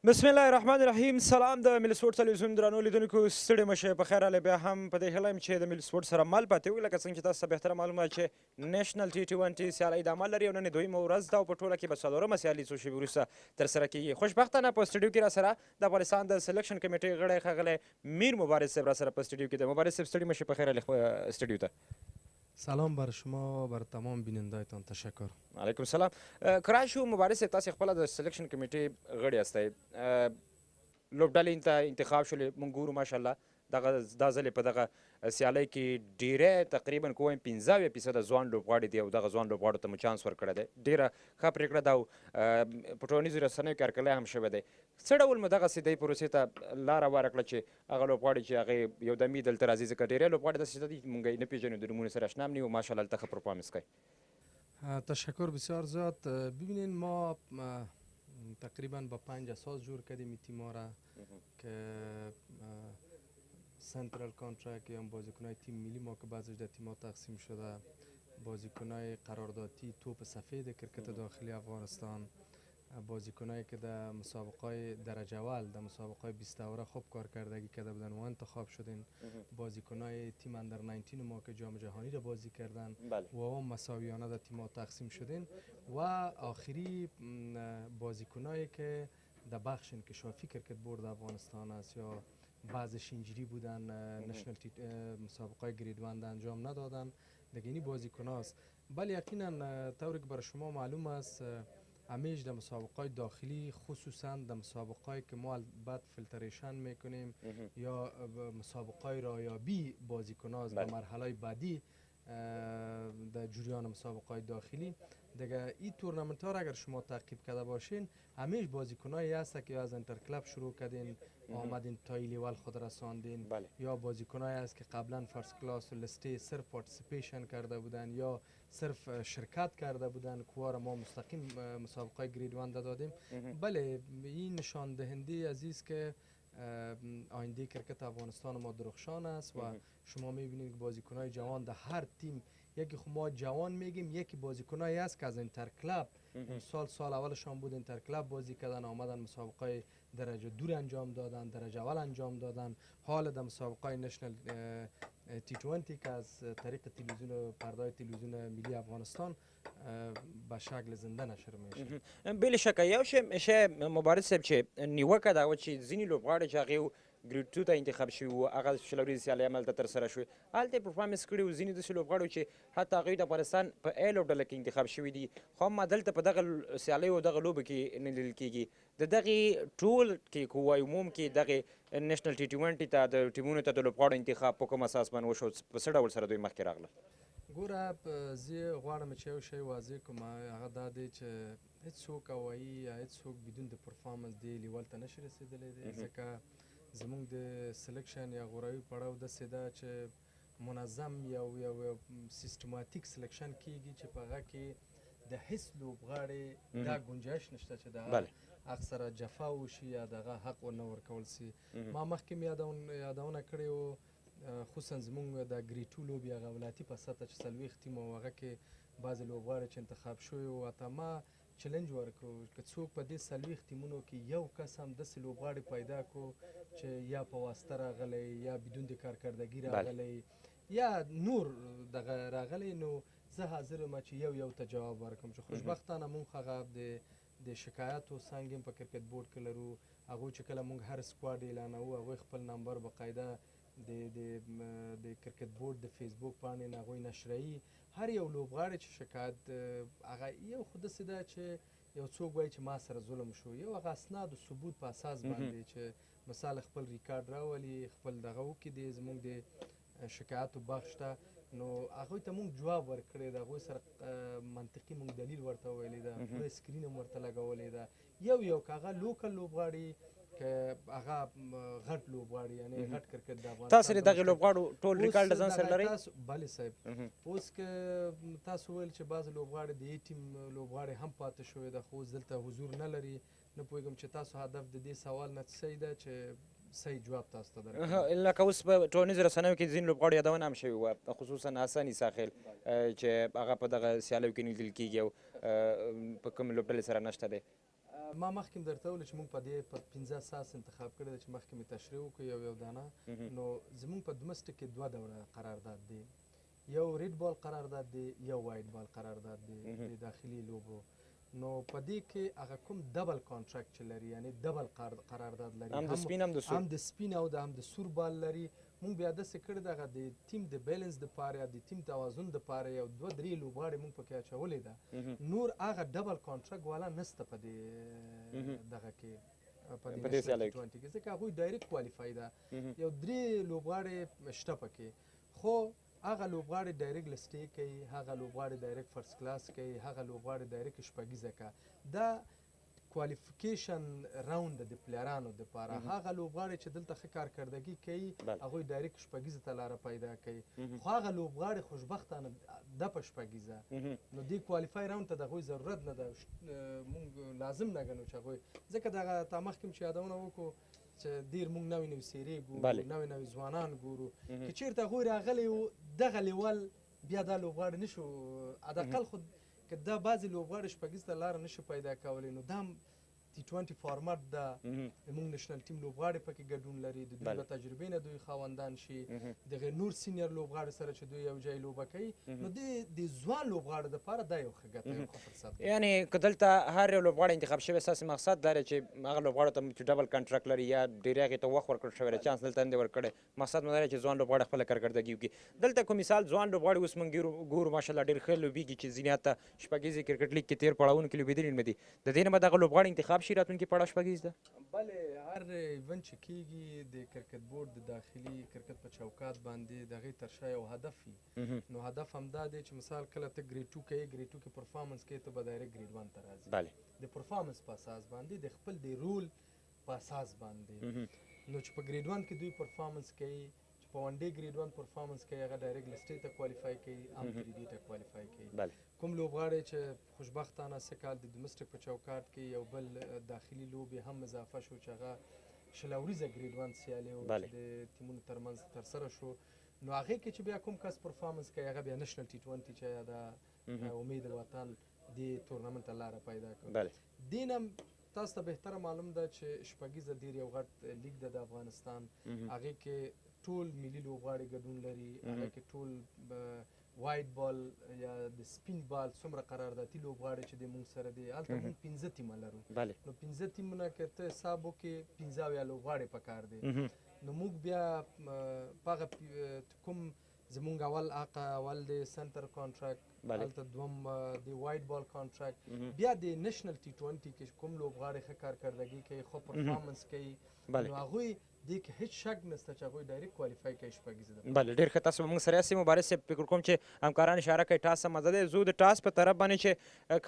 بسم الله الرحمن الرحیم. سلام د ملي سپورټ تلویزیون درنو لیدونکو، ستړي مه شئ، په خیر راغلی. بیا هم په دې هیله یم چې د ملي سپورټ سره مل پاتې وي. لکه څنګه چې تاسو ته بهتره معلومه چې نېشنل T20 سیالۍ د عمل لري او نن یې دویمه ورځ ده او په ټوله کې به څلورمه سیالي څو شېبې وروسته ترسره کېږي. خوشبختانه په سټوډیو کې راسره د افغانستان د سلیکشن کمیټې غړی ښاغلی میر مبارز صاحب راسره په سټوډیو کې دی. مبارز صاحب ستړي مه شئ، په خیر راغلی سټوډیو ته. سلام بر شما و بر تمام بینندهایتان. تشکر. علیکم سلام. کرای شو مبارز صاحب، تاسو خپله د سلیکشن کمیټې غړی یاستئ. لوبډلې ته انتخاب شولې، موږ ګورو ماشاءالله دا ځل په دغه سیالۍ کې ډېری تقریبا که وایم 15% ځوان لوبغاړي دي او دغه ځوان لوبغاړو ته مو چانس ورکړی دی. ډېره ښه پرېکړه ده او په ټولنیزو رسنیو کې هرکلی هم شوی دی. څه ډول مو دغسې دی پروسې ته لاره واره کړه چې هغه لوبغاړي چې هغې یو دمې دلته راځي؟ ځکه ډېری لوبغاړي داسې دي چې موږ یې نه پېژنو، د نومونو سره اشنا هم نه یو. ماشاءالله هلته ښه پرفارمنس کوي. تشکر بسیار زیاد. ببینین ما تقریبا با 5 اساس جور کردیم این تیم را که سنترال کانترکت یا بازیکنای تیم ملی ما که بعضیش در تیم ها تقسیم شده، بازیکنای قراردادی توپ سفید کرکت داخلی افغانستان، بازیکنایی که در مسابقات درجه اول در مسابقات 20 اوره خوب کار کردگی کرده بودن و انتخاب شدن، بازیکنای تیم اندر 19 ما که جام جهانی را بازی کردن و هم مساویانه در تیم ها تقسیم شدن و آخری بازیکنایی که در بخش انکشافی کرکت بورد افغانستان است یا بعضش اینجوری بودن نشنل مسابقات گرید 1 انجام ندادن، دیگه این بازیکن هاست. بله یقینا طوری که برای شما معلوم است همیشه در مسابقات داخلی خصوصا در مسابقات که ما بعد فیلتریشن میکنیم یا مسابقات رایابی بازیکن‌ها در مرحله بعدی در جریان مسابقات داخلی دیگه این تورنمنت ها را اگر شما تعقیب کرده باشین همیشه بازیکنایی هست که از انتر کلاب شروع کردین آمدین تا لیول خود رساندین یا بازیکنایی هست که قبلا فرست کلاس و لسته صرف پارتیسیپیشن کرده بودن یا صرف شرکت کرده بودن که ما مستقیم مسابقه گرید 1 دادیم. بله این نشان دهنده عزیز که آینده کرکت افغانستان ما درخشان است و شما میبینید که بازیکنای جوان در هر تیم، یکی خب ما جوان میگیم، یکی بازیکنایی هست که از انتر کلاب سال اولشان بود انتر کلاب بازی کردن، آمدن مسابقه درجه 2 انجام دادن، درجه اول انجام دادن، حال در مسابقه نشنل T20 که از طریق تلویزیون پرده تلویزیون ملی افغانستان به شکل زنده نشر میشه. بله شکه یو شی مبارز صاحب چې نیوکه دا وه چې ځینې لوبغاړي چې هغې ګریډ 2 ته انتخاب شوي وو، هغه شل ورځې سیالۍ هم هلته ترسره شوې، هلته یې پرفارمنس کړي وو. ځینې داسې لوبغاړي چې حتی هغوی د افغانستان په A لوبډله کې انتخاب شوي دي، خو هم دلته په دغه سیالیو او دغه لوبو کې نه لیدل کېږي. د دغې ټول کې که ووایو عموم کې دغې نېشنل T20 ته د ټیمونو ته د لوبغاړو انتخاب په کوم اساس باندې وشو؟ په څه ډول سره دوی مخکې راغله؟ ګوره زه غواړم چې یو شی واضح کړم، هغه دا دی چې هېڅوک هوایي یا هېڅوک بدون د پرفارمنس دې لیول ته نشي رسېدلی دی، ځکه زموږ د سلیکشن یا غوراوي پړاو داسې ده چې منظم یو سیستماتیک سلیکشن کیږي چې په هغه کې د هیڅ لوبغاړي دا گنجایش نشته چې د حق سره جفا وشي یا دغه حق ونه ورکول سي. ما مخکې یادونه کړې وو خصوصا زموږ د ګریډ 2 لوبې هغه ولایتي په سطحه چې 40 ټیم وو، هغه کې بعضې لوبغاړي چې انتخاب شوي وو، حتی ما چلنج ورکړو که څوک په دې 40 ټیمونو کې یو کس هم داسې لوبغاړي پیدا کړو چې یا په واسطه راغلی یا بدون د کارکردګي راغلی یا نور دغه راغلی، نو زه حاضر یم چې یو ته جواب ورکړم چې خوشبختانه موږ هغه د شکایاتو څانګې هم په کرکټ بورډ کې لرو. هغوی چې کله موږ هر سکواډ اعلانوو هغوی خپل نمبر باقاعده د کرکټ بورډ د فیسبوک پاڼې نه هغوی نشروي. هر یو لوبغاړی چې شکایت هغه یو خو داسې ده چې یو څوک وایي چې ما سره ظلم شو، یو هغه اسناد و ثبوت په اساس باندې چې مثال خپل ریکارډ راولي، خپل دغه وکړي د زموږ د شکایاتو بخش ته، نو هغوی ته موږ جواب ورکړی ده، هغوی سره منطقي موږ دلیل ورته ویلی ده، پوره سکرین هم ورته لګولی ده. یو که هغه لوکل لوبغاړي که هغه غټ لوبغاړي یعنې غټ کرکټ د افغانستان تاسو د دغې لوبغاړو ټول ریکارډ ځان سره لرئ؟ بلې صاحب، اوس که تاسو ویل چې بعضې لوبغاړي د A ټیم لوبغاړي هم پاتې شوی ده خو اوس دلته حضور نه لري، نه پوهېږم چې تاسو هدف د دې سوال نه څه ده چې صحیح جواب تاسو ته درکړم. لکه اوس په ټولنیزو رسنیو کې ځینې لوبغاړو یادونه هم شوې وه، خصوصا حسن عیساخیل چې هغه په دغه سیالیو کې نه لیدل کېږي او په کوم لوبډلې سره نشته دی. ما مخکې درته وویل چې موږ په دې په 15 اساس انتخاب کړی دی چې مخکې مې تشریح وکړو یو دانه نو زموږ په دومسټک کې 2 ډوله قرارداد دی یو ریډ بال قرارداد دی یو وایډ بال قرارداد دی د داخلي لوبو نو په دې کې هغه کوم ډبل کانټراکټ چې لري یعنی ډبل قرارداد لري هم د سپین هم د سور هم د سپین او هم د سور بال لري مونږ بیا داسې کړی دغه د ټیم د بیلنس دپاره یا د ټیم توازن دپاره یو 2-3 لوبغاړي مونږ پکې اچولې ده نور هغه ډبل کانټراکټ والا نسته په دې دغه کې په دې سیالۍ کې ځکه هغوی ډایرکټ کوالیفای ده یو 3 لوبغاړي شته پکې خو هغه لوبغاړي ډایرکټ لسټې کوي هغه لوبغاړي ډایرکټ فرست کلاس کوي هغه لوبغاړي ډایرکټ شپږیزه کوي دا کوالیفیکیشن راوند د پلیرانو دپاره هغه لوبغاړي چې دلته ښه کارکردګي کوي هغوی ډایرکټ شپږیزه ته لاره پیدا کوي خو هغه لوبغاړي خوشبختانه ده په شپږیزه نو دې کوالیفای راوند ته د هغوی ضرورت نه ده موږ لازم نه ګڼو چې هغوی ځکه دغه تا مخکې چې یادونه وکړو چې ډېر موږ نوې نوې څېرې ګورو نوې ځوانان ګورو که چېرته هغوی راغلی وو دغه لیول بیا دا لوبغاړي نشو حداقل خو که دا بعضې لوبغاړي شپږیز ته لاره نشي پیدا کولی نو دا هم T20 فارمټ ده زموږ نشنل ټیم لوبغاړي پکې ګډون لري د دوی له تجربې نه دوی خاوندان شي دغه نور سینیر لوبغاړي سره چې دوی یو ځای لوبه کوي نو د ځوان لوبغاړو دپاره دا یو ښه ګټه یو ښه فرصت دی یعنې که دلته هر یو لوبغاړی انتخاب شوی ستاسې مقصد دا دی چې هغه لوبغاړو ته چې ډبل کانټراکټ لري یا ډېری هغې ته وخت ورکړل شوی دی چانس دلته هم دی ورکړی مقصد مو دا دی چې ځوان لوبغاړي خپله کارکردګي وکړي دلته کوم مثال ځوان لوبغاړي اوس موږ ګورو ماشاءالله ډېر ښه لوبېږي چې ځینې حتی شپږیزې کرکټ لیګ کې تېر پړاوونو کې لوبېدلي نه دي د دې نه به دغه لوبغاړي انتخاب شي راتلونکي پړاو شپږیز ده بله هر ایونټ چې کېږي د کرکټ بورډ د داخلي کرکټ په چوکات باندې د هغې تر شا یو هدف وي نو هدف همدا دی چې مثال کله ته ګریډ 2 کوې ګریډ 2 کې پرفارمنس کوې ته به ډایرکټ ګریډ 1 ته راځي د پرفارمنس په اساس باندې د خپل د رول په اساس باندې نو چې په ګریډ 1 کې دوی پرفارمنس کوي چې په ون ډے ګریډ 1 پرفارمنس کوي هغه ډایرکټ لسټې ته کوالیفای کوي هم 3D ته کوالیفای کوي کوم لوبغاړی چې خوشبختانه څه کال د دومسټک په چوکاټ کې یو بل داخلي لوبې هم اضافه شو چې هغه شلوریزه ګریډ 1 سیالۍ و چې د ټیمونو ترمنځ ترسره شو نو هغې کې چې بیا کوم کس پرفارمنس کوي هغه بیا نشنل T20 چې د امید الوطن دې تورنمنټ ته لاره پیدا کړو دې نه تاسو ته بهتره معلوم ده چې شپږیزه ډېر یو غټ لیګ ده د افغانستان هغې کې ټول ملي لوبغاړي ګډون لري هغه کې ټول وایډ بال یا د سپین بال څومره قراردادي لوبغاړي چې د موږ سره دی هلته موږ 15 ټیمه لرو نو 15 ټیمونه که ته حساب وکړې 15 لوبغاړي پکار دی نو موږ بیا په هغه کوم زمونږ اول د سنټر کانټراکټ هلته دوم د وایډ بال کانټراکټ بیا د نشنل T20 کې کوم لوبغاړي ښه کارکردګي کوي ښه پرفارمنس کوي نو هغوی دې کې هیڅ شک نشته چې هغوی ډایرکټ کوالیفای کوي شپږیزه بله ډېر ښه تاسو موږ سره یاستئ مبارز صاحب فکر کوم چې همکاران اشاره کوي ټاس هم مزه دی زه د ټاس په طرف باندې چې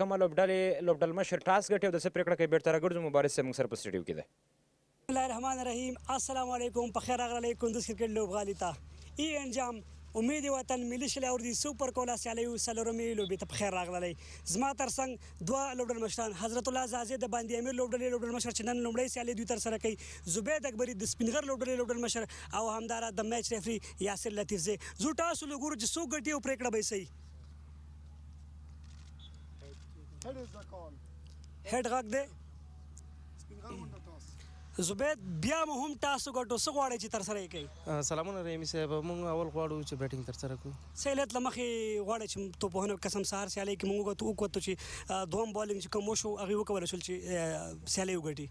کومه لوبډلمشر ټاس ګټي او د څه پرېکړه کوي بیرته راګرځو مبارز صاحب موږ سره په سټډیو کې دی بسم الله الرحمن الرحیم السلام علیکم په خیر راغلی کندوز کرکټ لوبغالي ته ای انجام امید وطن ملي شل اور دي سپر کولا سیالیو سلورمي لوبې ته په خیر راغلی زما ترڅنګ دوه لوبډل مشران حضرت الله زازي د باندې امیر لوبډل مشر چې نن لومړی سیالي دوی تر سره کوي زبید اکبري د سپینغر لوبډل مشر او همدارا د میچ ریفري یاسر لطیف زی زو تاسو لګورو چې څو ګټي او پریکړه به صحیح هډ غاګ دی زبید بیا مو هم تاسو ګټو څه غواړئ چې ترسره یې کوئ سلامونه رحیمي صاحب موږ اول غواړو چې بیټینګ ترسره کړو سهیلیت له مخې غواړئ چې توپوهنه قسم سهار سیالۍ کې موږ وکړو چې دوم بالینګ چې کوم وشو هغې وکولی شول چې سیالۍ وګټي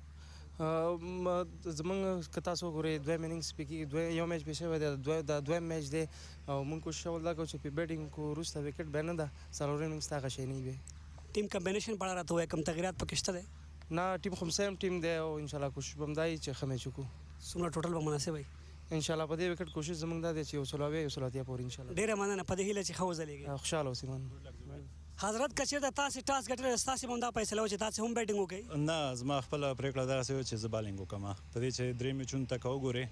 زمونږ که تاسو وګورئ دویم اننګس پکې یو میچ پې شوی دی دا دویم میچ دی او موږ کوشش اول دا کوو چې په بیټینګ کو وروسته وکټ بیا نه ده څلور اننګس ته هغه شی نه وي ټیم کمبینیشن په اړه راته ووایه کوم تغیرات پکې شته دی نه ټیم خو سیم ټیم دی او انشاءالله کوشش به هم دا وي چې ښه میچ وکړو څومره ټوټل به مناسب وي انشاءالله په دې وکټ کوشش زموږ دا دی چې یو سل اویا یو سل اتیا پورې انشاءالله ډېره مننه په دې هیله چې ښه وځلېږي خوشحاله اوسئ حضرت که چېرته تاسې ټاس ګټلی ستاسې به هم دا فیصله وه چې تاسې هم بیټینګ وکړئ نه زما خپله پرېکړه دغسې وه چې زه بالینګ وکړم په دې چې درې میچونو ته که وګورې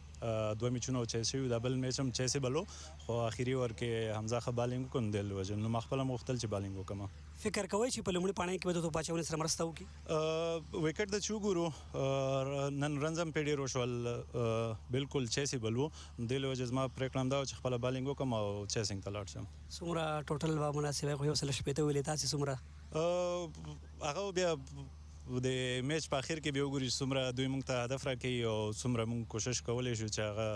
دوه میچونه چای شوي دا بل میچ هم چیسیبل و خو اخري اوور کې حمزه ښه بالینګ وکړو نو دی ووژل نو ما خپله هم غوښتل چې بالینګ وکړم فکر کوئ چې په لومړي پاڼۍ کې به د توپ اچونې سره مرسته وکړي وکټ د چې وګورو نن رنز هم پرې ډېر وشول بلکل چیسیبل و دې له وجې زما پرېکړه همدا وه چې خپله بالینګ وکړم او چیسینګ ته لاړ شم څومره ټوټل به مناسب وي خو یو سل شپېته ویلې تاسې څومره هغه بیا د میچ په اخر کې بیا وګوري چې څومره دوی موږ ته هدف راکوي او څومره موږ کوشش کولی شو چې هغه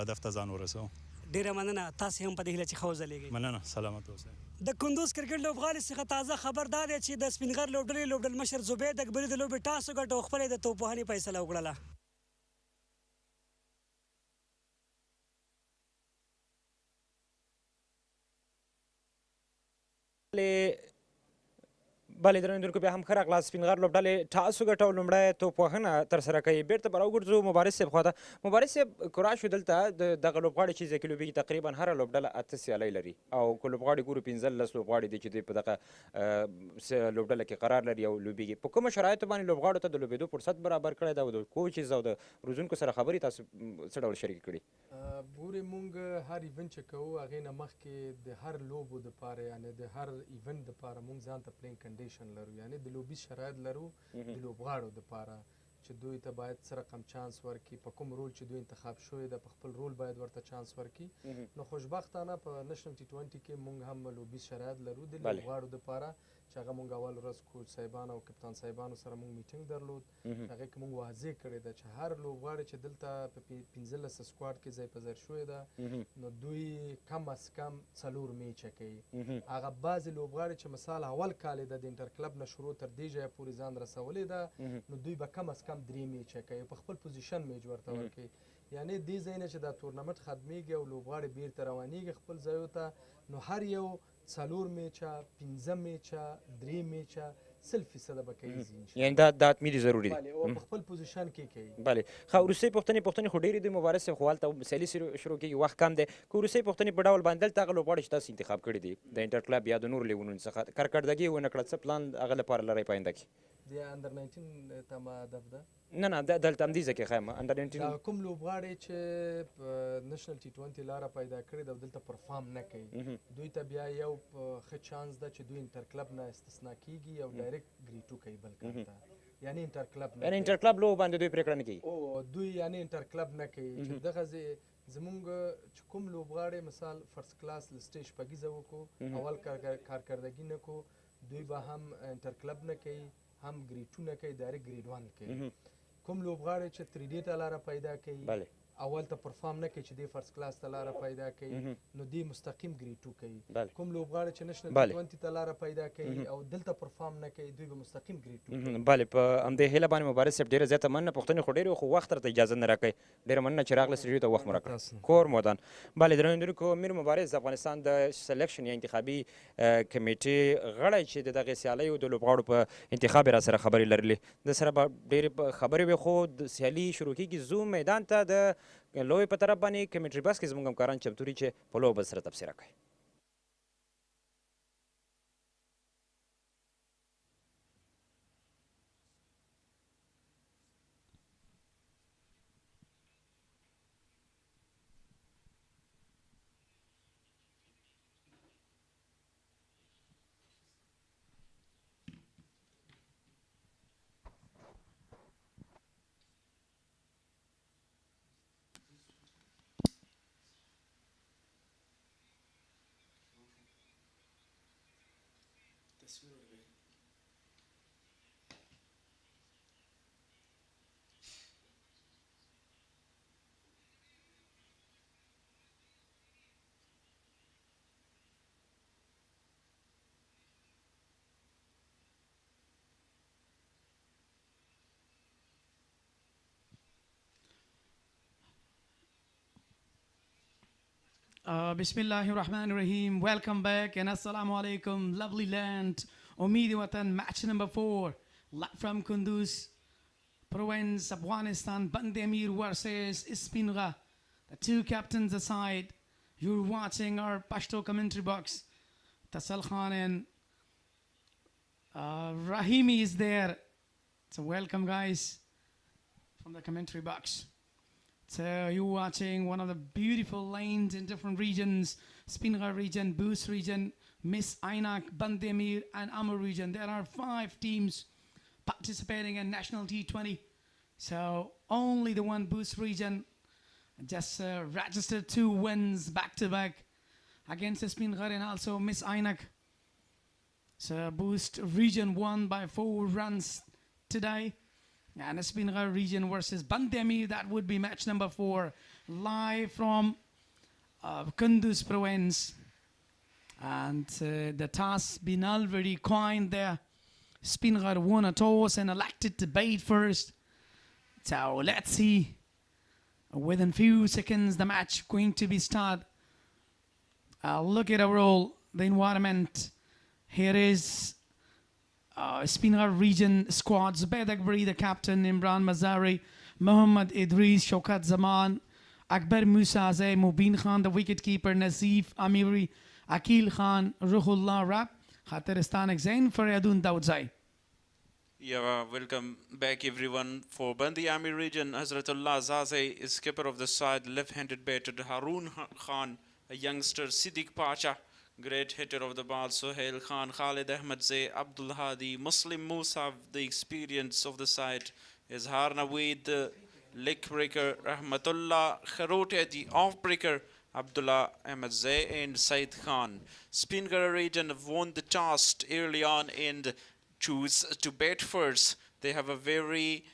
هدف ته ځان ورسوو. ډیره مننه، تاسې هم په دې هیله چې ښه وځلیږئ. مننه، سلامت اوسئ. د کندوز کرکټ لوبغالي څخه تازه خبر دا دی چې د سپینغر لوبډلې لوبډل مشر زبید اکبري د لوبې ټاس وګټه او خپله د توپوهنې فیصله وکړله. بلې درنوونکو بیا هم ښه راغلاست. سپینغر لوبډلې ټاس وګټه او لومړی توپوهنه ترسره کوي. بیرته به راوګرځو مبارز صاحب خوا ته. مبارز صاحب کورا شو دلته دغه لوبغاړي چې ځکه لوبېږي تقریبا هره لوبډله 8 سیالۍ لري او که لوبغاړي ګورو 15 لوبغاړي دي چې دوی په دغه لوبډله کې قرار لري او لوبېږي. په کومو شرایطو باندې لوبغاړو ته د لوبېدو فرصت برابر کړی ده او د کوچز او د روزونکو سره خبرې تاسو څه ډول شریکې کړي؟ ګورې مونږ هر ایونټ چې کوو هغې نه مخکې د هر لوبو دپاره یعنې د هر ایونټ دپاره مونږ ځان ته پلینګ کنډیشن لرو، یعنې د لوبي شرایط لرو د لوبغاړو دپاره چې دوی ته باید څه رقم چانس ورکړي، په کوم رول چې دوی انتخاب شوی ده په خپل رول باید ورته چانس ورکړي. نو خوشبختانه په نشنل T20 کې مونږ هم لوبي شرایط لرو د لوبغاړو دپاره چې هغه مونږ اول ورځ کوچ صاحبان او کپتان صاحبانو سره مونږ میټینګ درلود. هغې کې مونږ واضح کړې ده چې هر لوبغاړی چې دلته په 15 سکواډ کې ځای په ځای شوی ده نو دوی کم از کم 4 میچه کوي. هغه بعضې لوبغاړي چې مثال اول کال یې د انټر کلب نه شروع تر دې ځایه پورې ځان رسولی ده نو دوی به کم از کم 3 میچه کوي، په خپل پوزیشن میچ ورته ورکوي. یعنې دې ځای نه چې دا تورنمنټ ختمیږي او لوبغاړي بیرته روانیږي خپل ځایو ته نو هر یو 4 میچه 15 میچه 3 میچه 100% به کوي. یعنې دا حتمي دي، ضروري دي او په خپل پوزیشن کې کوي. بلې ښه. وروستۍ پوښتنې خو ډېرې دي مبارز صاحب، خو هلته سیالي شروع کېږي، وخت کم دی. که وروستۍ پوښتنې په ډول باندې دلته هغه لوبغاړي چې تاسو انتخاب کړي دي د انټر کلب یا د نورو لیګونو څخه کارکردګي یې ونه کړه، څه پلان هغه لپاره لرئ په آینده کې؟ د انډر 19 ته ما هدف ده نه دلته همدې ځای کې ښیم انډر 19 کوم لوبغاړی چې په نشنل T20 لاره پیدا کړې ده او دلته پرفارم نه کوي دوی ته بیا یو ښه چانس ده چې دوی انټر کلب نه استثنا کیږي او ډایرکټ ګریټو کوي بل کار ته، یعنی انټر کلب نه، یعنی انټر کلب لوبو باندې دوی پرېکړه نه کوي او دوی یعنی انټر کلب نه کوي. چې دغه زمونږ چې کوم لوبغاړی مثال فرست کلاس لسټې شپږیزه وکړو اول کارکردګي نه کو دوی به هم انټر کلب نه کوي هم ګریټو نه کوي، ډایرکټ ګریډ 1 کوي. کوم لوبغاړی چې 3D ته لاره پیدا کوي اول ته پرفارم نه کوي چې دی فرست کلاس ته لاره پیدا کوي نو دی مستقیم ګریډ 2 کوي. کوم لوبغاړی چې نشنل T20 ته لاره پیدا کوي او دلته پرفارم نه کوي دوی به مستقیم ګریډ 2 کوي. بله په همدې هیله باندې مبارز صاحب ډېره زیاته مننه. پوښتنې خو ډېرې خو وخت راته اجازه نه راکوي، ډېره مننه چې راغله سټډیو ته وخت مو راکړ. کور مودان. بله درنو لیدونکو امیر مبارز د افغانستان د سلیکشن یا انتخابي کمیټې غړی چې د دغې سیالیو د لوبغاړو په انتخاب یې را سره خبرې لرلې، د سره به ډېرې خبرې وې، خو د سیالي شروع کېږي. زو میدان ته د لوبې په طرف باندې کمیټري بس کې زموږ همکاران چمتو دي چې په لوبه سره تبصره کوي. Bismillahirrahmanirrahim. Welcome back and assalamu alaikum, lovely land. Umidi Watan, match number 4, live from Kunduz province, Afghanistan. Band-e-Amir versus Spinhar. The two captains aside. You're watching our Pashto commentary box. Tasal Khan and Rahimi is there. So welcome guys from the commentary box. So you're watching one of the beautiful lanes in different regions, Spinghar region, Boost region, Miss Ainak, Band-e-Amir and Amur region. There are 5 teams participating in national T20. So only the one Boost region just registered 2 wins back to back against Spinghar and also Miss Ainak. So Boost region won by 4 runs today. And the Speenghar region versus Band-e-Amir. That would be match number 4, live from Kunduz province. And the toss been already coined there. Speenghar won a toss and elected to bait first. So let's see. Within few seconds, the match going to be started. Look at overall the environment. Here is Speenghar region squad. Zubayd Akbari, the captain, Imran Mazari, Muhammad Idris, Shaukat Zaman, Akbar Musazeh, Mubin Khan, the wicketkeeper, Nazif Amiri, Akil Khan, Ruhullah Rab, Khataristan Zain, Faryadun Daudzai. Yeah, welcome back everyone. For Band-e-Amir region, Hazratullah Zazeh is skipper of the side, left-handed batter Harun Khan, a youngster Siddiq Pacha, great hitter of the ball Sohail Khan, Khalid Ahmed Zay, Abdul Hadi, Muslim Musa, the experience of the side, Izhar Naweed, the leg breaker, Rahmatullah Kharote, the off-breaker, Abdullah Ahmed Zay and Said Khan. Speenghar region have won the toss early on and choose to bat first. They have a very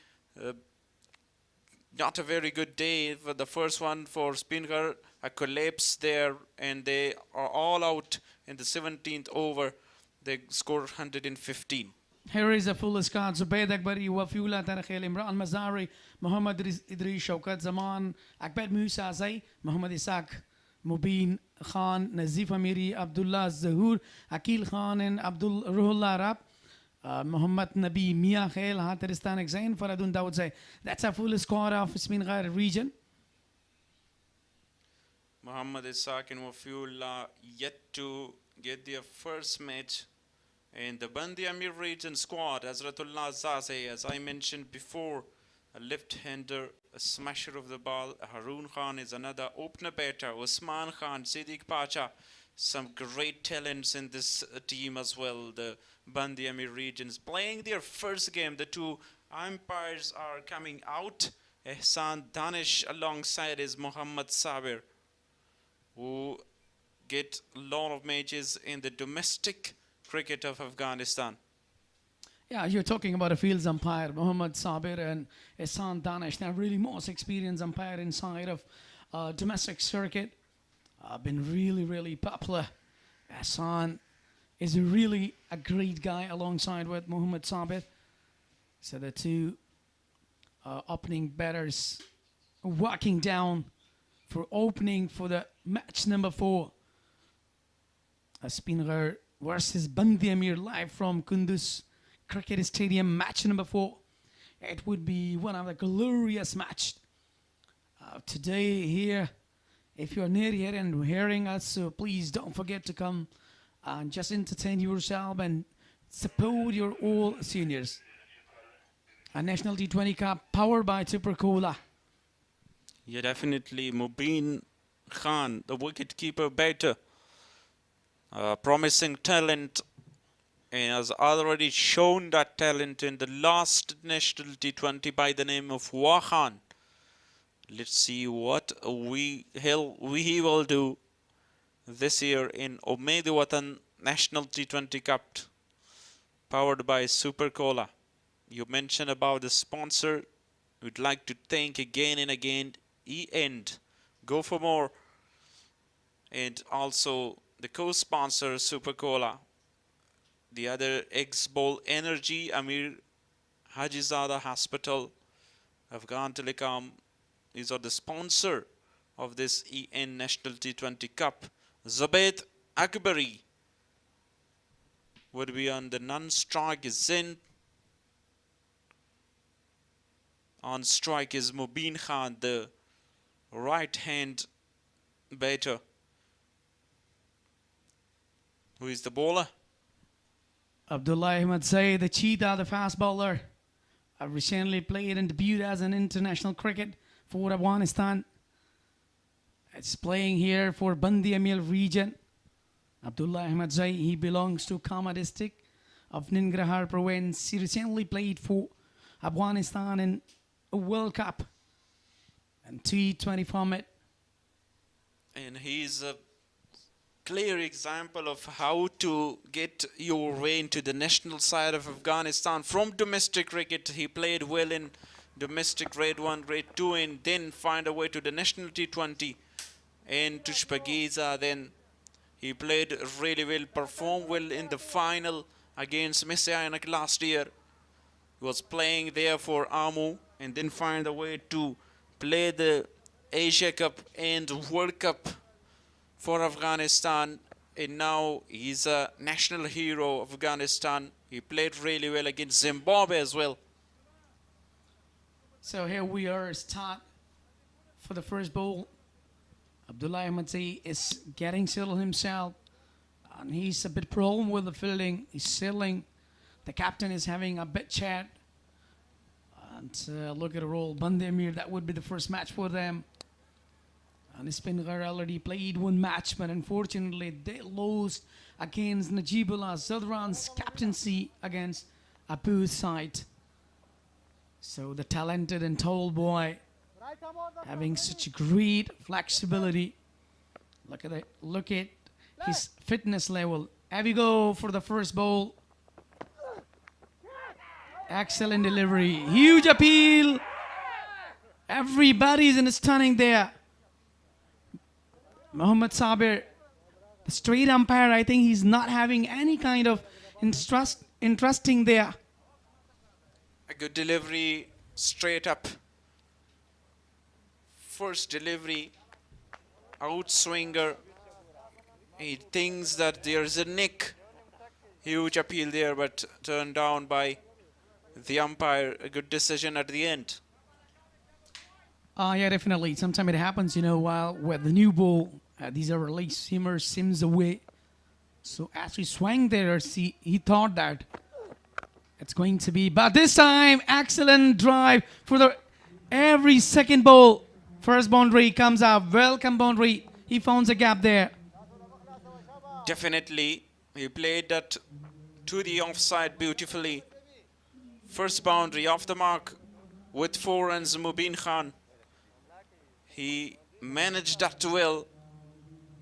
not a very good day for the first one for Speenghar. A collapse there, and they are all out in the 17th over. They score 115. Here is a full squad. Zubayd Akbari, Wafiullah Tarakhil, Imran Mazari, Muhammad Idris, Shaukat Zaman, Akbar Musa Zai, Muhammad Isaac, Mubin Khan, Nazif Amiri, Abdullah Zahur, Akil Khan and Abdul Ruhullah Rab, Muhammad Nabi, Mia Khail, Khataristan Zain, Faradun Daudzai. That's a full squad of Speenghar region. Muhammad Isaac and Wafiullah yet to get their first match. And the Band-e-Amir region squad, Hazratullah Zazeh, as I mentioned before, a left-hander, a smasher of the ball. Harun Khan is another opener batter. Usman Khan, Siddiq Pacha, some great talents in this team as well. The Band-e-Amir regions playing their first game. The two umpires are coming out. Ehsan Danish alongside is Muhammad Sabir, who get a lot of matches in the domestic cricket of Afghanistan. Yeah, you're talking about a fields umpire, Muhammad Sabir and Ehsan Danish. They're really most experienced umpire inside of domestic circuit. Been really, really popular. Ehsan is really a great guy alongside with Muhammad Sabir. So the two opening batters walking down for opening for the match number 4. Speenghar versus Band-e-Amir live from Kunduz Cricket Stadium, match number 4. It would be one of the glorious match today here. If you're near here and hearing us, so please don't forget to come and just entertain yourself and support your all seniors. A National T20 Cup powered by Super Cola. Yeah, definitely. Mubin Khan, the wicketkeeper batter, promising talent, and has already shown that talent in the last National T20 by the name of Wahan. Let's see what he will do this year in Mid-innings National T20 Cup, powered by Super Cola. You mentioned about the sponsor. We'd like to thank again and again E-End, Go for More, and also the co-sponsor Super Cola. The other X-Bowl Energy, Amir Hajizada Hospital, Afghan Telecom. These are the sponsor of this EN National T20 Cup. Zubayd Akbari would be on the non-strike is Zain. On strike is Mubin Khan, the right-hand batter. Who is the bowler? Abdullah Ahmed Zay, the cheetah, the fast bowler. Recently played and debuted as an international cricket for Afghanistan. It's playing here for Band-e-Amir region. Abdullah Ahmed Zay, he belongs to Kama district of Ningarhar province. He recently played for Afghanistan in a World Cup and T20 format. And he's clear example of how to get your way into the national side of Afghanistan. From domestic cricket, he played well in domestic grade 1, grade 2, and then find a way to the national T20 and to Shpagiza. Then he played really well, performed well in the final against Messianic last year. He was playing there for Amu and then find a way to play the Asia Cup and World Cup for Afghanistan, and now he's a national hero of Afghanistan. He played really well against Zimbabwe as well. So here we are, start for the first ball. Abdullah Ahmadzai is getting settled himself, and he's a bit problem with the fielding. He's settling. The captain is having a bit chat. And look at the role. Band-e-Amir, that would be the first match for them. And Spinhar already played one match, but unfortunately they lost against Najibullah Zadran's captaincy against Abu's side. So the talented and tall boy having such great flexibility. Look at it. Look at his fitness level. Here we go for the first ball. Excellent delivery. Huge appeal. Everybody's in a stunning there. Mohammad Sabir, the straight umpire, I think he's not having any kind of interesting there. A good delivery, straight up. First delivery, outswinger. He thinks that there's a nick. Huge appeal there, but turned down by the umpire. A good decision at the end. Yeah, definitely. Sometimes it happens, you know, while with the new ball, these are released, Simmer sims away. So as he swung there, he thought that it's going to be, but this time, excellent drive for the every second ball. First boundary comes out, welcome boundary. He found a gap there. Definitely, he played that to the offside beautifully. First boundary off the mark with 4 runs, Mubin Khan. He managed that well.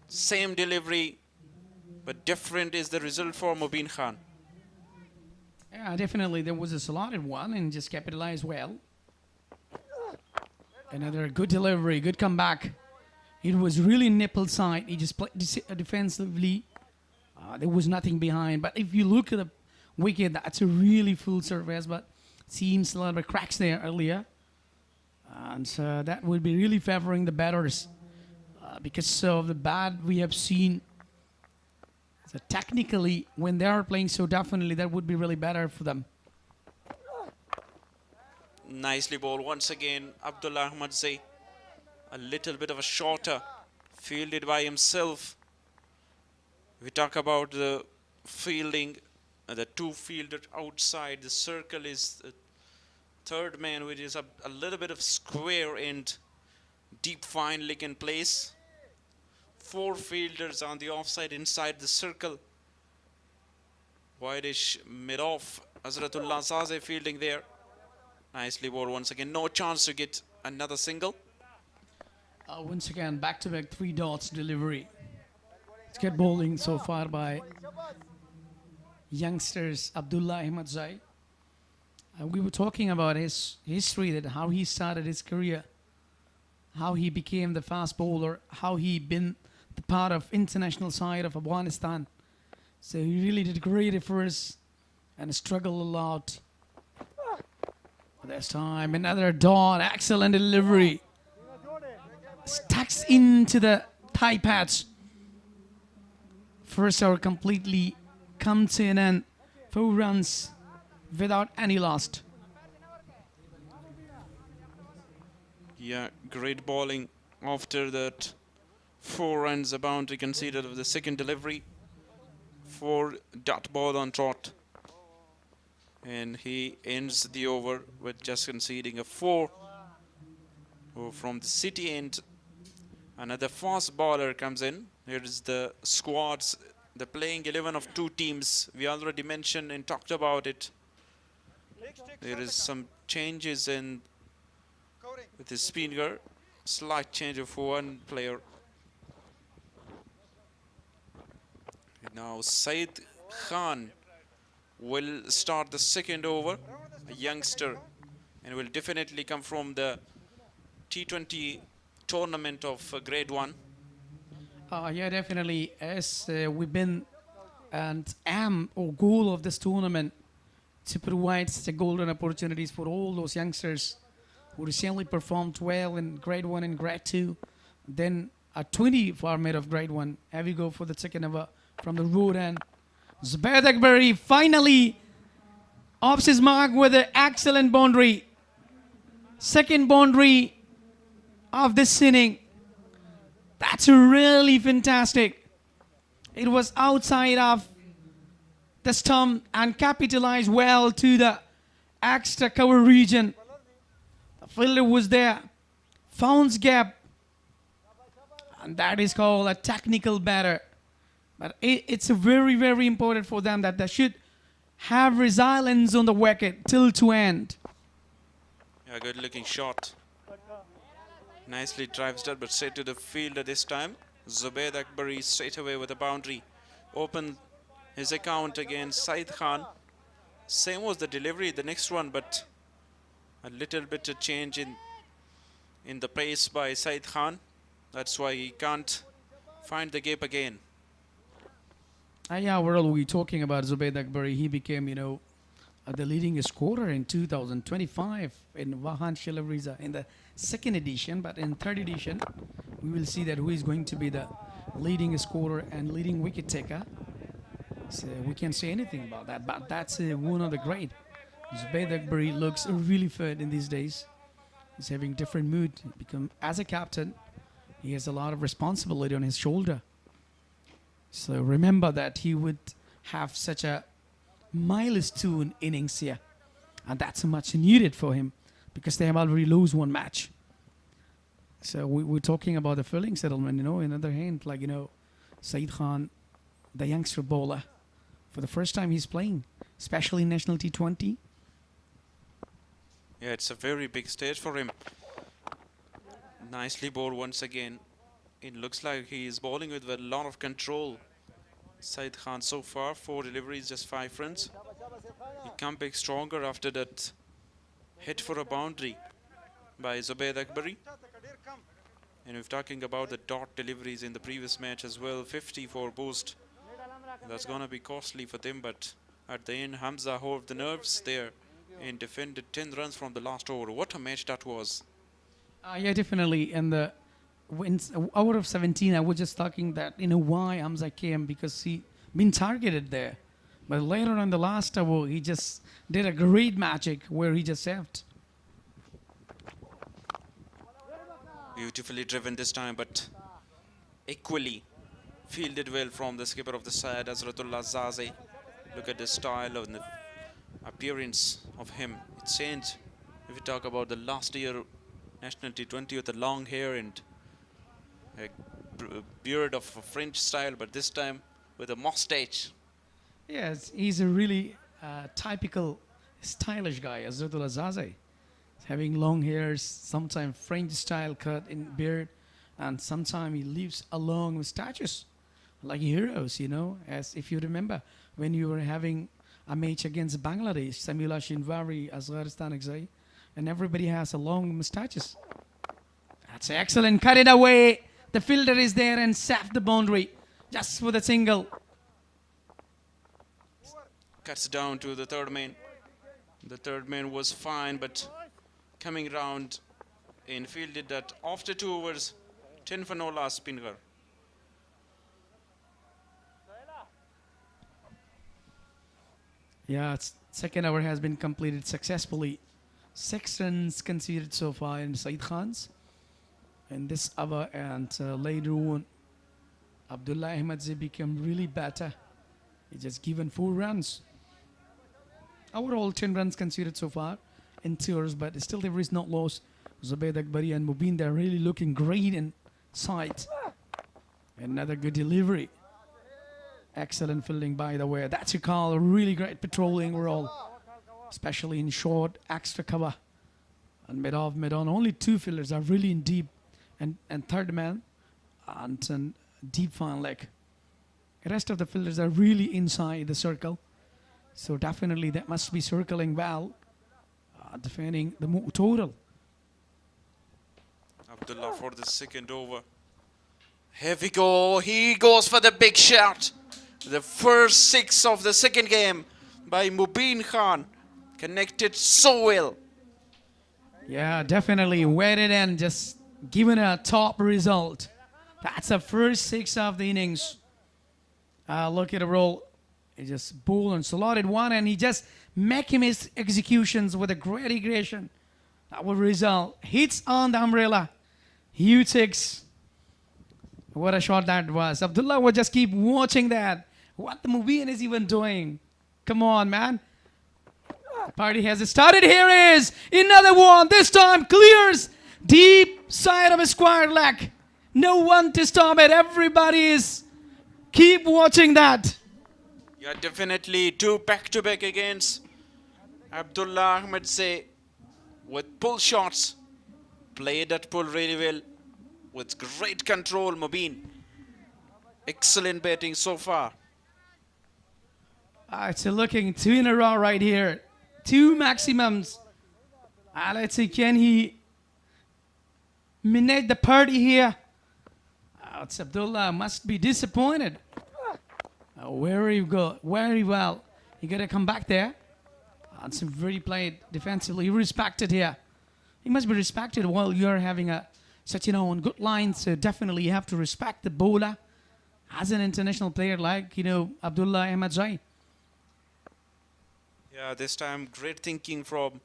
Same delivery, but different is the result for Mubin Khan. Yeah, definitely. There was a slotted one and just capitalized well. Another good delivery, good comeback. It was really nipple side. He just played defensively. There was nothing behind. But if you look at the wicket, that's a really full surface, but seems a little bit cracks there earlier. And so that would be really favoring the batters because of the bat we have seen. So technically, when they are playing so definitely, that would be really better for them. Nicely bowled once again, Abdullah Ahmadzai. A little bit of a shorter, fielded by himself. We talk about the fielding, the two fielders outside. The circle is the third man, which is a little bit of square and deep fine leg in place. 4 fielders on the offside inside the circle. Wideish mid-off. Azratullah Zaze fielding there. Nicely bowled once again. No chance to get another single. Once again, back-to-back 3 dots delivery. It's good bowling so far by youngsters Abdullah Ahmadzai. We were talking about his history, that how he started his career, how he became the fast bowler, how he been the part of international side of Afghanistan. So he really did great efforts and struggled a lot. This time, another dot, excellent delivery. Stucks into the thigh pads. First over completely comes in and 4 runs without any loss. Yeah, great bowling after that. 4 runs, a boundary conceded of the second delivery. 4 dot ball on trot. And he ends the over with just conceding a 4. From the city end, another fast bowler comes in. Here is the squads, the playing 11 of 2 teams. We already mentioned and talked about it. There is some changes in with the Speenghar. Slight change of 1 player. Now Said Khan will start the second over, a youngster, and will definitely come from the T20 tournament of Grade 1. Yeah, definitely. As we've been and am or goal of this tournament to provide the golden opportunities for all those youngsters who recently performed well in Grade 1 and Grade 2. Then a 20 format of Grade 1. Have you go for the second over from the road end. Zubair Akbari finally offs his mark with an excellent boundary. Second boundary of this inning. That's really fantastic. It was outside of the stump and capitalized well to the extra cover region. The fielder was there, found gap, and that is called a technical batter. But it's very, very important for them that they should have resilience on the wicket till to end. Yeah, good looking shot. Nicely drives that, but straight to the fielder this time. Zubair Akbari straight away with a boundary. Open his account against Said Khan. Same was the delivery, the next one, but a little bit of change in the pace by Said Khan. That's why he can't find the gap again. Yeah, overall, we're talking about Zubair Akbari. He became, the leading scorer in 2025 in Vahan Shilavriza in the second edition. But in third edition, we will see that who is going to be the leading scorer and leading wicket taker. So we can't say anything about that. But that's one of the great. Zubair Akbari looks really fit in these days. He's having different mood. As a captain, he has a lot of responsibility on his shoulder. So remember that he would have such a milestone innings here. And that's much needed for him because they have already lost one match. So we're talking about the fielding settlement, On the other hand, Said Khan, the youngster bowler, for the first time he's playing, especially in National T20. Yeah, it's a very big stage for him. Nicely bowled once again. It looks like he is bowling with a lot of control. Said Khan so far, 4 deliveries, just 5 runs. He come back stronger after that hit for a boundary by Zubair Akbari. And we're talking about the dot deliveries in the previous match as well, 50 for boost. That's going to be costly for them, but at the end, Hamza held the nerves there and defended 10 runs from the last over. What a match that was. Yeah, definitely. And the out of 17, I was just talking that, why Hamza came, because he been targeted there. But later on the last over, he just did a great magic where he just saved. Beautifully driven this time, but equally fielded well from the skipper of the side, Azratullah Zaze. Look at the style of the appearance of him. It changed. If we talk about the last year National T20 with the long hair and a beard of a French style, but this time with a mustache. Yes, he's a really typical stylish guy, Azratullah Zaze. Having long hairs, sometimes French style cut in beard, and sometimes he leaves a long mustaches like heroes, as if you remember when you were having a match against Bangladesh, Samila Shinwari, Afghanistan, Exai, and everybody has a long mustaches. That's excellent. Cut it away. The fielder is there and saved the boundary just for the single. Cuts down to the third man. The third man was fine, but coming round and fielded that after 2 overs, 10 for no loss, Spinhar. Yeah, second over has been completed successfully. 6 runs conceded so far in Said Khan's. In this over, and later on, Abdullah Ahmedzi became really better. He just given 4 runs. Overall, 10 runs conceded so far in 2 overs, but still there is not lost. Zubair Akbari and Mubin, they're really looking great in sight. Another good delivery. Excellent fielding, by the way. That's a call. Really great patrolling overall, especially in short, extra cover. And mid-off, mid-on. Only 2 fielders are really in deep. And third man, and deep fine leg. The rest of the fielders are really inside the circle. So definitely that must be circling well, defending the total. Abdullah for the second over. Here we go. He goes for the big shot. The first 6 of the second game by Mubin Khan. Connected so well. Yeah, definitely waited and just given a top result. That's the first 6 of the innings. Look at the roll. He just bowled and slotted one, and he just make him his executions with a great aggression. That will result. Hits on the umbrella. Huge 6. What a shot that was. Abdullah will just keep watching that. What the Mubin is even doing. Come on, man. Party has started. Here is another one. This time clears deep side of a square leg. No one to stop it. Everybody is keep watching that. Yeah, definitely 2 back-to-back against Abdullah Ahmed say with pull shots. Played that pull really well with great control. Mubin. Excellent batting so far. It's looking 2 in a row right here. 2 maximums. Let's see, can he minute the party here? It's Abdullah must be disappointed. Very good, very well. He got to come back there. It's very played defensively, respected here. He must be respected while you're having such on good lines. So definitely you have to respect the bowler as an international player like Abdullah Ahmed Zai. Yeah, this time great thinking from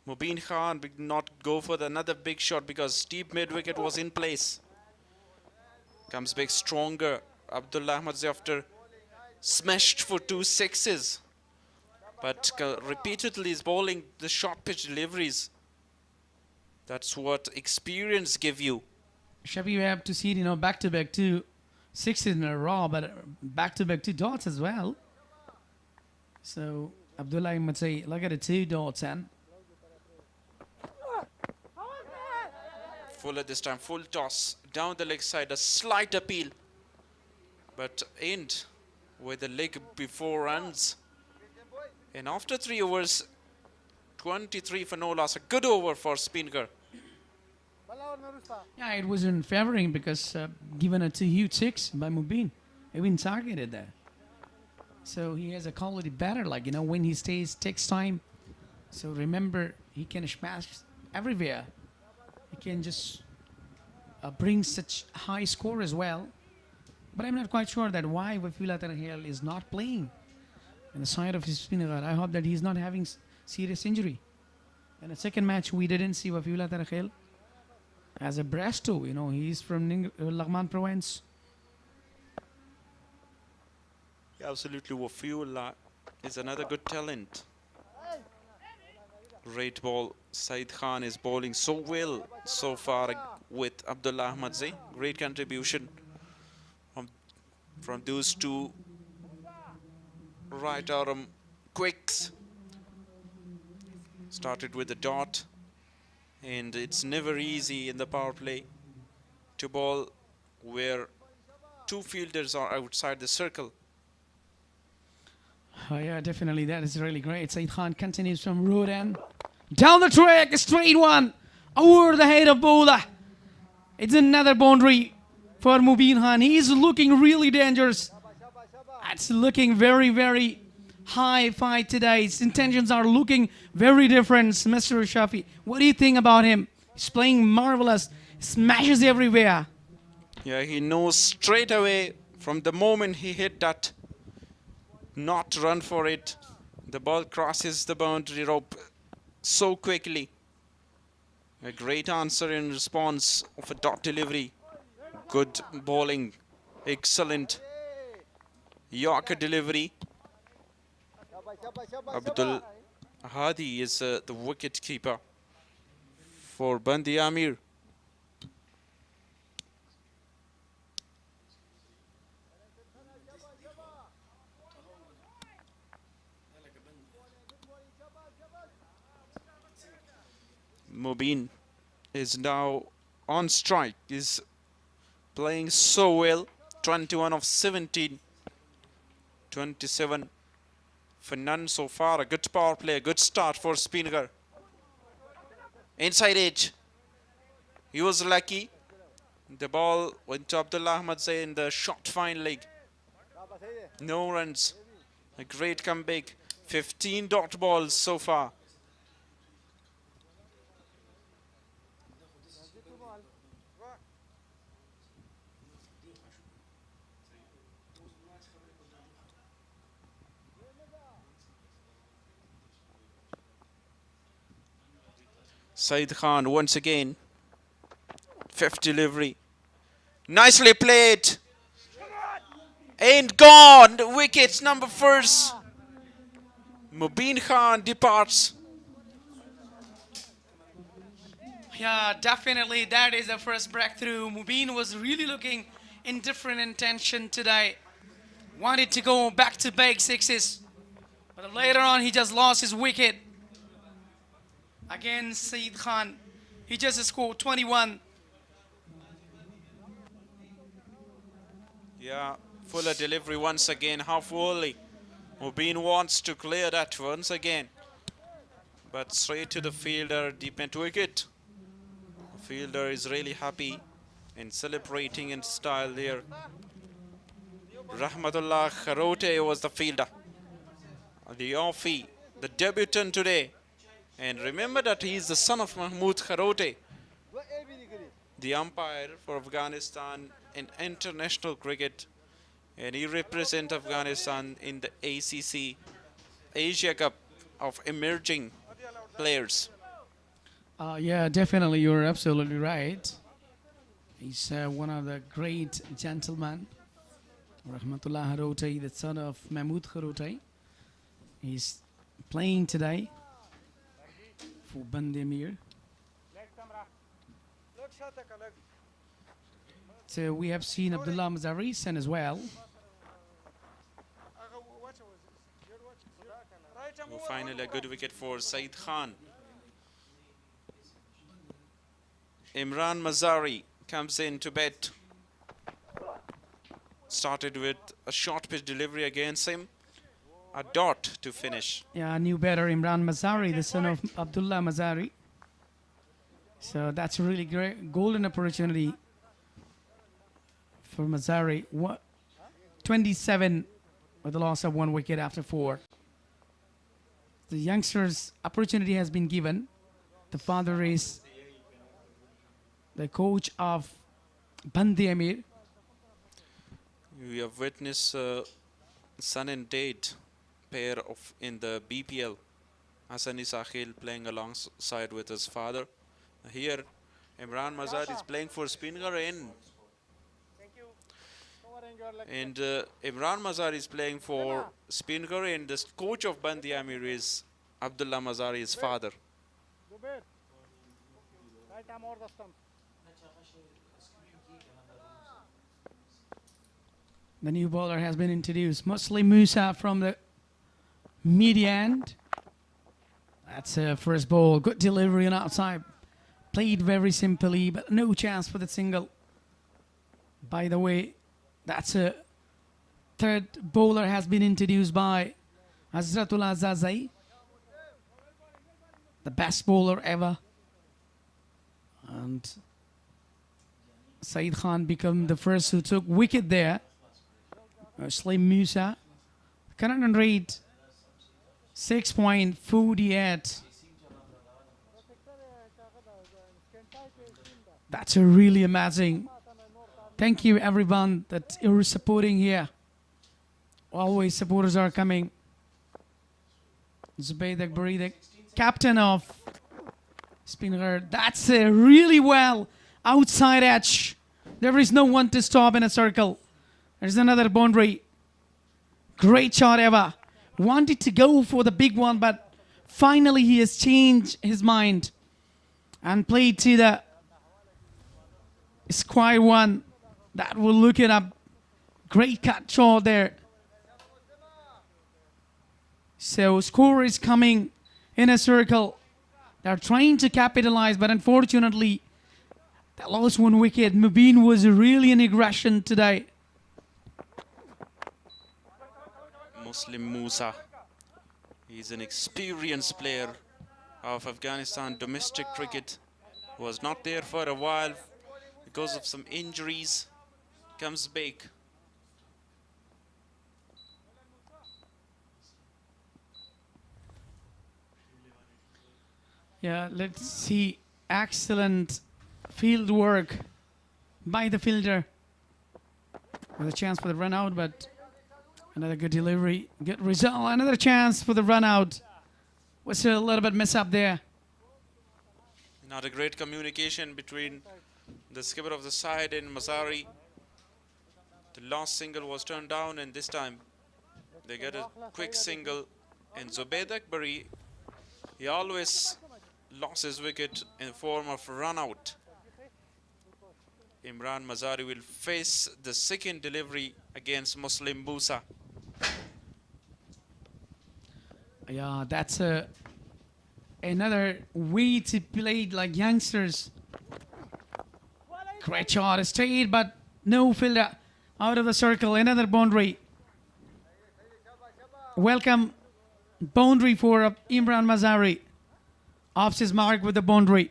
Mubin Khan. Not go for another big shot because deep mid-wicket was in place. Comes back stronger. Abdullah Ahmed Zai after smashed for 2 sixes. But repeatedly is bowling the short pitch deliveries. That's what experience give you. Shabi, you have to see back-to-back 2 6s in a row, but back-to-back 2 dots as well. So Abdullah Ahmed Zai, look at the 2 dots and Fuller this time, full toss down the leg side, a slight appeal, but end with the leg before runs. And after 3 overs, 23 for no loss, a good over for Speenghar. yeah, it wasn't favoring because given a 2 huge 6 by Mubin, he been targeted there. So he has a quality better, when he takes time. So remember, he can smash everywhere. He can just bring such high score as well. But I'm not quite sure that why Wafila Tarhel is not playing in the side of his Spinhar. I hope that he's not having serious injury. In the second match, we didn't see Wafila Tarhel as a Bresto. He's from Lagman province. Absolutely, Wafila is another good talent. Great ball. Saeed Khan is bowling so well so far with Abdullah Ahmed Zai. Great contribution from those 2 right arm quicks. Started with a dot, and it's never easy in the power play to bowl where 2 fielders are outside the circle. Oh yeah, definitely. That is really great. Saeed Khan continues from road end. Down the track, a straight one. Over the head of bowler. It's another boundary for Mubin Khan. He's looking really dangerous. It's looking very, very high fight today. His intentions are looking very different, Mr. Shafi. What do you think about him? He's playing marvelous. Smashes everywhere. Yeah, he knows straight away from the moment he hit that not run for it. The ball crosses the boundary rope so quickly. A great answer in response of a dot delivery. Good bowling. Excellent Yorker delivery. Abdul Hadi is the wicket keeper for Band-e-Amir. Mubin is now on strike, is playing so well, 21 of 17 27 for none so far. A good power play, a good start for Speenghar. Inside edge. He was lucky. The ball went to Abdullah Ahmad Zay in the short fine leg. No runs. A great comeback. 15 dot balls so far. Saeed Khan once again. Fifth delivery. Nicely played. And gone. Wickets number first. Mubin Khan departs. Yeah, definitely that is the first breakthrough. Mubin was really looking in different intention today. Wanted to go back to back sixes. But later on he just lost his wicket. Again, Saeed Khan. He just scored 21. Yeah, fuller delivery once again, half volley. Mubin wants to clear that once again. But straight to the fielder, deep into wicket. The fielder is really happy and celebrating in style there. Rahmatullah Kharote was the fielder. The offie, the debutant today. And remember that he is the son of Mahmood Kharote, the umpire for Afghanistan in international cricket. And he represents Afghanistan in the ACC Asia Cup of emerging players. Yeah, definitely, you're absolutely right. He's one of the great gentlemen. Rahmatullah Kharote, the son of Mahmood Kharote. He's playing today for Band-e-Amir. So we have seen Abdullah Mazari son as well. Oh, finally a good wicket for Saeed Khan. Imran Mazari comes in to bat. Started with a short pitch delivery against him. A dot to finish. Yeah, new batter Imran Mazari, the son of Abdullah Mazari. So that's a really great golden opportunity for Mazari. 27 with the loss of 1 wicket after 4. The youngster's opportunity has been given. The father is the coach of Band-e-Amir. We have witnessed son and date pair of in the BPL. Hassani Sahil playing alongside with his father. Here, Imran Mazari is playing for Spinhar and Imran Mazari is playing for Spinhar, and the coach of Band-e-Amir is Abdullah Mazari's father. The new bowler has been introduced. Muslim Musa from the media end. That's a first ball. Good delivery on outside. Played very simply, but no chance for the single. By the way, that's a third bowler has been introduced by Hazratullah Zazai, the best bowler ever. And Saeed Khan became the first who took wicket there. Muslim Musa. Current run rate 6.48. That's a really amazing. Thank you everyone that you're supporting here. Always supporters are coming. Zubayd Akbari, the captain of Spinhar. That's a really well outside edge. There is no one to stop in a circle. There's another boundary. Great shot ever. Wanted to go for the big one, but finally he has changed his mind and played to the square one. That will look it up. Great cut shot there. So score is coming in a circle. They're trying to capitalize, but unfortunately, they lost 1 wicket. Mubin was really an aggression today. Muslim Musa. He's an experienced player of Afghanistan domestic cricket. Was not there for a while because of some injuries. Comes back. Yeah, let's see. Excellent field work by the fielder. With a chance for the run out, but another good delivery, good result. Another chance for the run out. Was a little bit mess up there. Not a great communication between the skipper of the side and Mazari. The last single was turned down, and this time they get a quick single. And Zubaid Akbari, he always lost his wicket in the form of run out. Imran Mazari will face the second delivery against Muslim Musa. Yeah, that's another way to play like youngsters. Great shot, stayed, but no fielder out of the circle. Another boundary. Welcome boundary for Imran Mazari. Off his mark with the boundary.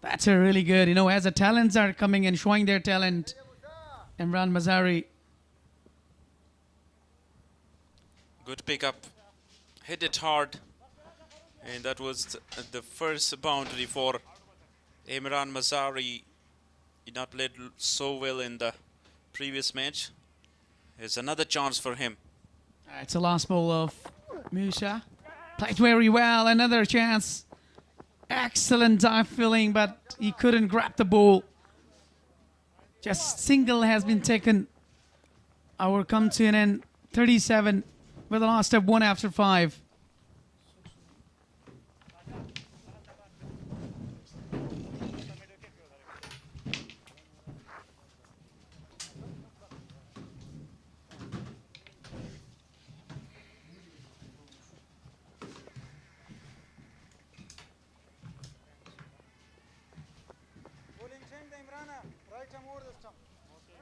That's a really good, as the talents are coming and showing their talent. Imran Mazari. Good pickup. Hit it hard. And that was the first boundary for Imran Mazari. He not played so well in the previous match. Here's another chance for him. It's the last ball of Musa. Played very well. Another chance. Excellent dive filling, but he couldn't grab the ball. Just single has been taken. Our come to an end 37 with the last step 1 after 5.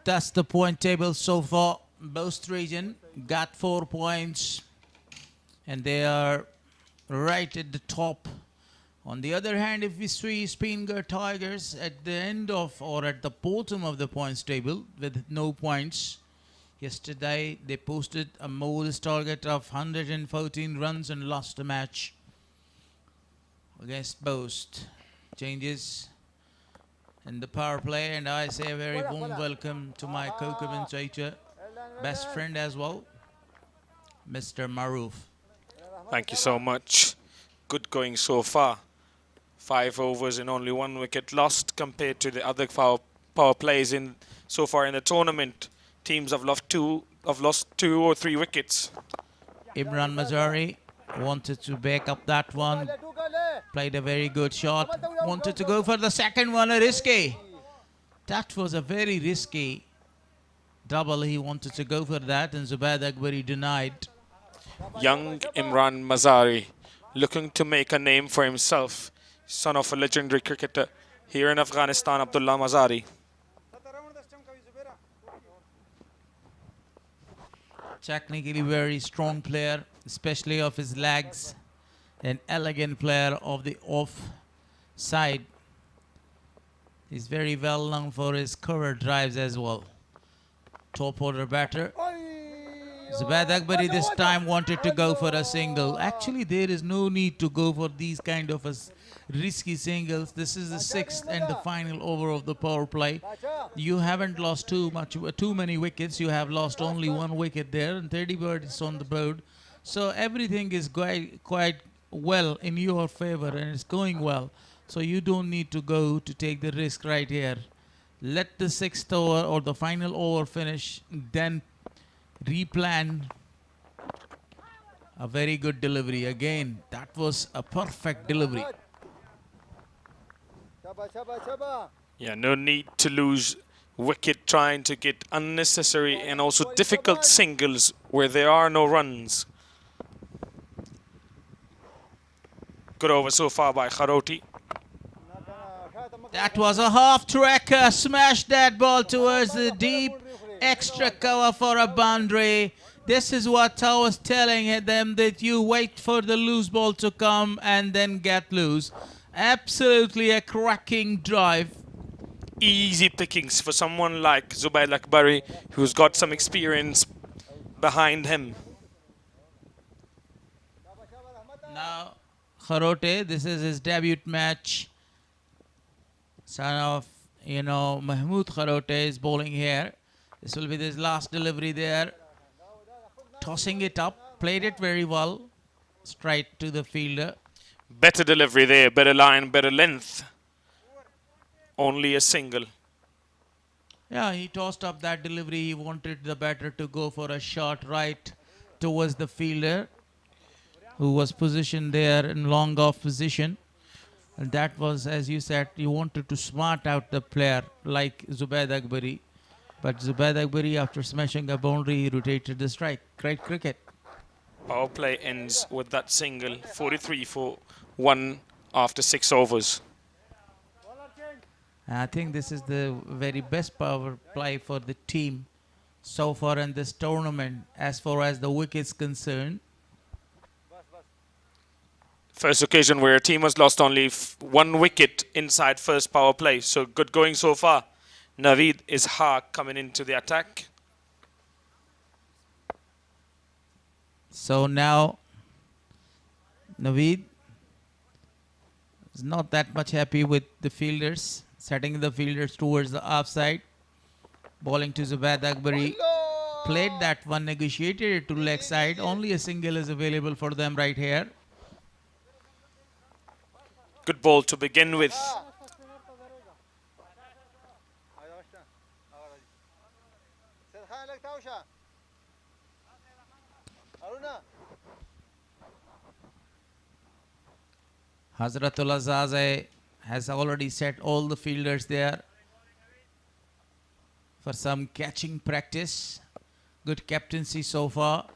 That's the point table so far. Both region got 4 points and they are right at the top. On the other hand, if we see Speenghar Tigers at the end of or at the bottom of the points table with no points. Yesterday they posted a modest target of 114 runs and lost a match against Boast. Changes in the power play, and I say a very warm welcome to my co-commentator, best friend as well, Mr. Maroof. Thank you so much. Good going so far. 5 overs and only 1 wicket lost compared to the other power plays in so far in the tournament. Teams have lost 2 or 3 wickets. Imran Mazari wanted to back up that one. Played a very good shot. Wanted to go for the second one, a risky. That was a very risky double. He wanted to go for that, and Zubaid Akbari denied. Young Imran Mazari looking to make a name for himself. Son of a legendary cricketer here in Afghanistan, Abdullah Mazari. Technically very strong player, especially of his legs. An elegant player of the off side. He's very well known for his cover drives as well. Top order batter. Zubaid Akbari this time wanted to go for a single. Actually, there is no need to go for these kind of risky singles. This is the 6th and the final over of the power play. You haven't lost too many wickets. You have lost only 1 wicket there, and 30 birds on the board. So everything is quite well in your favor, and it's going well. So you don't need to go to take the risk right here. Let the 6th over or the final over finish, then replan. A very good delivery again. That was a perfect delivery. Yeah, no need to lose wicket trying to get unnecessary and also difficult singles where there are no runs. Good over so far by Kharoti. That was a half-tracker. Smashed that ball towards the deep. Extra cover for a boundary. This is what I was telling them, that you wait for the loose ball to come and then get loose. Absolutely a cracking drive. Easy pickings for someone like Zubair Akbari, who's got some experience behind him. Now, Kharote, this is his debut match. Son of, Mahmoud Kharote is bowling here. This will be his last delivery there. Tossing it up, played it very well. Straight to the fielder. Better delivery there, better line, better length. Only a single. Yeah, he tossed up that delivery. He wanted the batter to go for a shot right towards the fielder, who was positioned there in long off position. And that was, as you said, you wanted to smart out the player like Zubair Akbari. But Zubair Akbari, after smashing a boundary, he rotated the strike. Great cricket. Power play ends with that single, 43 for 1 after 6 overs. I think this is the very best power play for the team so far in this tournament as far as the wickets concerned. First occasion where a team has lost only 1 wicket inside first power play. So good going so far. Naveed Ishaq coming into the attack. So now Naveed is not that much happy with the fielders, setting the fielders towards the offside. Bowling to Zubair Akbari. Played that one, negotiated it to leg side. Only a single is available for them right here. Good ball to begin with. Hazratul Azaze has already set all the fielders there for some catching practice. Good captaincy so far.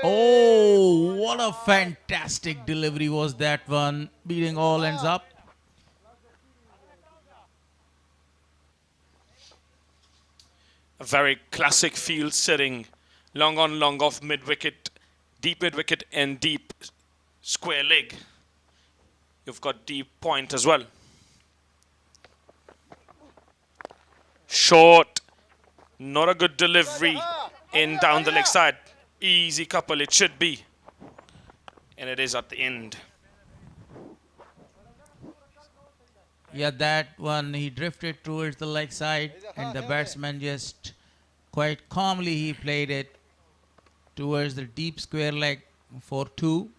Oh, what a fantastic delivery was that one, beating all ends up. A very classic field setting. Long on, long off, mid-wicket, deep mid-wicket and deep square leg. You've got deep point as well. Short, not a good delivery in down the leg side. Easy couple, it should be. And it is at the end. Yeah, that one, he drifted towards the leg side and the batsman just quite calmly he played it towards the deep square leg for 2.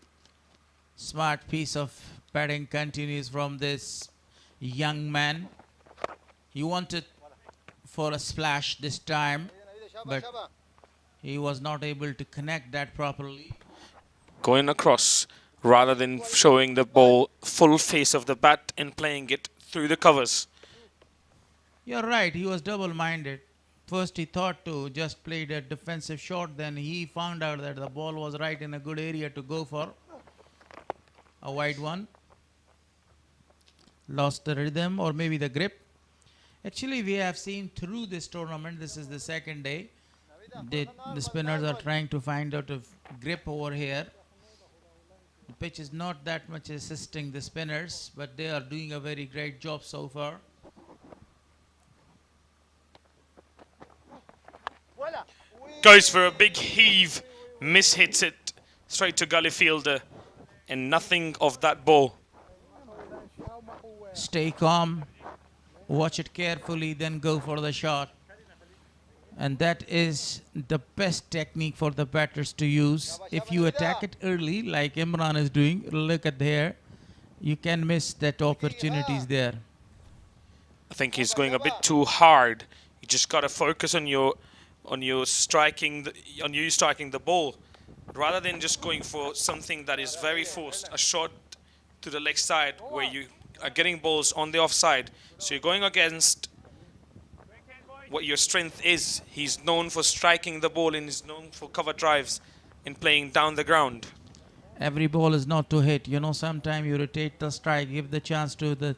Smart piece of batting continues from this young man. He wanted for a splash this time, but he was not able to connect that properly. Going across rather than showing the ball full face of the bat and playing it through the covers. You're right, he was double-minded. First he thought to just play the defensive shot, then he found out that the ball was right in a good area to go for a wide one. Lost the rhythm or maybe the grip. Actually, we have seen through this tournament, this is the second day, the spinners are trying to find out a grip over here. The pitch is not that much assisting the spinners, but they are doing a very great job so far. Goes for a big heave, mishits it straight to gully fielder, and nothing of that ball. Stay calm, watch it carefully, then go for the shot. And that is the best technique for the batters to use. If you attack it early, like Imran is doing, look at there, you can miss that opportunities there. I think he's going a bit too hard. You just got to focus on your striking the ball, rather than just going for something that is very forced, a shot to the leg side where you are getting balls on the offside. So you're going against what your strength is. He's known for striking the ball and he's known for cover drives and playing down the ground. Every ball is not to hit. You know, sometimes you rotate the strike, give the chance to the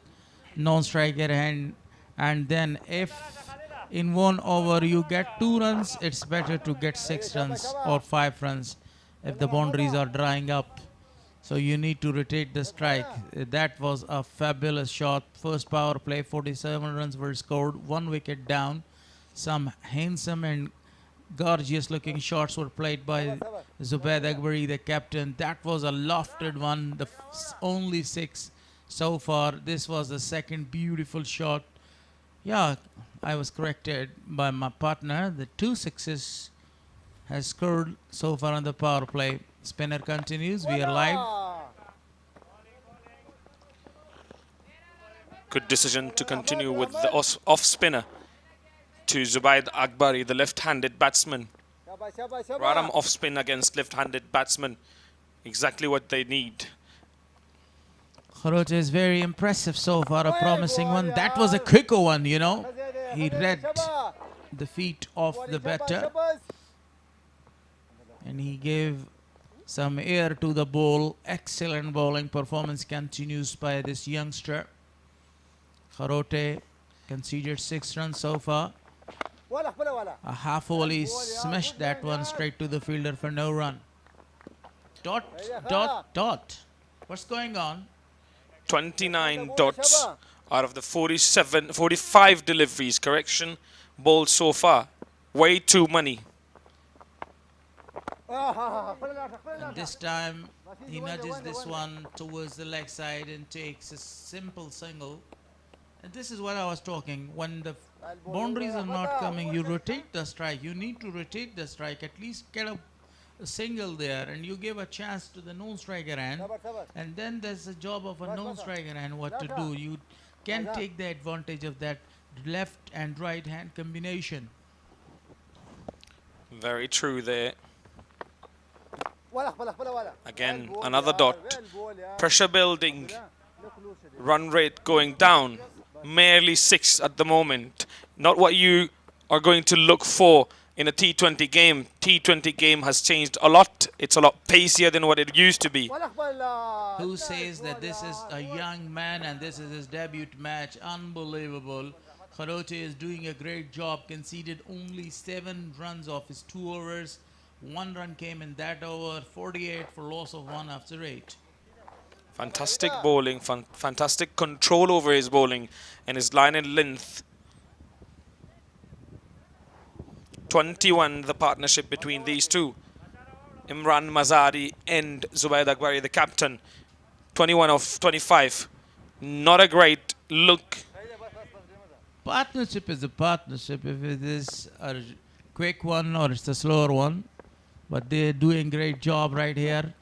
non-striker, and then if in 1 over you get 2 runs, it's better to get 6 runs or 5 runs if the boundaries are drying up. So you need to rotate the strike. That was a fabulous shot. First power play, 47 runs were scored, 1 wicket down. Some handsome and gorgeous looking shots were played by Zubaid Akbari, the captain. That was a lofted one, the only 6 so far. This was the second beautiful shot. Yeah, I was corrected by my partner. The 2 sixes has scored so far on the power play. Spinner continues. We are live. Good decision to continue with the off spinner to Zubaid Akbari, the left-handed batsman. Radam off spin against left-handed batsman. Exactly what they need. Kharote is very impressive so far, a promising one. That was a quicker one, you know. He read the feet of the batter and he gave some air to the ball. Excellent bowling performance continues by this youngster. Kharote conceded 6 runs so far. A half volley smashed that one straight to the fielder for no run. Dot, dot, dot. What's going on? 29 dots out of the 45 deliveries, correction, bowled so far. Way too many. And this time he nudges this one towards the leg side and takes a simple single. And this is what I was talking. When the boundaries are not coming, you rotate the strike. You need to rotate the strike. At least get a single there, and you give a chance to the non-striker hand. And then there's a job of a non-striker hand what to do. You can take the advantage of that left and right hand combination. Very true there. Again, another dot. Pressure building. Run rate going down. Merely 6 at the moment. Not what you are going to look for in a T20 game. T20 game has changed a lot. It's a lot pacier than what it used to be. Who says that this is a young man and this is his debut match? Unbelievable. Kharote is doing a great job. Conceded only 7 runs off his 2 overs. 1 run came in that over. 48 for loss of 1 after 8. Fantastic bowling, fantastic control over his bowling and his line and length. 21 the partnership between these two. Imran Mazari and Zubaid Akbari, the captain. 21 of 25. Not a great look. Partnership is a partnership. If it is a quick one or it's a slower one. But they're doing great job right here.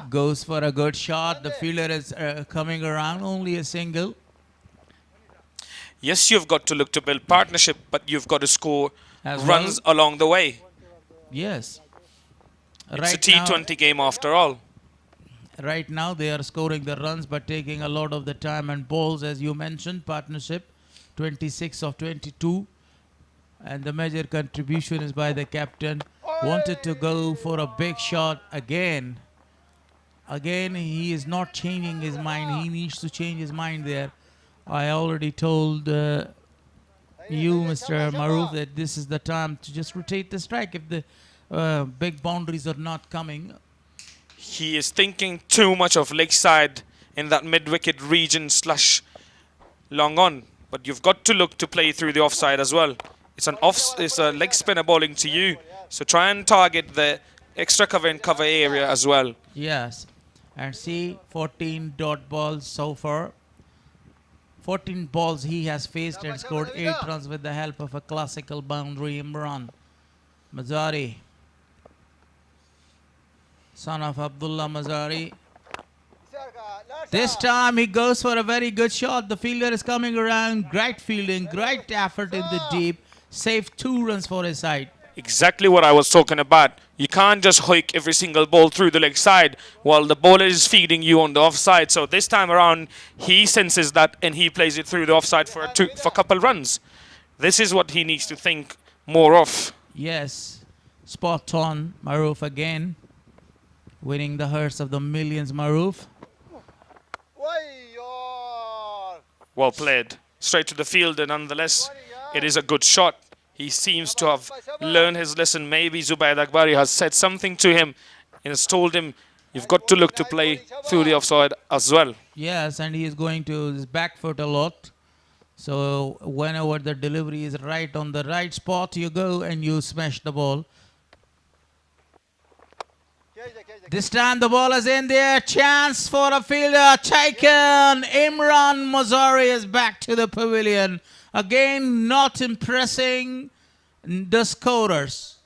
Goes for a good shot. The fielder is coming around. Only a single. Yes, you've got to look to build partnership, but you've got to score runs along the way. Yes. It's a T20 game after all. Right now they are scoring the runs but taking a lot of the time and balls, as you mentioned. Partnership 26 of 22. And the major contribution is by the captain. Wanted to go for a big shot again. Again, he is not changing his mind. He needs to change his mind there. I already told you, Mr. Maroof, that this is the time to just rotate the strike if the big boundaries are not coming. He is thinking too much of leg side in that mid-wicket region / long on. But you've got to look to play through the offside as well. It's a leg spinner bowling to you. So try and target the extra cover and cover area as well. Yes. And see, 14 dot balls so far. 14 balls he has faced and scored 8 runs with the help of a classical boundary Imran Mazari. Son of Abdullah Mazari. This time he goes for a very good shot. The fielder is coming around. Great fielding, great effort in the deep. Saved 2 runs for his side. Exactly what I was talking about. You can't just hoik every single ball through the leg side while the bowler is feeding you on the offside. So this time around, he senses that and he plays it through the offside for a couple runs. This is what he needs to think more of. Yes, spot on. Maroof again, winning the hearts of the millions. Maroof. Well played. Straight to the fielder nonetheless. It is a good shot. He seems to have learned his lesson. Maybe Zubair Akbari has said something to him and has told him, you've got to look to play through the offside as well. Yes, and he is going to his back foot a lot. So whenever the delivery is right on the right spot, you go and you smash the ball. This time the ball is in there. Chance for a fielder taken. Imran Mazari is back to the pavilion. Again, not impressing the scorers.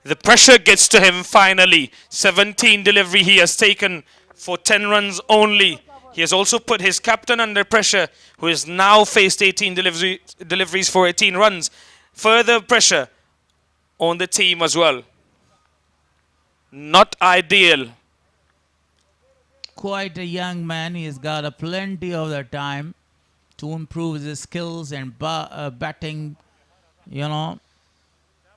The pressure gets to him finally. 17 delivery he has taken for 10 runs only. He has also put his captain under pressure, who has now faced 18 deliveries for 18 runs. Further pressure on the team as well. Not ideal. Quite a young man. He has got a plenty of the time to improve his skills and batting, you know.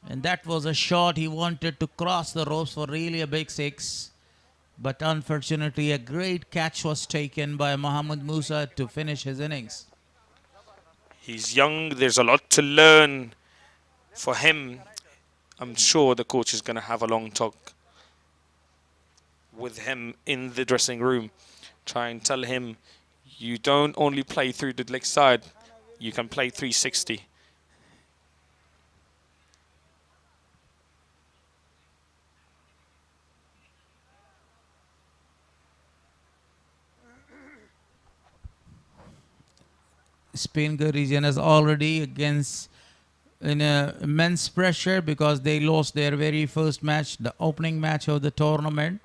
And that was a shot. He wanted to cross the ropes for really a big six. But unfortunately, a great catch was taken by Mohammad Musa to finish his innings. He's young. There's a lot to learn for him. I'm sure the coach is going to have a long talk with him in the dressing room. Try and tell him, you don't only play through the leg side, you can play 360. Speenghar region is already in immense pressure because they lost their very first match, the opening match of the tournament.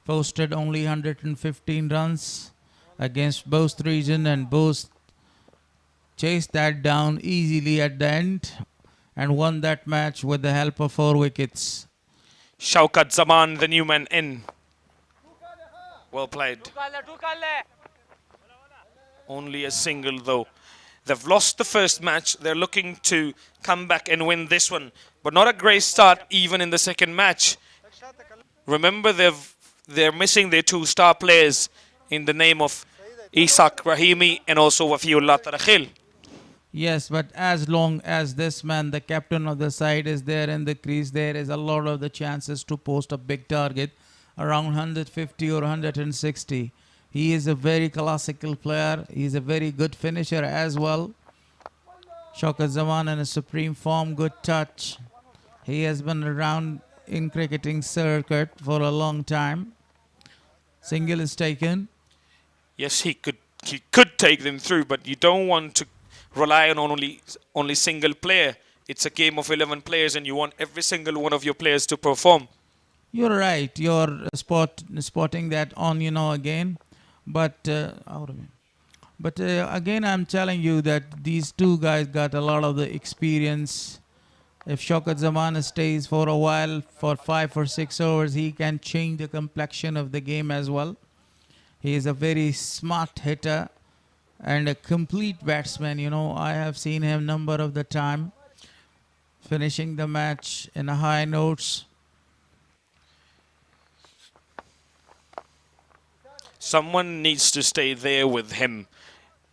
Posted only 115 runs against both region, and both chased that down easily at the end and won that match with the help of 4 wickets. Shaukat Zaman, the new man in. Well played. Only a single though. They've lost the first match. They're looking to come back and win this one. But not a great start even in the second match. Remember, they're missing their 2 star players in the name of Isak Rahimi and also Wafiullah Tarakhil. Yes, but as long as this man, the captain of the side, is there in the crease, there is a lot of the chances to post a big target, around 150 or 160. He is a very classical player. He's a very good finisher as well. Shaukat Zaman in a supreme form, good touch. He has been around in cricketing circuit for a long time. Single is taken. Yes, he could take them through, but you don't want to rely on only single player. It's a game of 11 players, and you want every single one of your players to perform. You're right. You're spotting that on, again. But again, I'm telling you that these 2 guys got a lot of the experience. If Shaukat Zaman stays for a while, for 5 or 6 overs, he can change the complexion of the game as well. He is a very smart hitter and a complete batsman. I have seen him number of the time finishing the match in a high notes. Someone needs to stay there with him.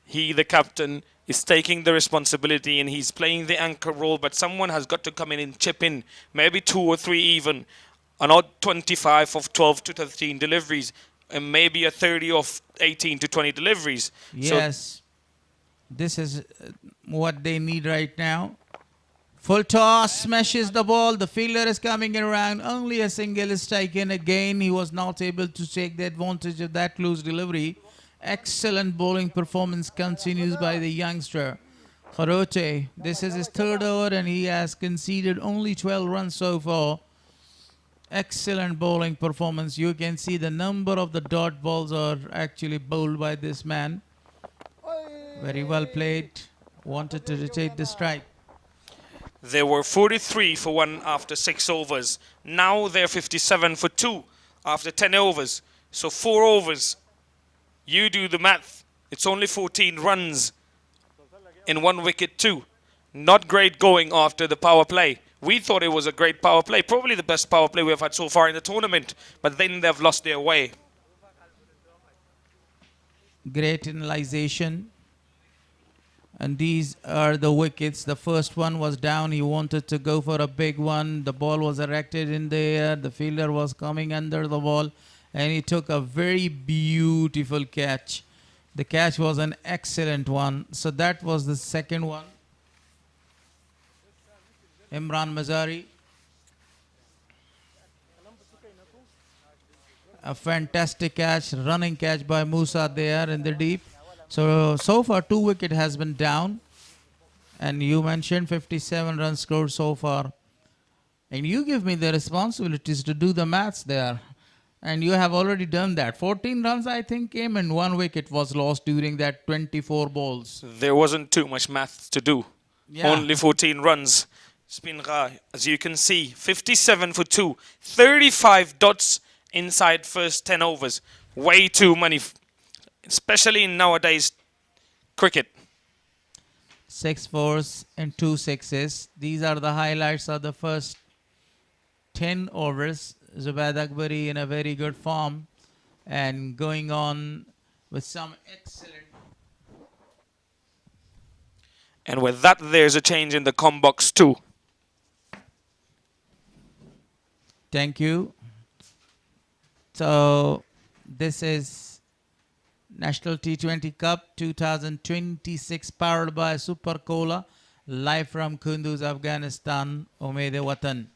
He, the captain, is taking the responsibility and he's playing the anchor role, but someone has got to come in and chip in, maybe 2 or 3 even, not 25 of 12 to 13 deliveries, and maybe a 30 of 18 to 20 deliveries. Yes, so this is what they need right now. Full toss, smashes the ball. The fielder is coming around. Only a single is taken. Again, he was not able to take the advantage of that loose delivery. Excellent bowling performance continues by the youngster. Kharote, this is his 3rd over and he has conceded only 12 runs so far. Excellent bowling performance. You can see the number of the dot balls are actually bowled by this man. Very well played. Wanted to rotate the strike. There were 43 for 1 after 6 overs. Now they're 57 for 2 after 10 overs. So 4 overs. You do the math. It's only 14 runs in 1 wicket too. Not great going after the power play. We thought it was a great power play. Probably the best power play we've had so far in the tournament. But then they've lost their way. Great analyzation. And these are the wickets. The first one was down. He wanted to go for a big one. The ball was erected in the air. The fielder was coming under the ball. And he took a very beautiful catch. The catch was an excellent one. So that was the second one. Imran Mazari. A fantastic catch, running catch by Musa there in the deep. So far 2 wicket has been down. And you mentioned 57 runs scored so far. And you give me the responsibilities to do the maths there. And you have already done that. 14 runs, I think, came and 1 wicket was lost during that 24 balls. There wasn't too much math to do. Yeah. Only 14 runs. Spinhar, as you can see, 57 for 2. 35 dots inside first 10 overs. Way too many, especially in nowadays cricket. 6 fours and 2 sixes. These are the highlights of the first 10 overs. Zubaid Akbari in a very good form and going on with some excellent. And with that, there's a change in the com box too. Thank you. So this is National T20 Cup 2026 powered by Super Cola, live from Kunduz, Afghanistan. Umeed-e-Watan.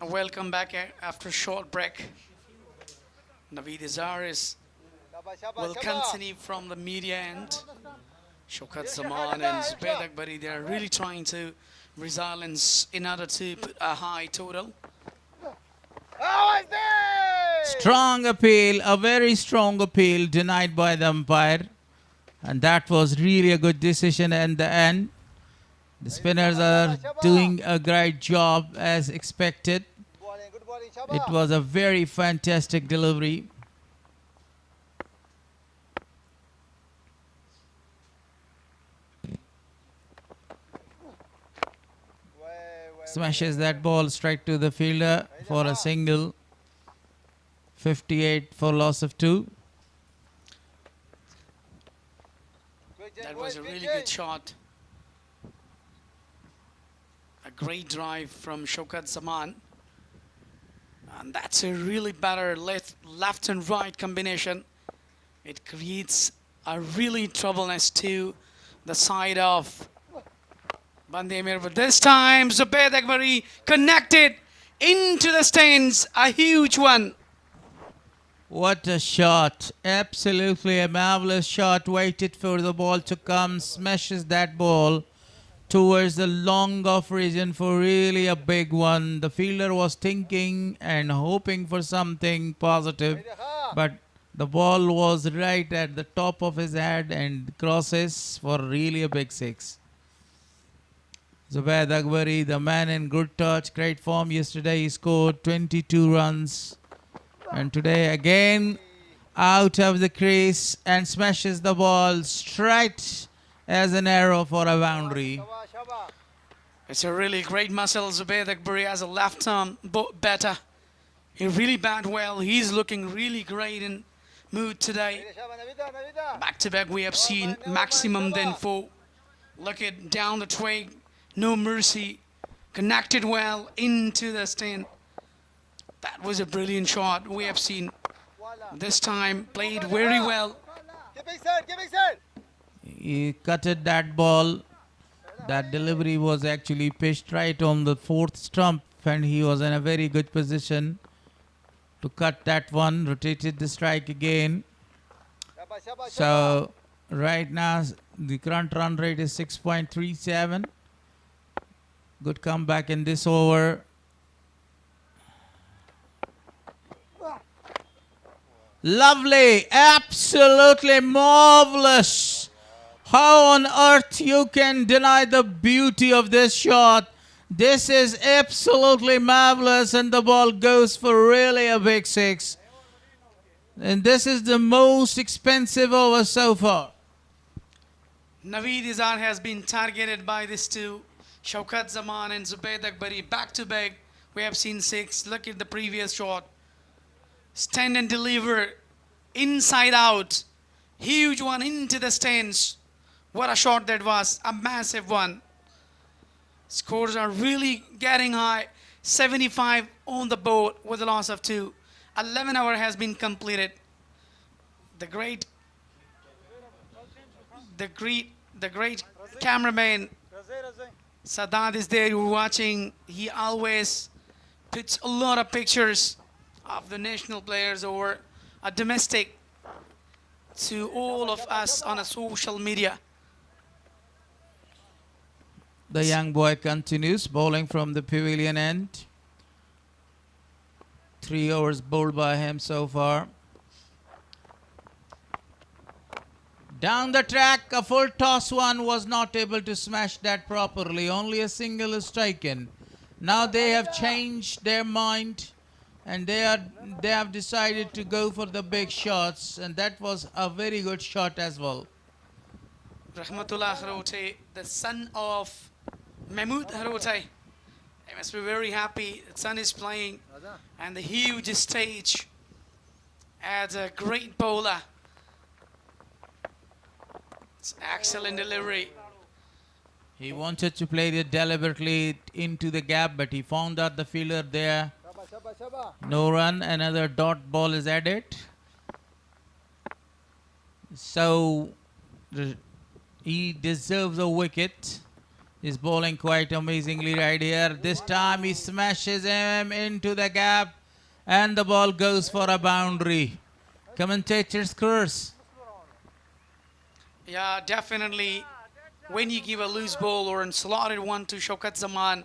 Welcome back after a short break. Naveed Azaris will continue from the media end. Shaukat Zaman and Zubaid Akbari, they are really trying to resilience in order to put a high total. Strong appeal, a very strong appeal denied by the umpire. And that was really a good decision in the end. The spinners are doing a great job as expected. It was a very fantastic delivery. Smashes that ball straight to the fielder for a single. 58 for loss of 2. That was a really good shot. A great drive from Shaukat Zaman. And that's a really better left and right combination. It creates a really troubleness to the side of Band-e-Amir. But this time, Zubaid Akbari connected into the stands. A huge one. What a shot. Absolutely a marvelous shot. Waited for the ball to come. Smashes that ball towards the long off region for really a big one. The fielder was thinking and hoping for something positive, but the ball was right at the top of his head and crosses for really a big 6. Zubaid Akbari, the man in good touch, great form. Yesterday he scored 22 runs. And today again out of the crease and smashes the ball straight as an arrow for a boundary. It's a really great muscle. Zubaid Akbari as a left-arm batter. He really batted well. He's looking really great in mood today. Back-to-back we have seen maximum then 4. Look at down the tray. No mercy. Connected well into the stand. That was a brilliant shot. We have seen this time played very well. He cutted that ball. That delivery was actually pitched right on the 4th stump. and he was in a very good position to cut that one, rotated the strike again. So right now the current run rate is 6.37. Good comeback in this over. Lovely, absolutely marvelous. How on earth you can deny the beauty of this shot? This is absolutely marvelous, and the ball goes for really a big six. And this is the most expensive over so far. Naveed Izar has been targeted by these two. Shaukat Zaman and Zubayd Akbari back to back. We have seen 6. Look at the previous shot. Stand and deliver. Inside out. Huge one into the stands. What a shot that was. A massive one. Scores are really getting high. 75 on the board with a loss of 2. 11 hour has been completed. The great cameraman Sadat is there. You're watching. He always puts a lot of pictures of the national players or a domestic to all of us on a social media. The young boy continues bowling from the pavilion end. 3 overs bowled by him so far. Down the track, a full toss one was not able to smash that properly. Only a single is taken. Now they have changed their mind and they have decided to go for the big shots, and that was a very good shot as well. Rahmatullah Harote, the son of Mahmood Harote. I must be very happy. The son is playing and the huge stage as a great bowler. It's excellent delivery. He wanted to play it deliberately into the gap, but he found out the fielder there. No run, another dot ball is added. So he deserves a wicket. He's bowling quite amazingly right here. This time he smashes him into the gap and the ball goes for a boundary. Commentators curse. Yeah, definitely. When you give a loose ball or a slotted one to Shaukat Zaman,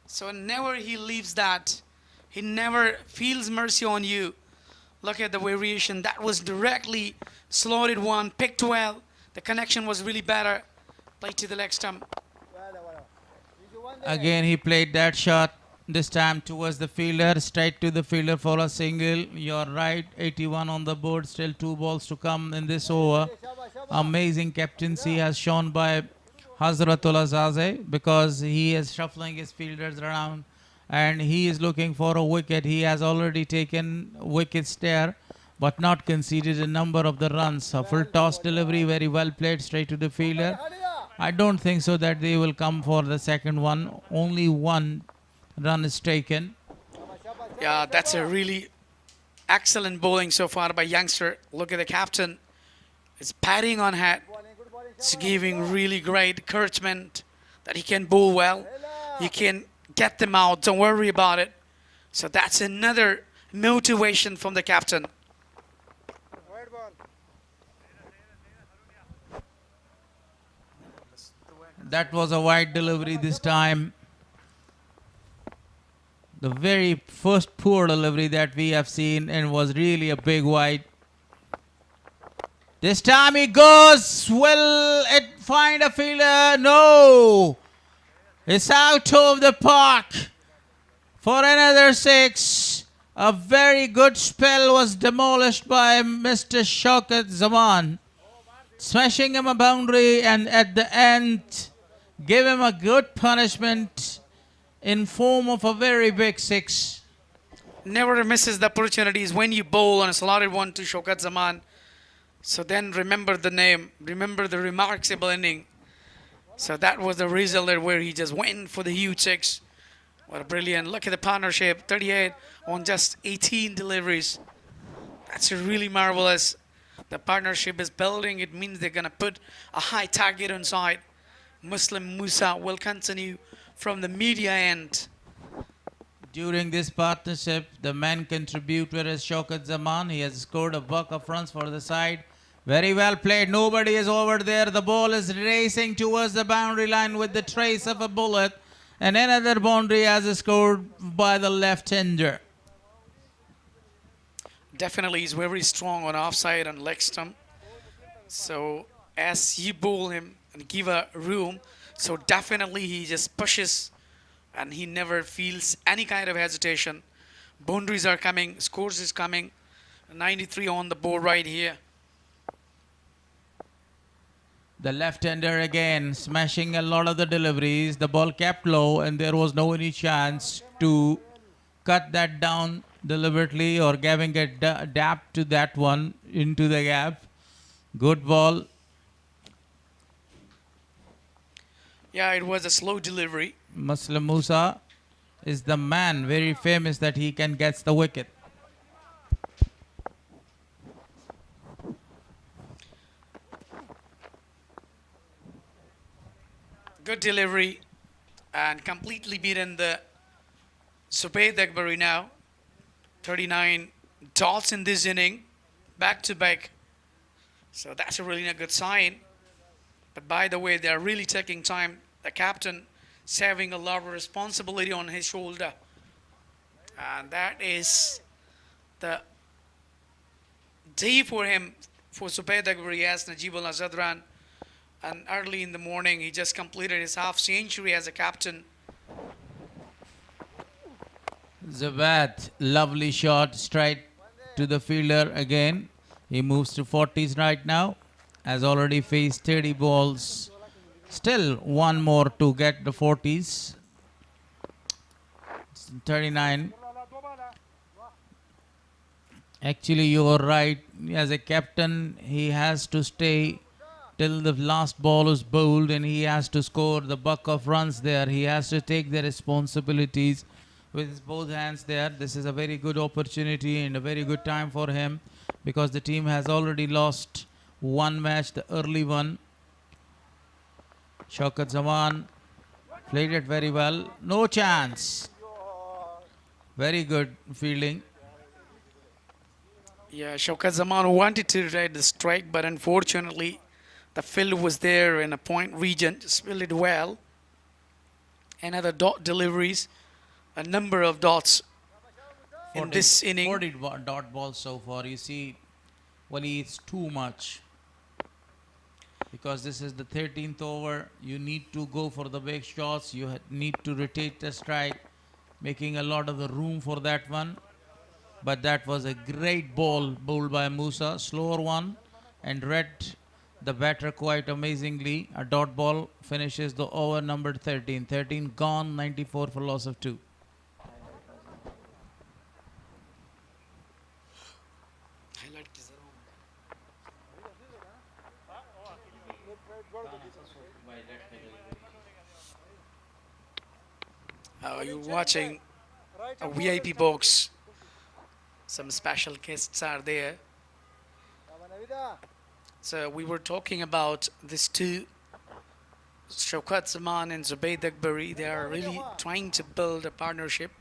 so never he leaves that. He never feels mercy on you. Look at the variation. That was directly slotted one, picked well. The connection was really better. Played to the leg stump. Again he played that shot, this time towards the fielder, straight to the fielder for a single. You're right, 81 on the board, still 2 balls to come in this over. Amazing captaincy has shown by Hazratullah Zaze, because he is shuffling his fielders around and he is looking for a wicket. He has already taken wickets there but not conceded a number of the runs. A full toss delivery, very well played, straight to the fielder. I don't think so that they will come for the second one. Only 1 run is taken. Yeah, that's a really excellent bowling so far by youngster. Look at the captain. It's patting on head. It's giving really great encouragement that he can bowl well. He can get them out. Don't worry about it. So that's another motivation from the captain. That was a wide delivery this time. The very first poor delivery that we have seen, and was really a big wide. This time he goes. Will it find a fielder? No. It's out of the park for another 6. A very good spell was demolished by Mr. Shaukat Zaman, smashing him a boundary, and at the end give him a good punishment in form of a very big 6. Never misses the opportunities when you bowl on a slotted one to Shaukat Zaman. So then remember the name, remember the remarkable inning. So that was the result there where he just went for the huge 6. What a brilliant, look at the partnership, 38 on just 18 deliveries. That's really marvelous. The partnership is building. It means they're going to put a high target inside. Muslim Musa will continue from the media end. During this partnership, the main contributor is Shaukat Zaman. He has scored a buck of runs for the side. Very well played. Nobody is over there. The ball is racing towards the boundary line with the trace of a bullet. And another boundary has scored by the left-hander. Definitely, he's very strong on offside and leg stump. So as you bowl him and give a room, so definitely he just pushes and he never feels any kind of hesitation. Boundaries are coming, scores is coming. 93 on the board right here. The left-hander again smashing a lot of the deliveries. The ball kept low and there was no any chance to cut that down deliberately or giving a dap to that one into the gap. Good ball. Yeah, it was a slow delivery. Muslim Musa is the man very famous that he can get the wicket. Good delivery and completely beaten the Zubayd Akbari now. 39 dots in this inning, back to back. So that's a really good sign. But by the way, they're really taking time. The captain is having a lot of responsibility on his shoulder. And that is the day for him, for Zubayd Akbari as Najibullah Zadran. And early in the morning, he just completed his half century as a captain. Zabat, lovely shot straight to the fielder again. He moves to 40s right now. Has already faced 30 balls. Still one more to get the 40s. 39. Actually, you are right. As a captain, he has to stay till the last ball is bowled and he has to score the buck of runs there. He has to take the responsibilities with his both hands there. This is a very good opportunity and a very good time for him because the team has already lost one match, the early one. Shaukat Zaman played it very well. No chance. Very good fielding. Yeah, Shaukat Zaman wanted to ride the strike, but unfortunately, the field was there in a point region, just fielded well. Another dot deliveries, a number of dots 40, in this inning. 40 dot balls so far. You see, Wali, it's too much. Because this is the 13th over. You need to go for the big shots. You need to rotate the strike, making a lot of the room for that one. But that was a great ball bowled by Musa. Slower one and read the batter quite amazingly. A dot ball finishes the over number 13. 13 gone, 94 for loss of 2. You're watching a VIP box. Some special guests are there. So we were talking about these two, Shaukat Zaman and Zubayd Akbari. They are really trying to build a partnership.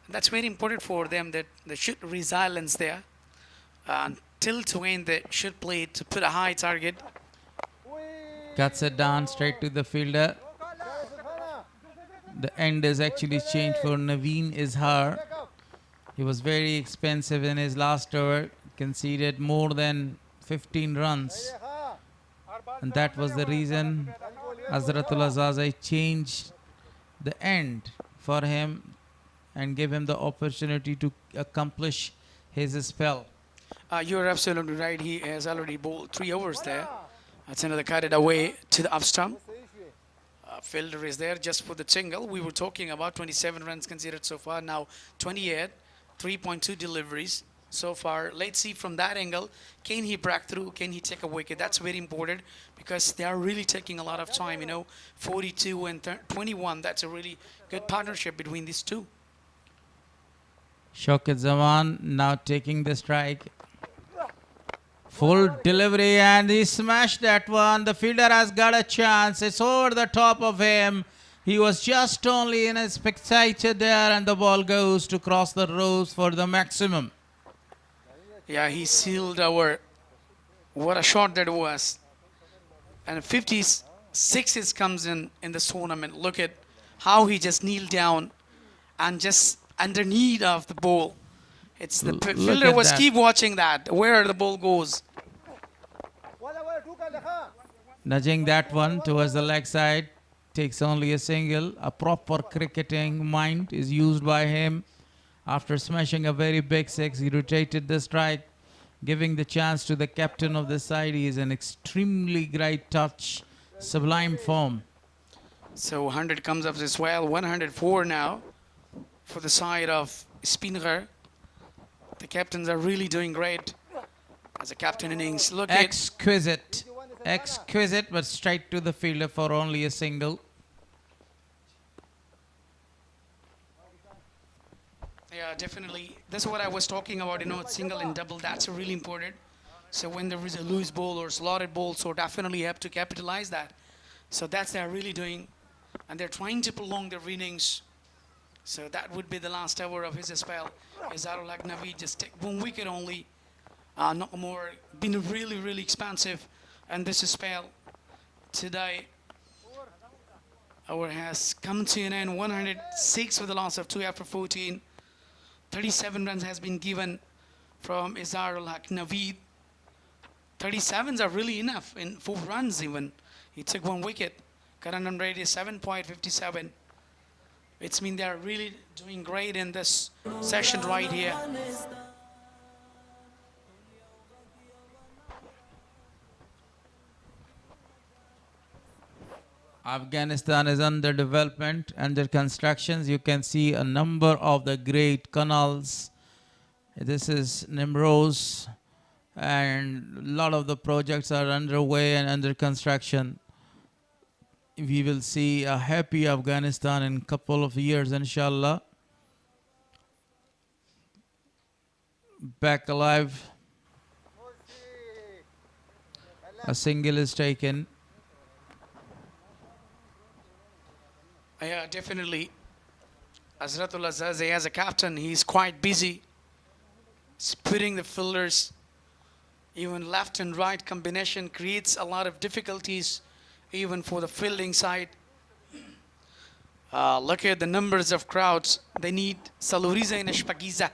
And that's very important for them, that they should resilience there. Till to end, they should play to put a high target. Cuts it down straight to the fielder. The end is actually changed for Naveen Izhar. He was very expensive in his last over, conceded more than 15 runs. And that was the reason Hazratul Azazai changed the end for him and gave him the opportunity to accomplish his spell. You're absolutely right. He has already bowled 3 overs there. That's another carried away to the up stump. Fielder is there just for the single. We were talking about 27 runs conceded so far. Now 28, 3.2 deliveries so far. Let's see from that angle, can he break through? Can he take a wicket? That's very important because they are really taking a lot of time. You know, 42 and 21. That's a really good partnership between these two. Shaukat Zaman now taking the strike. Full delivery and he smashed that one. The fielder has got a chance. It's over the top of him. He was just only in a spectator there, and the ball goes to cross the rows for the maximum. Yeah, he sealed our... What a shot that was. And 56 comes in this tournament. Look at how he just kneeled down and just underneath of the ball. It's the fielder was keep watching that, where the ball goes. Nudging that one towards the leg side. Takes only a single. A proper cricketing mind is used by him. After smashing a very big six, he rotated the strike, giving the chance to the captain of the side. He is an extremely great touch, sublime form. So 100 comes up as well. 104 now for the side of Speenghar. The captains are really doing great as a captain innings. Look at exquisite, but straight to the fielder for only a single. Yeah, definitely. That's what I was talking about, you know, single and double. That's really important. So when there is a loose ball or slotted ball, so definitely have to capitalize that. So that's they're really doing. And they're trying to prolong their innings. So that would be the last over of his spell. Izharul Haq Naveed just take 1 wicket only. Not more. Been really, really expansive. And this spell today. Over has come to an end. 106 with a loss of 2 after 14. 37 runs has been given from Izharul Haq Naveed. 37s are really enough in 4 runs even. He took 1 wicket. Current run rate is 7.57. It's mean they're really doing great in this session right here. Afghanistan is under development, under constructions. You can see a number of the great canals. This is Nimroz, and a lot of the projects are underway and under construction. We will see a happy Afghanistan in a couple of years, inshallah. Back alive. A single is taken. Yeah, definitely. Azratul Azazi as a captain, he's quite busy splitting the fielders. Even left and right combination creates a lot of difficulties even for the fielding side. Look at the numbers of crowds. They need Saluriza and Ashpagiza.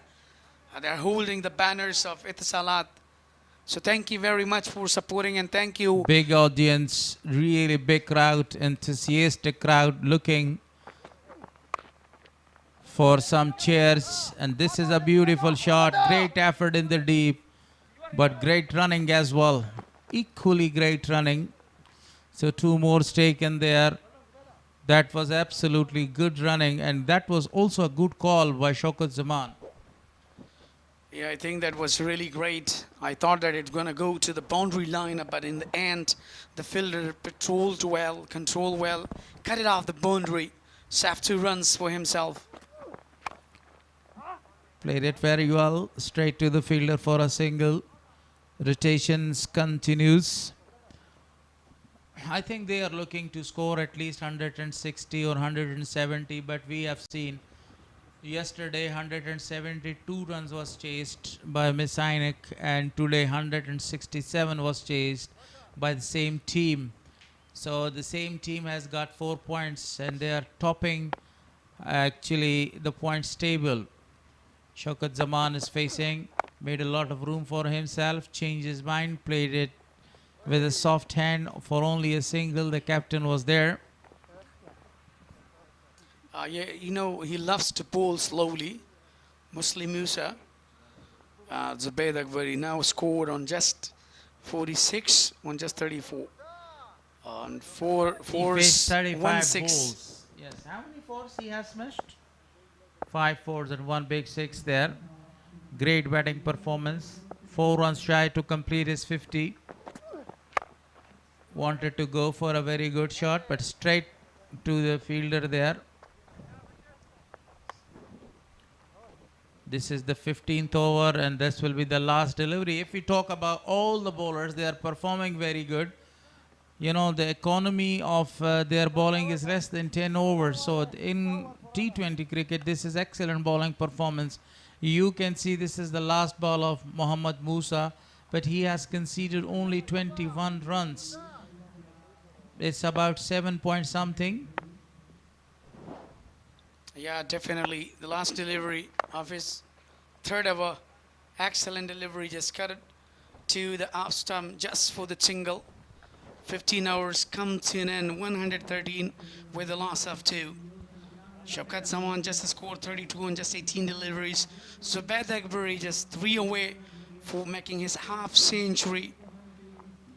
They're holding the banners of Itisalat. So thank you very much for supporting, and thank you. Big audience, really big crowd, enthusiastic crowd looking for some cheers. And this is a beautiful shot. Great effort in the deep, but great running as well. Equally great running. So 2 more taken there. That was absolutely good running, and that was also a good call by Shaukat Zaman. Yeah, I think that was really great. I thought that it's going to go to the boundary line, but in the end, the fielder patrolled well, controlled well, cut it off the boundary, saved 2 runs for himself. Played it very well, straight to the fielder for a single. Rotations continues. I think they are looking to score at least 160 or 170, but we have seen yesterday 172 runs was chased by Messianic, and today 167 was chased by the same team. So the same team has got 4 points, and they are topping actually the points table. Shaukat Zaman is facing, made a lot of room for himself, changed his mind, played it with a soft hand for only a single. The captain was there. Yeah, you know, he loves to bowl slowly. Muslim Musa. Zubayd Akbari now scored on just 46, on just 34. On 4 fours, 35 1 6. balls. Yes, how many fours he has smashed? 5 fours and 1 big 6 there. Great batting performance. 4 runs shy to complete his 50. Wanted to go for a very good shot, but straight to the fielder there. This is the 15th over, and this will be the last delivery. If we talk about all the bowlers, they are performing very good. you know, the economy of their bowling is less than 10 overs. So in T20 cricket, this is excellent bowling performance. You can see this is the last ball of Mohammad Musa, but he has conceded only 21 runs. It's about 7 point something. Yeah, definitely. The last delivery of his third over, excellent delivery, just cut it to the off stump just for the single. 15 hours come to an end, 113 with a loss of 2. Shaukat Zaman just scored 32 on just 18 deliveries. Zubair Akbari just 3 away for making his half century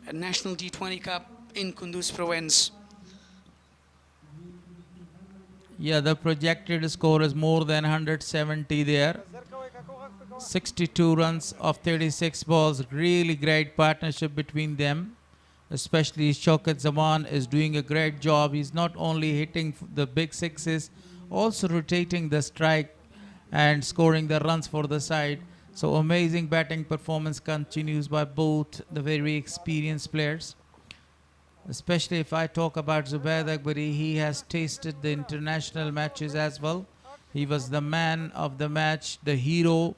at National T20 Cup in Kunduz province. Yeah, the projected score is more than 170 there. 62 runs of 36 balls. Really great partnership between them. Especially Shaukat Zaman is doing a great job. He's not only hitting the big sixes, also rotating the strike and scoring the runs for the side. So amazing batting performance continues by both the very experienced players. Especially if I talk about Zubair Akbari, he has tasted the international matches as well. He was the man of the match, the hero.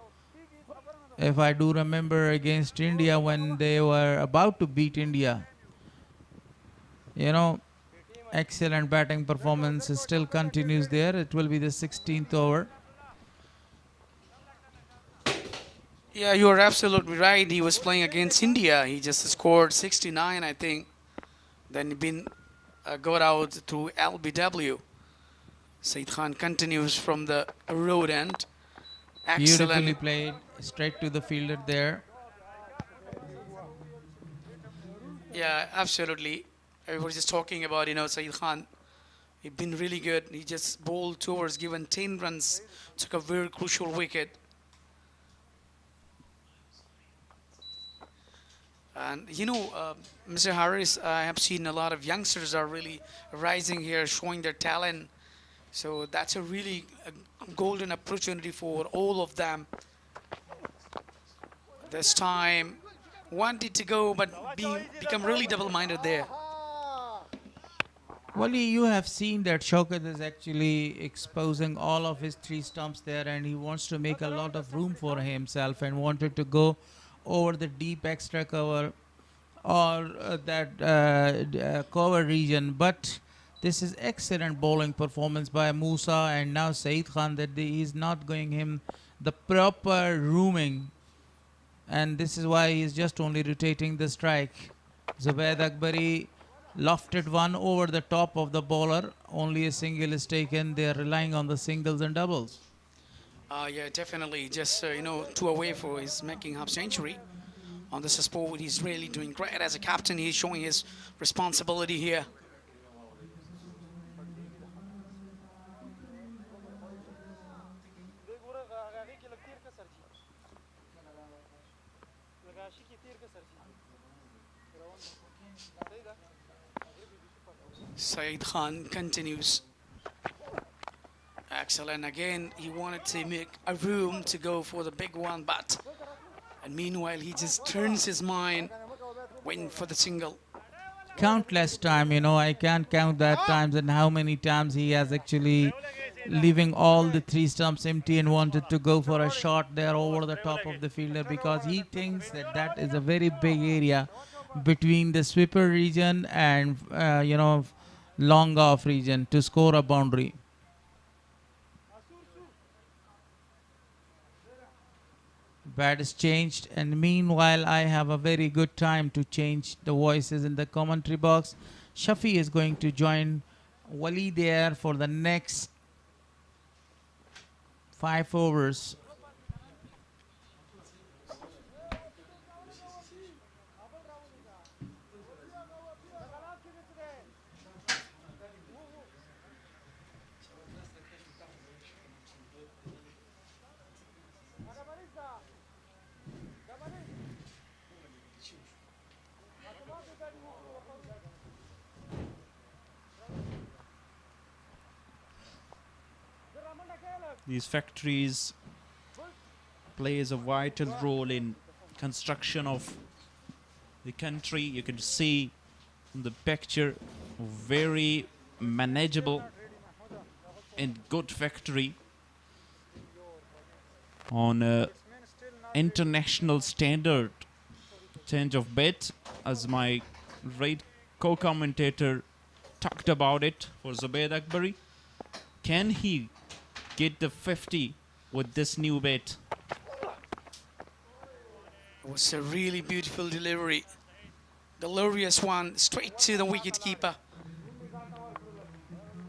If I do remember against India when they were about to beat India. You know, excellent batting performance still continues there. It will be the 16th over. Yeah, you are absolutely right. He was playing against India. He just scored 69, I think. Then been got out through LBW. Saeed Khan continues from the road end. Excellent. Beautifully played, straight to the fielder there. Yeah, absolutely. I was just talking about, Saeed Khan. He's been really good. He just bowled 2 overs, given 10 runs, took a very crucial wicket. And Mr. Harris, I have seen a lot of youngsters are really rising here, showing their talent. So that's a really golden opportunity for all of them. This time, wanted to go, but become really double-minded there. Well, you have seen that Shaukat is actually exposing all of his 3 stumps there, and he wants to make a lot of room for himself and wanted to go over the deep extra cover or that cover region. But this is excellent bowling performance by Musa, and now Saeed Khan that he is not going him the proper rooming, and this is why he is just only rotating the strike. Zubair Akbari lofted one over the top of the bowler. Only a single is taken. They are relying on the singles and doubles. Yeah, definitely. Just, 2 away for his making half century. On this sport, he's really doing great as a captain. He's showing his responsibility here. Saeed Khan continues. Excellent. Again, he wanted to make a room to go for the big one, but and meanwhile he just turns his mind, waiting for the single. Countless time, I can't count that times and how many times he has actually leaving all the 3 stumps empty and wanted to go for a shot there over the top of the fielder, because he thinks that that is a very big area between the sweeper region and long off region to score a boundary. Bat is changed, and meanwhile I have a very good time to change the voices in the commentary box. Shafi is going to join Wali there for the next 5 overs. These factories plays a vital role in construction of the country. You can see the picture, very manageable and good factory on a international standard change of bet, as my great co-commentator talked about it for Zubayd Akbari. Can he get the 50 with this new bet? It was a really beautiful delivery. Glorious one, straight to the wicketkeeper.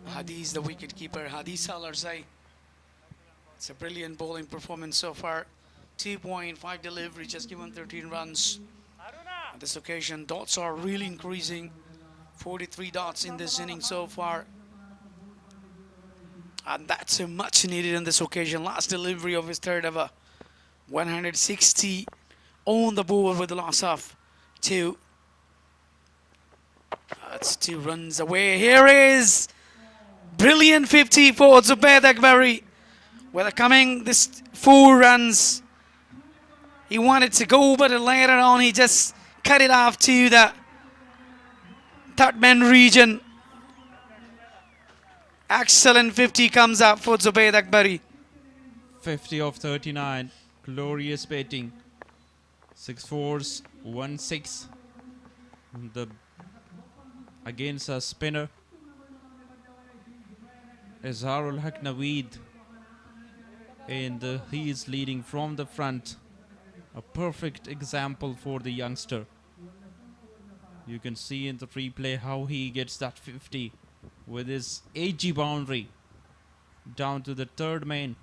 Hadi's the wicketkeeper, Hadi Salarzai. It's a brilliant bowling performance so far. 2.5 delivery, just given 13 runs. On this occasion, dots are really increasing. 43 dots in this inning so far. And that's much needed on this occasion. Last delivery of his third ever. 160 on the board with the loss of 2. That's 2 runs away. Here is brilliant 50 for Zubayd Akbari. Well, coming this 4 runs. He wanted to go, but later on he just cut it off to the third man region. Excellent 50 comes up for Zubayd Akbari. 50 of 39. Glorious batting. 6 fours, 1 6. Against a spinner. Azharul Haq Naveed. And he is leading from the front. A perfect example for the youngster. You can see in the replay how he gets that 50 with his AG boundary down to the third man.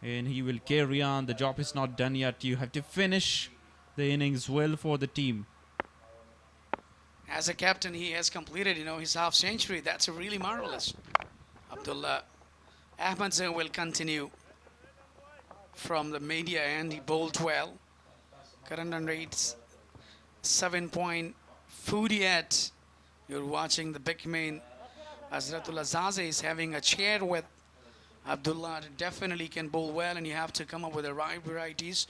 And he will carry on. The job is not done yet. You have to finish the innings well for the team. As a captain, he has completed, his half century. That's really marvelous. Abdullah Ahmadzai will continue from the media end. He bowled well. Current run rates 7.48. You're watching the big man. Azratul Azaze is having a chair with Abdullah. Definitely can bowl well, and you have to come up with the right varieties.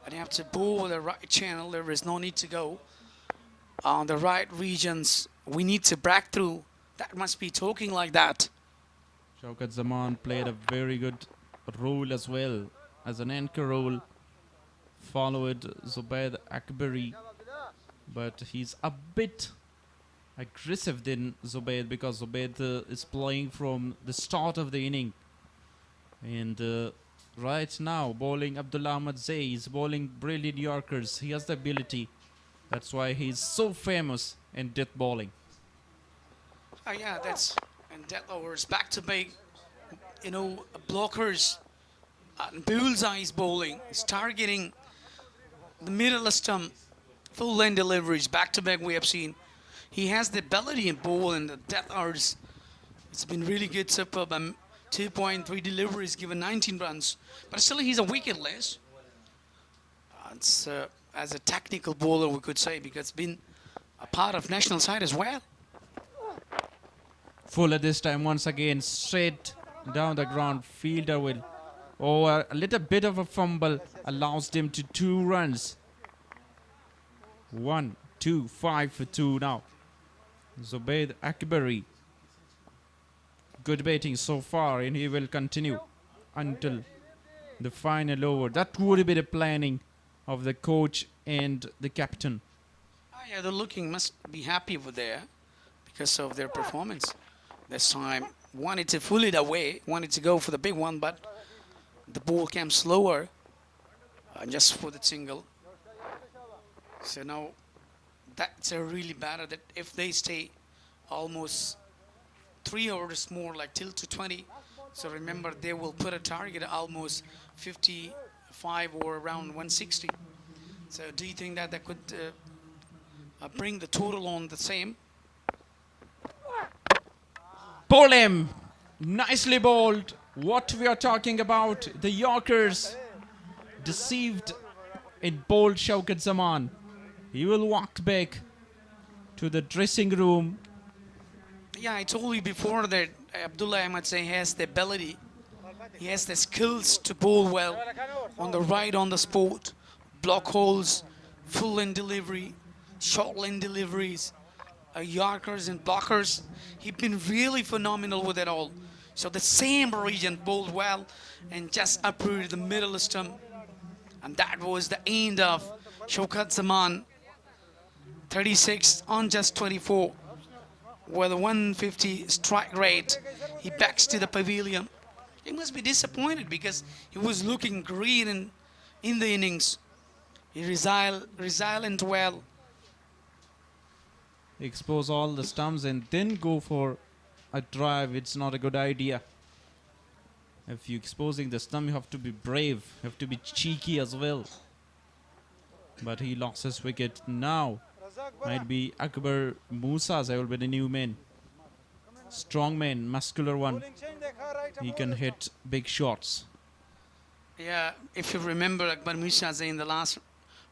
And you have to bowl with the right channel. There is no need to go on the right regions. We need to break through. That must be talking like that. Shaukat Zaman played a very good role as well as an anchor role. Followed Zubayd Akbari, but he's a bit aggressive than Zubayd because Zubayd is playing from the start of the inning. And right now, bowling Abdullah Ahmadzai is bowling brilliant Yorkers. He has the ability. That's why he's so famous in death bowling. Oh yeah, that's and death overs back to back. Blockers and bullseyes bowling. He's targeting the middle stump. Full length deliveries back to back. We have seen he has the ability in bowl and the death overs. It's been really good. Superb. 2.3 deliveries given 19 runs, but still he's a wicketless. It's as a technical bowler we could say, because it's been a part of national side as well. Fuller this time once again straight down the ground. Fielder will a little bit of a fumble allows them to 2 runs. 1, 2, 5 for 2 now. Zubayd Akbari. Good batting so far, and he will continue until the final over. That would be the planning of the coach and the captain. Yeah, the looking must be happy over there because of their performance. This time wanted to pull it away, wanted to go for the big one, but the ball came slower just for the single. So now that's a really bad that if they stay almost 3 overs more, like till to 20. So remember, they will put a target almost 55 or around 160. So do you think that could bring the total on the same? Bowl him! Nicely bowled. What we are talking about, the Yorkers deceived in bowled Shaukat Zaman. He will walk back to the dressing room. Yeah, I told you before that Abdullah Ahmadzai has the ability, he has the skills to bowl well on the right, on the spot, block holes, full in delivery. short line deliveries, Yorkers and blockers. He's been really phenomenal with it all. So the same region bowled well and just uprooted the middle stump. And that was the end of Shaukat Zaman. 36 on just 24. With a 150 strike rate, he backs to the pavilion. He must be disappointed because he was looking great in the innings. He resilient well. Expose all the stumps and then go for a drive. It's not a good idea. If you're exposing the stump, you have to be brave. You have to be cheeky as well. But he lost his wicket now. Might be Akbar Musa's. I will be the new man. Strong man, muscular one. He can hit big shots. Yeah, if you remember Akbar Musa in the last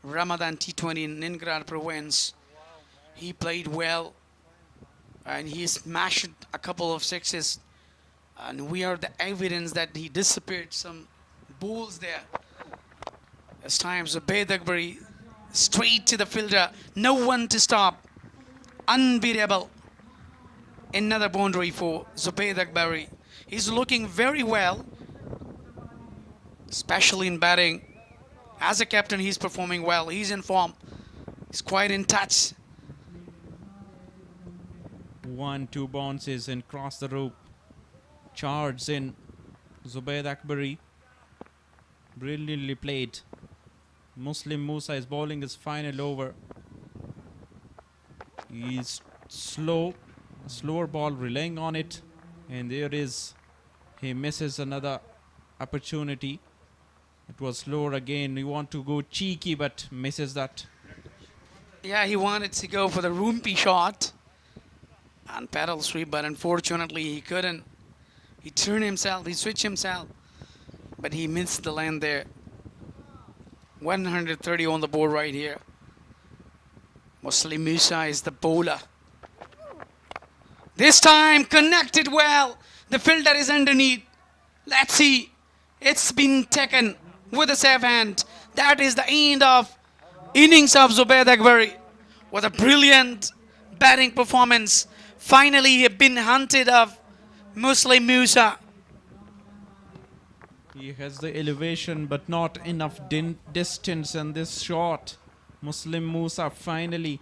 Ramadan T20 in Ningrad province, he played well and he smashed a couple of sixes, and we are the evidence that he disappeared some balls there. As times Band-e-Amir straight to the fielder, no one to stop, unbeatable. Another boundary for Band-e-Amir. He's looking very well, especially in batting. As a captain, he's performing well. He's in form. He's quite in touch. 1-2 bounces and cross the rope. Charge in. Band-e-Amir. Brilliantly played. Muslim Musa is bowling his final over. He's slower ball, relying on it. And there is, he misses another opportunity. It was slower again. You want to go cheeky, but misses that. Yeah, he wanted to go for the Roompi shot and paddle sweep, but unfortunately he couldn't. He turned himself, he switched himself, but he missed the land there. 130 on the board right here. Muslim Musa is the bowler. This time connected well. The fielder is underneath. Let's see. It's been taken with a safe hand. That is the end of innings of Band-e-Amir with a brilliant batting performance. Finally, he had been hunted of Muslim Musa. He has the elevation but not enough distance, and this shot, Muslim Musa finally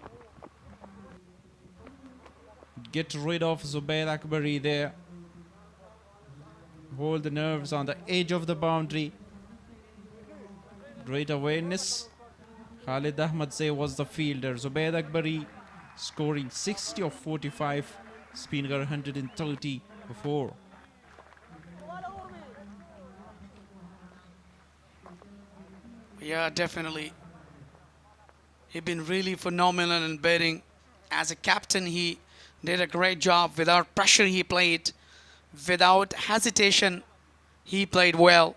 get rid of Band-e-Amir there. Hold the nerves on the edge of the boundary. Great awareness. Khalid Ahmad say was the fielder. Band-e-Amir scoring 60 of 45. Speenghar 134. Yeah, definitely. He's been really phenomenal in batting. As a captain, he did a great job. Without pressure, he played. Without hesitation, he played well.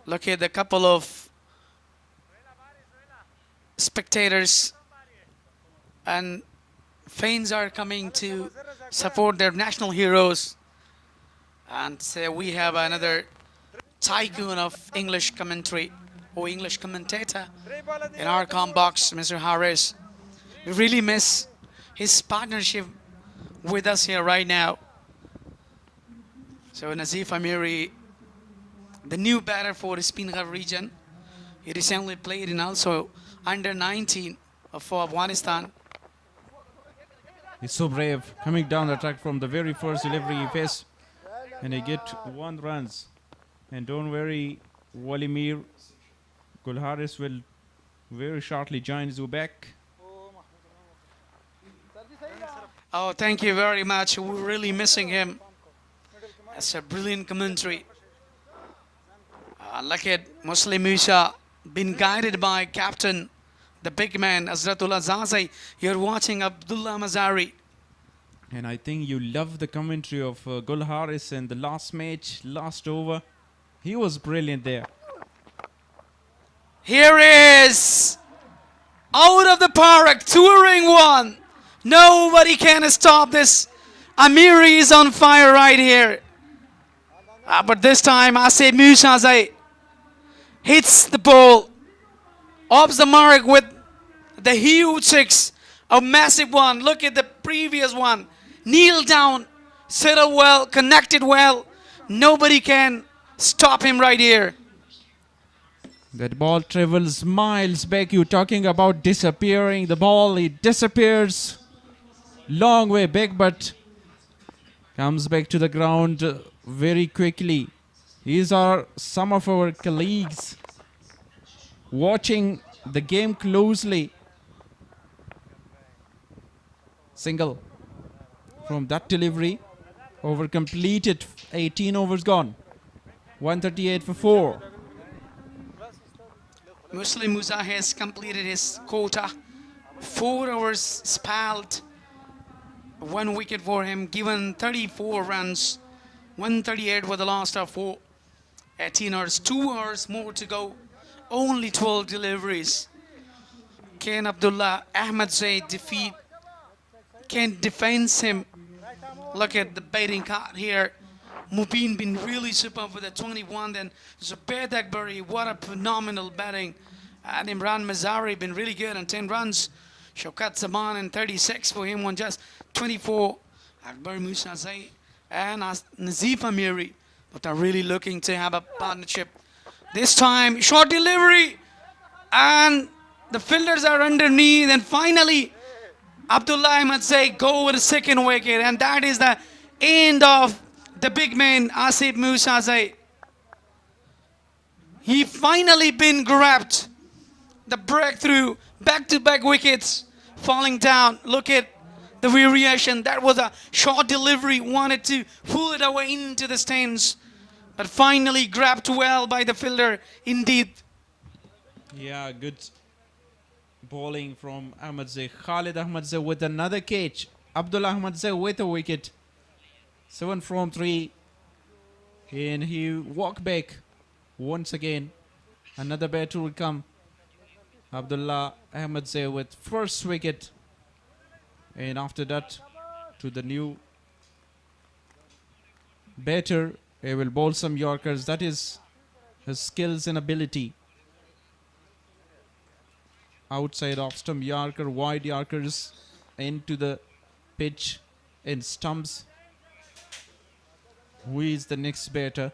Look at the couple of spectators and fans are coming to support their national heroes. And so we have another tycoon of English commentary or English commentator in our box, Mr. Harris. We really miss his partnership with us here right now. So Nazif Amiri, the new batter for the Speenghar region. He recently played in also under 19 for Afghanistan. He's so brave, coming down the track from the very first delivery he faced, and he get 1 runs. And don't worry, Walimir Gulharis will very shortly join Zubek. Oh, thank you very much. We're really missing him. That's a brilliant commentary. Look at Muslim Musa, been guided by captain, the big man, Azratullah Zazai. You're watching Abdullah Mazari. And I think you love the commentary of Gulharis in the last match, last over. He was brilliant there. Here is out of the park, touring one. Nobody can stop this. Amiri is on fire right here. But this time, ACB Musa hits the ball off the mark with the huge six, a massive one. Look at the previous one. Kneel down, settle well, connected well. Nobody can stop him right here. That ball travels miles back. You're talking about disappearing. The ball, it disappears long way back, but comes back to the ground very quickly. These are some of our colleagues watching the game closely. Single from that delivery. Over completed. 18 overs gone. 138 for 4. Muslim Musa has completed his quota. 4 overs spelled. 1 wicket for him, given 34 runs. 138 for the last of 4. 18 hours, 2 hours more to go. Only 12 deliveries. Can Abdullah Ahmed Zaid can defense him? Look at the batting card here. Mubin been really superb with a 21. Then Zubair Dagbari, what a phenomenal batting. And Imran Mazari been really good on 10 runs. Shaukat Zaman and 36 for him on just 24. Akbar Musa Zaid and Nazif Amiri. But are really looking to have a partnership. This time, short delivery. And the fielders are underneath. And finally, Abdullah Ahmed Zaid go with the second wicket. And that is the end of the big man, Asif Musa Zaid. He finally been grabbed. The breakthrough, back-to-back wickets falling down. Look at the variation. That was a short delivery. Wanted to pull it away into the stands. But finally grabbed well by the fielder, indeed. Yeah, good bowling from Ahmed Zaid. Khalid Ahmed Zaid with another catch. Abdullah Ahmed Zaid with a wicket. 7 from 3. And he walked back once again. Another batter will come. Abdullah Ahmed Zaid with first wicket. And after that, to the new batter, he will bowl some Yorkers. That is his skills and ability. Outside off stump Yorker, wide Yorkers into the pitch and stumps. Who is the next batter?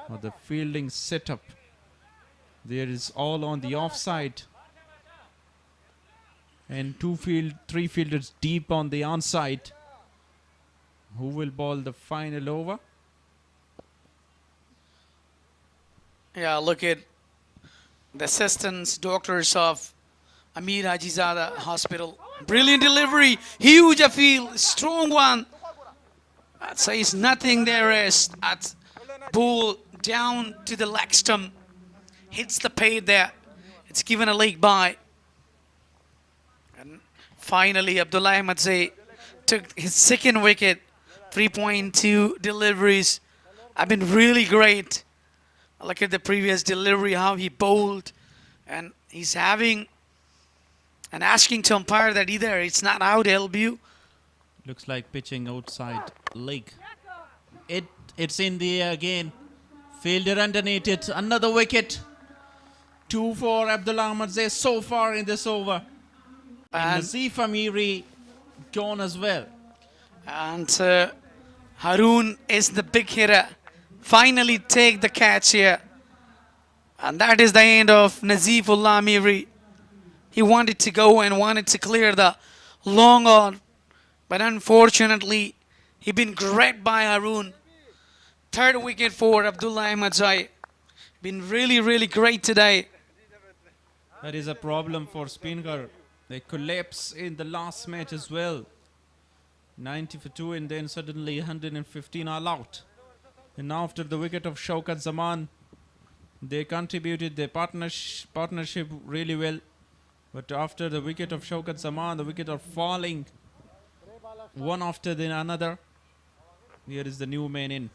Oh, the fielding setup. There is all on the offside. And 3 fielders deep on the onside. Who will bowl the final over? Yeah, look at the assistants, doctors of Amir Ajizada Hospital. Brilliant delivery, huge appeal, strong one. That says nothing there is. At ball down to the leg stump. Hits the pad there. It's given a leg by. And finally, Abdullah Ahmed Zaid took his second wicket. 3.2 deliveries have been really great. Look at the previous delivery, how he bowled. And he's having and asking to umpire that either it's not out, LBU. Looks like pitching outside leg. It's in the air again. Fielder underneath it. Another wicket. 2 for Abdullah Ahmed Zaid so far in this over. And Nazif Amiri gone as well. And Haroon is the big hitter. Finally take the catch here. And that is the end of Nazifullah Amiri. He wanted to go and wanted to clear the long on. But unfortunately, he been grabbed by Haroon. 3rd wicket for Abdullah Ahmed Zaid. Been really, really great today. That is a problem for Speenghar. They collapse in the last match as well. 90 for 2 and then suddenly 115 all out. And after the wicket of Shaukat Zaman, they contributed their partnership really well. But after the wicket of Shaukat Zaman, the wicket are falling one after the another. Here is the new man in.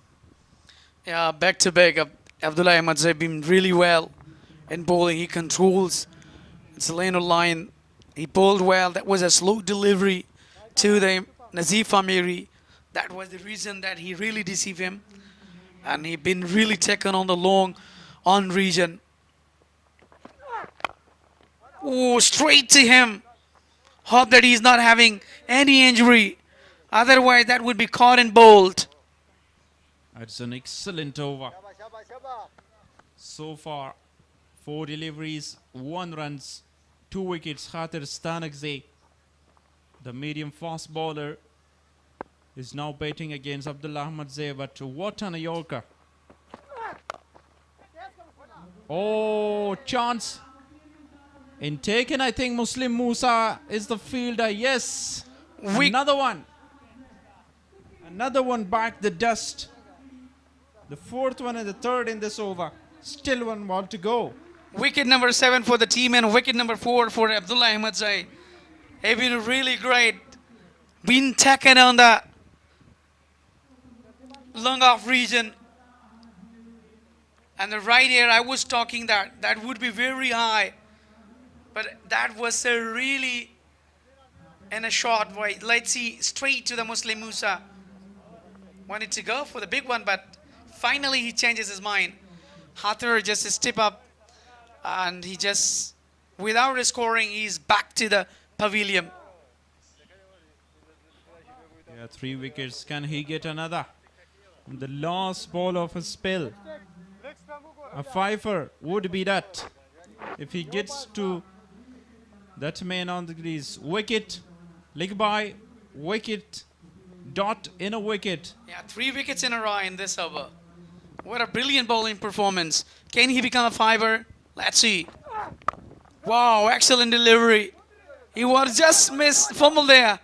Yeah, back to back. Abdullah Ahmed Zaid been really well in bowling. He controls its lane of line. He bowled well. That was a slow delivery to the Nazif Amiri. That was the reason that he really deceived him. And he been really taken on the long on region. Oh, straight to him. Hope that he's not having any injury. Otherwise, that would be caught and bowled. It's an excellent over. So far, 4 deliveries, 1 runs, 2 wickets. Khatir Stanakzai, the medium fast bowler, is now batting against Abdullah Ahmadzai. But what an Yorker! Oh, chance. In taken, I think Muslim Musa is the fielder. Yes. Another one. Another one back the dust. The 4th one and the 3rd in this over. Still 1 ball to go. Wicket number 7 for the team and wicket number 4 for Abdullah Ahmadzai. Have been really great. Been taken on the long off region. And the right here, I was talking that would be very high. But that was a really in a short way. Let's see, straight to the Muslim Musa. Wanted to go for the big one, but finally he changes his mind. Khatir just step up and he just, without scoring, he's back to the pavilion. Yeah, 3 wickets. Can he get another? The last ball of a spell. A fifer would be that. If he gets to that man on the crease. Wicket, leg by, wicket, dot in a wicket. Yeah, 3 wickets in a row in this over. What a brilliant bowling performance. Can he become a fiver? Let's see. Wow, excellent delivery. He was just missed, fumble there.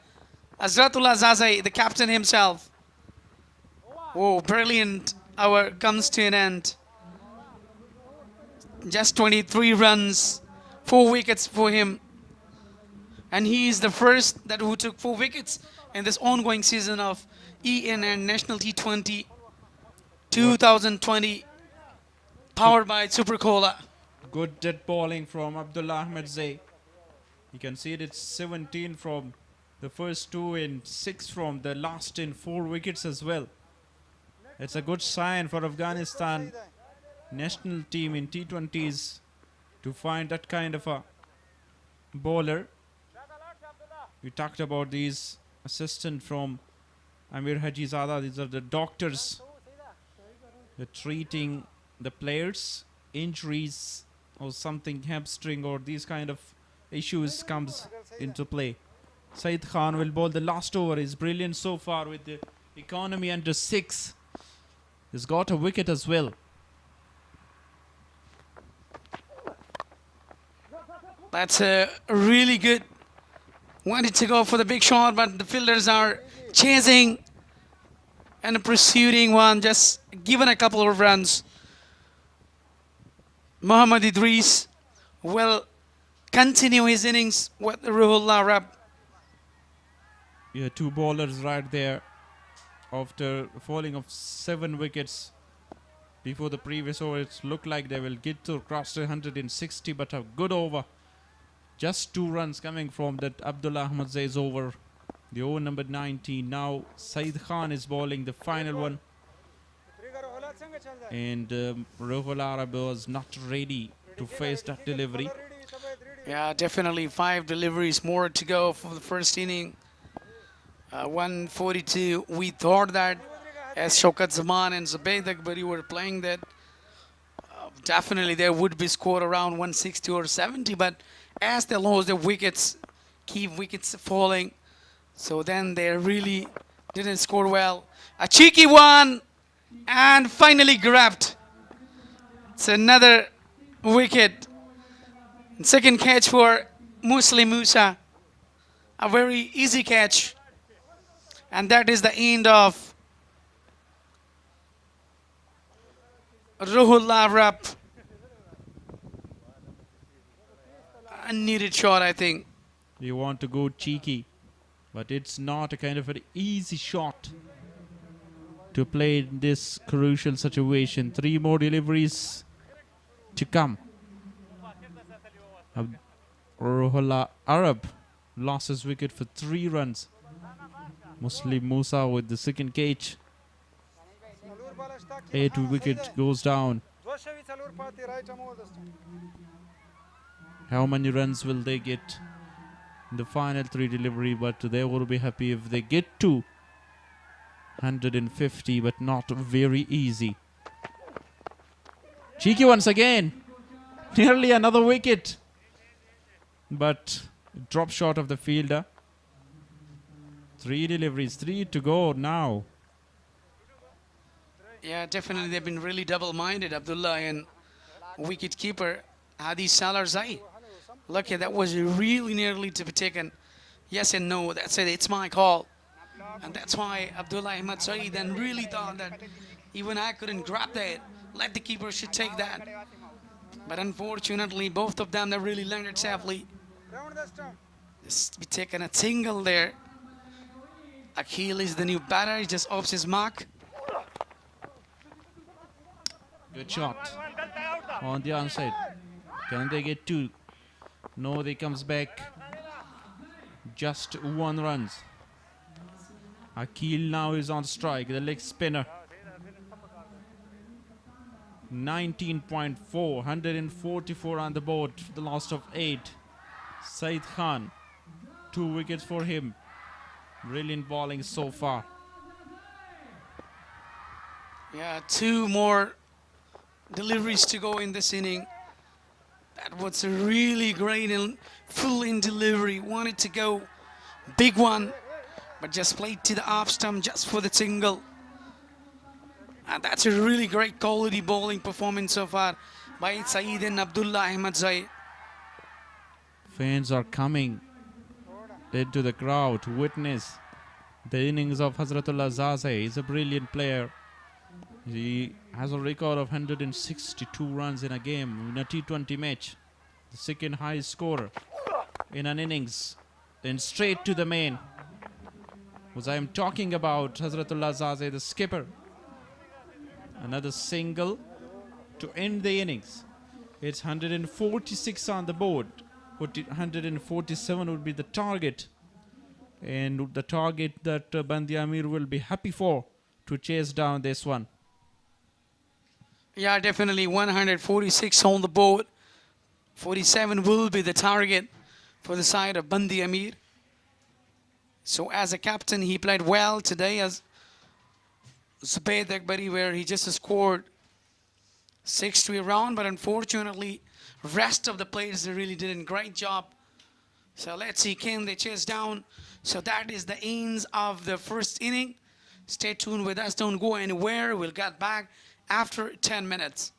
Azratullah Zazai, the captain himself. Oh, brilliant hour comes to an end. Just 23 runs, 4 wickets for him. And he is the first that who took 4 wickets in this ongoing season of ENN National T20 2020, powered by Super Cola. Good dead bowling from Abdullah Ahmadzai. You can see it's 17 from the first 2 and 6 from the last in 4 wickets as well. It's a good sign for Afghanistan national team in T20s to find that kind of a bowler. We talked about these assistant from Amir Hajizada. These are the doctors. They're treating the players, injuries or something, hamstring or these kind of issues comes into play. Saeed Khan will bowl the last over. He's brilliant so far with the economy under 6. He's got a wicket as well. That's a really good. Wanted to go for the big shot, but the fielders are chasing and pursuing one, just given a couple of runs. Muhammad Idris will continue his innings with Ruhullah Arab. Yeah, 2 bowlers right there after falling of 7 wickets before the previous over. It looked like they will get to cross 160, but a good over. Just 2 runs coming from that Abdullah Ahmadzai's over. The over number 19. Now Saeed Khan is bowling the final one. And Ruhul Arab was not ready to face that delivery. Yeah, definitely 5 deliveries more to go for the first inning. 142. We thought that as Shaukat Zaman and Zubayd Akbari were playing that, definitely there would be scored around 160 or 70, but as they lost their wickets, keep wickets falling, so then they really didn't score well. A cheeky one and finally grabbed. It's another wicket. Second catch for Muslim Musa. A very easy catch. And that is the end of Ruhullah Arab. Unneeded shot, I think. You want to go cheeky, but it's not a kind of an easy shot to play in this crucial situation. 3 more deliveries to come. Ruhullah Arab lost his wicket for 3 runs. Muslim Musa with the second catch. 8 wicket goes down. how many runs will they get in the final 3 delivery, but they will be happy if they get to 150, but not very easy. Cheeky once again. Nearly another wicket. But drop short of the fielder. 3 deliveries, 3 to go now. Yeah, definitely they've been really double-minded, Abdullah and wicket-keeper Hadi Salarzai. Lucky that was really nearly to be taken. Yes and no, that's it, it's my call. And that's why Abdullah Ahmad Saeed then really thought that even I couldn't grab that. Let the keeper should take that. But unfortunately, both of them, they really landed safely. Just be taking a single there. Akhil is the new batter, he just opts his mark. Good shot on the onside. Can they get 2? No, they comes back. Just 1 runs. Akhil now is on strike, the leg spinner. 19.4, 144 on the board for the last of 8. Saeed Khan, 2 wickets for him. Brilliant bowling so far. Yeah, 2 more deliveries to go in this inning. That was a really great and full in delivery. Wanted to go big one, but just played to the off stump just for the single. And that's a really great quality bowling performance so far by Saeed and Abdullah Ahmad Zaid. Fans are coming into the crowd to witness the innings of Hazratullah Zaze. He's a brilliant player. He has a record of 162 runs in a game in a T20 match. The second highest scorer in an innings. Then straight to the main. Was I am talking about Hazratullah Zaze, the skipper. Another single to end the innings. It's 146 on the board. 147 would be the target. And the target that Band-e-Amir will be happy for to chase down this one. Yeah, definitely 146 on the board. 47 will be the target for the side of Band-e-Amir. So as a captain, he played well today as Zubayd Akbari, where he just scored 6 to a round, but unfortunately, rest of the players, they really did a great job. So let's see, can they chase down? So that is the ends of the first inning. Stay tuned with us, don't go anywhere. We'll get back after 10 minutes.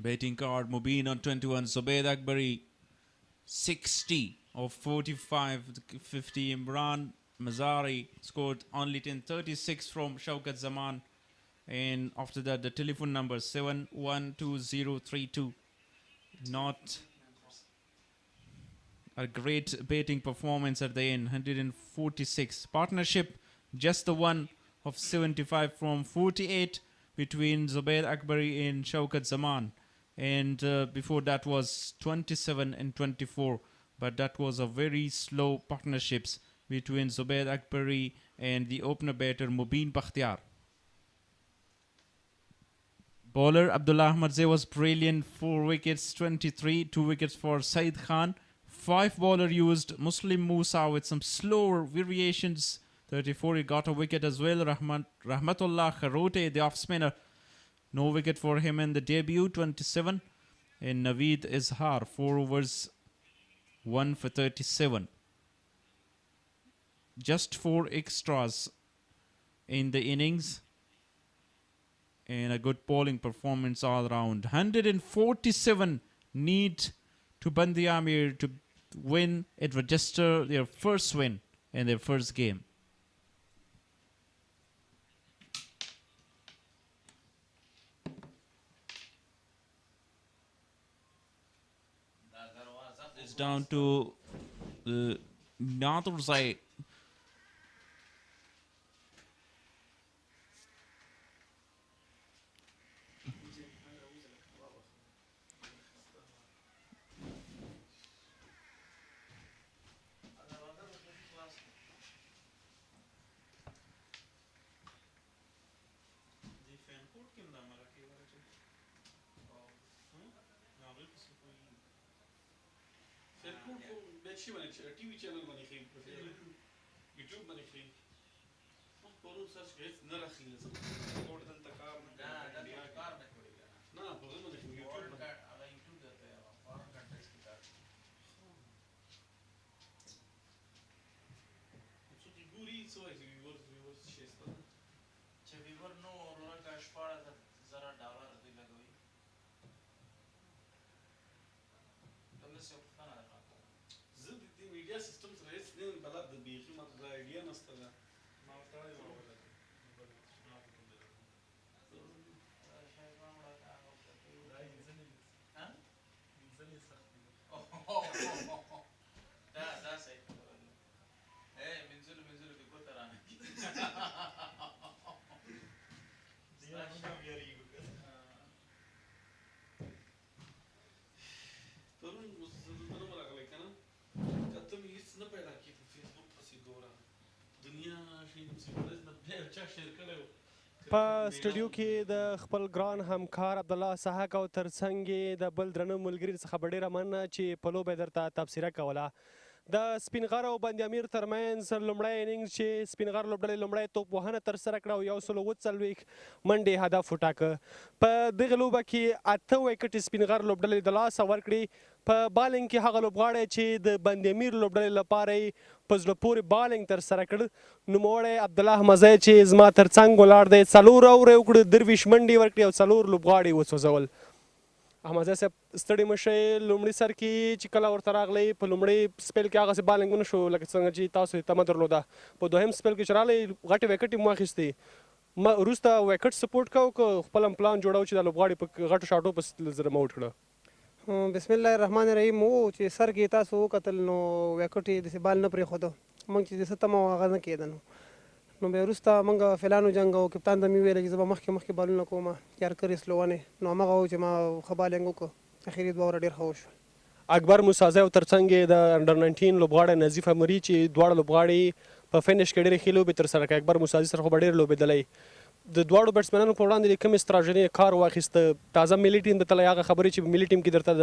Batting card, Mubin on 21, Zubayd Akbari 60 of 45, 50 Imran Mazari scored only 1036 from Shaukat Zaman, and after that the telephone number 712032. Not a great batting performance at the end. 146 partnership, just the one of 75 from 48 between Zubayd Akbari and Shaukat Zaman. And before that was 27 and 24, but that was a very slow partnerships between Zubayd Akbari and the opener batter Mubin Bakhtiar. Bowler Abdullah Ahmad Zay was brilliant, 4 wickets, 23, 2 wickets for Saeed Khan. 5 bowler used, Muslim Musa with some slower variations, 34, he got a wicket as well. Rahmatullah Kharote, the off spinner, no wicket for him in the debut, 27. And Naveed Izhar, 4 overs, 1 for 37. Just 4 extras in the innings. And a good bowling performance all around. 147 need to Band-e-Amir to win and register their first win in their first game. It's down to Nadur Zai. په سټوډیو کې د خپل ګران همکار عبدالله سحق او ترڅنګ یې د بل درنه ملګري څخه به ډېره مننه چې په لوبه یې درته تبصره کوله. د سپینغر او بند-امیر ترمنځ لومړی اننګز چې سپینغر لوبډلې لومړی توپ وهنه ترسره کړه او 140 منډې هدف وټاکه. په دغه لوبه کې 8 وکټې سپینغر لوبډلې د لاسه ورکړې. په بالنګ کې هغه لوبغاړی چې د بند-امیر لوبډلې لپاره یې په زړه پورې بالنګ ترسره کړ نوموړی عبدالله احمدزی چې زما ترڅنګ ولاړ دی 4 اوورې وکړه 23 منډې ورکړې او 4 لوبغاړي وسوځول. احمدزی صاحب ستړي مه شئ، لومړي سر کې چې کله ورته راغلی په لومړي سپیل کې هغسې بالنګ ونه شو لکه څنګه چې تاسو یې تمه درلوده. په دوهم سپیل کې چې راغلی غټې وکټې مو واخیستې، وروسته وکټ سپورټ کوو که خپل هم پلان جوړو چې دا لوبغاړي په غټو شاټو په زره موټ کړه؟ بسم الله الرحمن الرحیم. چې سر کې تاسو وکتل نو وکټ یې داسې بال نه پرېښوده، موږ چې څه تمه وه هغه نه کېده. نو بیا وروسته موږ فلانو جنګ او کپتان ته مې ویله چې زه به مخکې بالونه کوم یارکر اسلوونې، نو همغه و چې ما ښه بالنګ وکړو، اخري 2 اووره ډېر ښه وشول. اکبر موسازی او ترڅنګ یې د انډر 19 لوبغاړی نظیف امري چې دواړه لوبغاړي په فینش کې ډېرې ښې لوبې ترسره کړې. اکبر موسازي سره خو به ډېر لوبېدلی. د دواړو بیټسمنانو په وړاندې د کومې ستراتیژۍ کار واخیسته؟ تازه ملي ټیم ته تللی، هغه خبرې چې په ملي ټیم کې درته د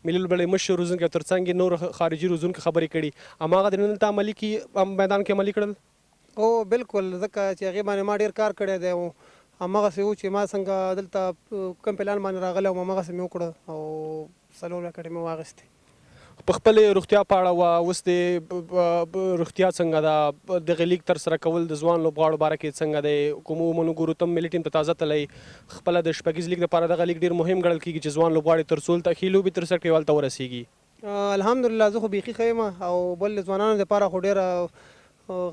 ملي لوبډلې مشر روزونکی او ترڅنګ یې نور خارجي روزونکي خبرې کړي، هماغه د نن دلته عملي میدان کې عملي کړل؟ او بالکل، ځکه چې هغې باندې ما ډېر کار کړی دی او همغسې و چې ما څنګه دلته کوم پلان باندې راغلی وم همغسې مې وکړه او 4 وکټې مې واخیستې. په خپلې روغتیا په اړه وه، اوس د روغتیا څنګه ده؟ دغه لیګ ترسره کول د ځوان لوبغاړو باره کې څنګه دی؟ کوم ومنو ګورو ته ملي ټیم ته تازه تللی، خپله د شپږیز لیګ دپاره دغه لیګ ډېر مهم ګڼل کېږي چې ځوان لوبغاړي تر څو هلته ښې لوبې ترسره کړي هلته ورسېږي. الحمدلله زه خو بیخي ښه یم او بل ځوانانو دپاره خو ډېره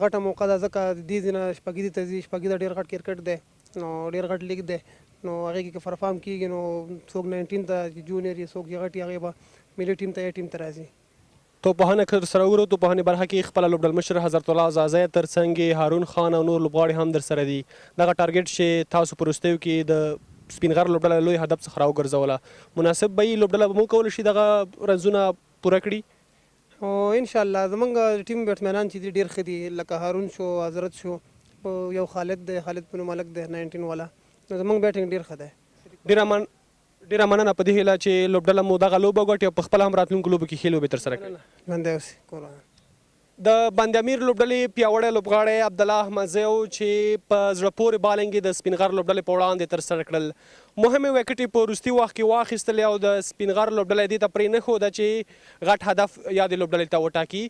غټه موقع ده، ځکه دې ځینه شپږیزې ته ځي. شپږیزه ډېر غټ کرکټ دی نو ډېر غټ لیګ دی، نو هغې کې که پرفارم کېږي نو څوک 19 ته جونیر یې څوک یې غټ یې هغې به ملي ټیم ته یا ټیم ته راځي. توپوهنه که درسره وګورو، توپوهنې برخه کې خپله لوبډل مشر حضرت الله زازی ترڅنګ هارون خان او نور لوبغاړي هم درسره دي. دغه ټارګېټ چې تاسو په وروستیو کې د سپینغر لوبډله لوی هدف څخه راوګرځوله، مناسب به یې لوبډله به مو کولی شي دغه رنزونه پوره کړي؟ انشاءالله زمونږ ټیم بیټسمینان چې دي ډېر ښه دي، لکه هارون شو، حضرت شو، یو خالد دی، خالد بن ملک دی 19 والا، نو زمونږ بیټنګ ډېر ښه دی. ډېره مننه په دې هیله چې لوبډله مو دغه لوبه وګټي او په خپله هم راتلونکو لوبو کې ښې لوبې ترسره کړي. ژوندی اوسې قربان. د بند-امیر لوبډلې پیاوړی لوبغاړی عبدالله احمدزی چې په زړه پورې بالنګ یې د سپینغر لوبډلې په وړاندې ترسره کړل. مهمې وکټې په وروستي وخت کې واخیستلې او د سپینغر لوبډلې دې ته پرې نه ښوده چې غټ هدف یادې لوبډلې ته وټاکي.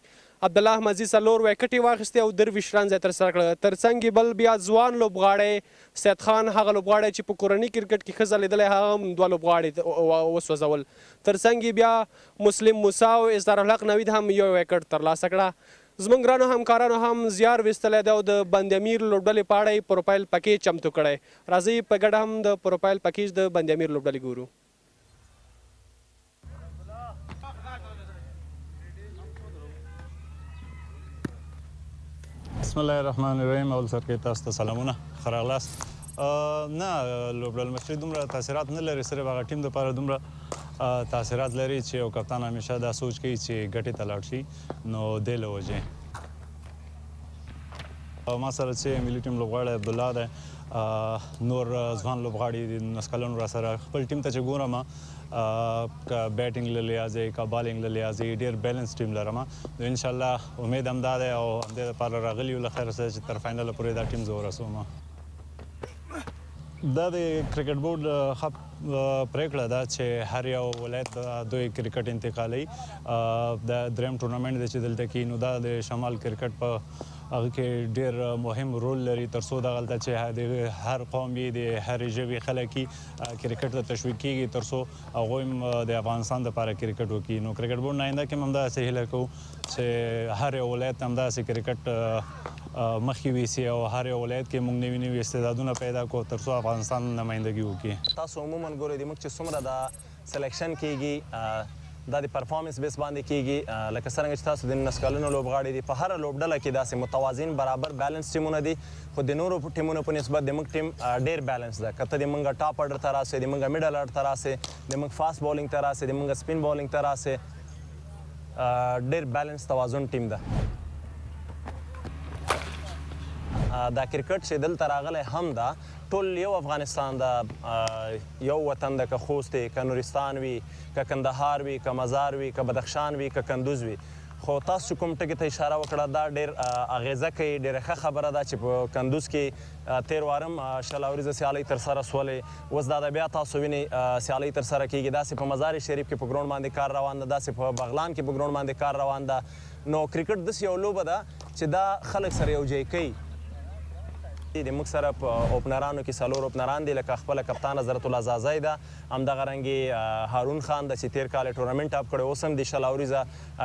عبدالله احمدزي 4 وکټې واخیستې او 23 رنز یې ترسره کړل. ترڅنګ بل بیا ځوان لوبغاړی سید خان، هغه لوبغاړی چې په کورني کرکټ کې ښه ځلېدلی، هغه هم 2 لوبغاړي وسوځول. ترڅنګ بیا مسلم موسی او اظهار الحق نوید هم 1 وکټ ترلاسه کړه. زموږ ګرانو همکارانو هم زیار ویستلی دی او د بند-امیر لوبډلې په اړه یې پروفایل پیکیج چمتو کړی. راځئ په ګډه هم د پروفایل پیکیج د بند-امیر لوبډلې ګورو. بسم الله الرحمن الرحیم. اول سر کې تاسو ته سلامونه، ښه راغلاست. نه لوبډل مشري دومره تاثیرات نه لري، صرف هغه ټیم دپاره دومره تاثیرات لري چې یو کپتان همیشه دا سوچ کوي چې ګټې ته لاړ شي، نو دې له وجې ما سره چې ملي ټیم لوبغاړی عبدالله دی نور ځوان لوبغاړي دي 19 کلن راسره خپل ټیم ته چې ګورم که بیټینګ له لحاظه که بالینګ له لحاظه ډېر بیلنس ټیم لرم نو انشاءالله امید همدا دی او همدې دپاره راغلي یو له خیر سره چې تر فاینله پورې دا ټیم زه ورسوم دا د کرکټ بورډ ښه پرېکړه ده چې هر یو ولایت به دوی کرکټ انتقالوي د دریم ټورنمنټ دی چې دلته کېږي نو دا د شمال کرکټ په هغه کې ډېر مهم رول لري تر څو دغلته چې د هر قوم یې د هرې ژبې خلک یې کرکټ ته تشویق کېږي تر څو هغوی هم د افغانستان دپاره کرکټ وکړي نو کرکټ بورډ نه آینده کې هم همداسې هیله کوو چې هر یو ولایت همداسې کرکټ مخکې ویسي او هر یو ولایت کې موږ نوي نوي استعدادونه پیدا کړو تر څو افغانستان نمایندګي وکړي تاسو عموما ګورئ د موږ چې څومره دا سلیکشن کیږي دا د پرفارمنس بیس باندې کیږي لکه څرنګه چې تاسو د 19 کلونو لوبغاړي دي په هره لوبډله کې داسې متوازن برابر بیلنس ټیمونه دي خو د نورو ټیمونو په نسبت د موږ ټیم ډېر بیلنس ده که ته د موږ ټاپ اډر ته راسې د موږ میډل اډر ته راسې د موږ فاسټ بالینګ ته راسې د موږ سپین بالینګ ته راسې ډېر بیلنس توازن ټیم ده دا کرکټ چې دلته راغلی هم ده ټول یو افغانستان ده یو وطن ده که خوست وي که نورستان وي که کندهار وي که مزار وي که بدخشان وي که کندوز وي خو تاسو چې کوم ټکي ته اشاره وکړه دا ډېر اغیزه کوي ډېره ښه خبره ده چې په کندوز کې تېر وارم شل اوریزه سیالۍ ترسره سولې اوس دا بیا تاسو وینئ سیالۍ ترسره کېږي داسې په مزار شریف کې په ګراونډ باندې کار روان ده داسې په بغلان کې په ګراونډ باندې کار روان ده نو کرکټ داسې یو لوبه ده چې دا خلک سره یو ځای کوي د موږ سره په اوپنرانو کې څلور اوپنران دي لکه خپله کپتان حضرت الله زازی ده همدغه رنګې هارون خان ده چې تېر کال یې ټورنمنټ ټاپ کړی اوس هم د شل اوریزه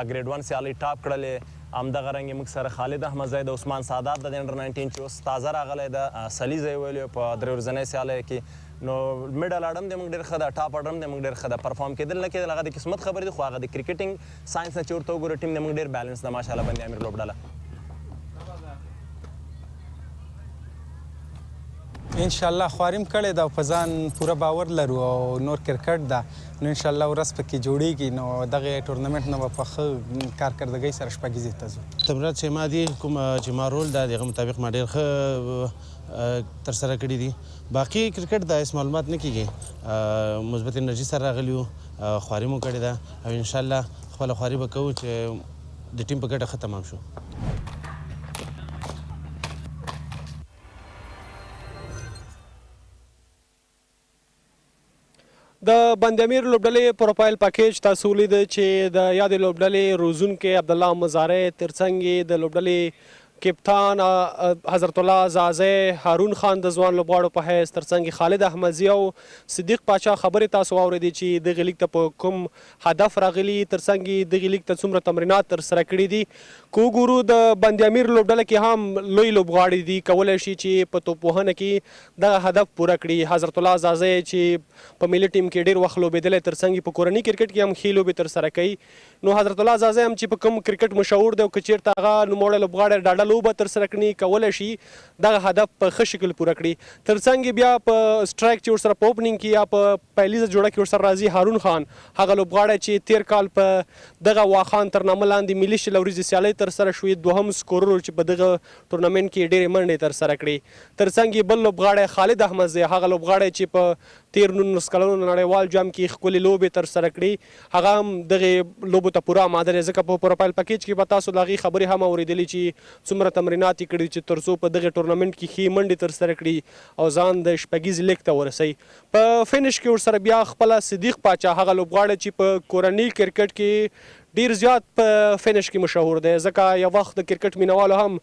ګریډ 1 سیالۍ ټاپ کړلې همدغه رنګې موږ سره خالد احمدزی د عثمان سادات د انډر 19 چې اوس تازه راغلی ده سلیزه یې ویلو په درې ورځنۍ سیالیو کې نو میډل اډر هم د موږ ډېر ښه ده ټاپ اډر هم د موږ ډېر ښه ده پرفارم کېدل نه کېدل هغه د قسمت خبرې دي خو هغه د کرکټینګ ساینس نه چې ورته وګورو ټیم د موږ ډېر بیلنس ده ماشاءالله بندي امیر لوبډله انشاءالله خواریم کړی ده او په ځان پوره باور لرو او نور کرکټ ده نو انشاءالله ورځ پکې جوړیږي نو دغه ټورنمنټ نه به په ښه کارکردګۍ سره شپږیزې ته ځو تمرینات چې ما دي کوم چې ما رول ده د هغه مطابق ما ډېر ښه ترسره کړي دي باقي کرکټ دا هېڅ معلومات نه کېږي مثبت انرژي سره راغلي یو خواري مو کړې ده او انشاءالله خپله خواري به کوو چې د ټیم په ګټه ښه تمام شو د بند-امیر لوبډلې پروفایل پاکیج تاسو ولیده چې د یادې لوبډلې روزونکی عبدالله مزاری ترڅنګ یې د لوبډلې کپتان حضرت الله زازی هارون خان د ځوان لوبغاړو په حیث ترڅنګ خالد احمدزي او صدیق پاچا خبرې تاسو واورېدې چې دغې لیګ ته په کوم هدف راغلي ترڅنګ یې دغې لیګ ته څومره تمرینات ترسره کړي دي که وګورو د بند-امیر لوبډله کې هم لوی لوبغاړي دي کولی شي چې په توپوهنه کې دغه هدف پوره کړي حضرت الله زازی چې په ملي ټیم کې ډېر وخت لوبېدلی ترڅنګ یې په کورني کرکټ کې هم ښې لوبې ترسره کوي نو حضرت الله زازی هم چې په کوم کرکټ مشهور دی او که چېرته هغه نوموړی لوبغاړی ډاډه لوبه ترسره کړي کولی شي دغه هدف په ښه شکل پوره کړي ترڅنګ یې بیا په سټرایک چې ورسره په اوپنینګ کې یا په پیلیزه جوړه کې ورسره راځي هارون خان هغه لوبغاړی چې تېر کال په دغه واخان تر نامه لاندې ملي شل اوریزې سیالۍ ترسره شوې دوهم سکورر چې په دغه ټورنمنټ کې ډېرې منډې ترسره کړې ترڅنګ یې بل لوبغاړی خالد احمدزی هغه لوبغاړی چې په تېر 19 کلونو نړیوال جام کې ښکلې لوبې ترسره کړې هغه هم دغې لوبو ته پوره آماده دی ځکه په پروفایل پکیج کې به تاسو د هغې خبرې هم اورېدلې چې څومره تمرینات یې کړي چې تر څو په دغې ټورنمنټ کې ښې منډې ترسره کړي او ځان د شپږیز لیګ ته ورسوي په فینش کې ورسره بیا خپله صدیق پاچا هغه لوبغاړی چې په کورني کرکټ کې ډېر زیات په فینش کې مشهور دی ځکه یو وخت د کرکټ مینوالو هم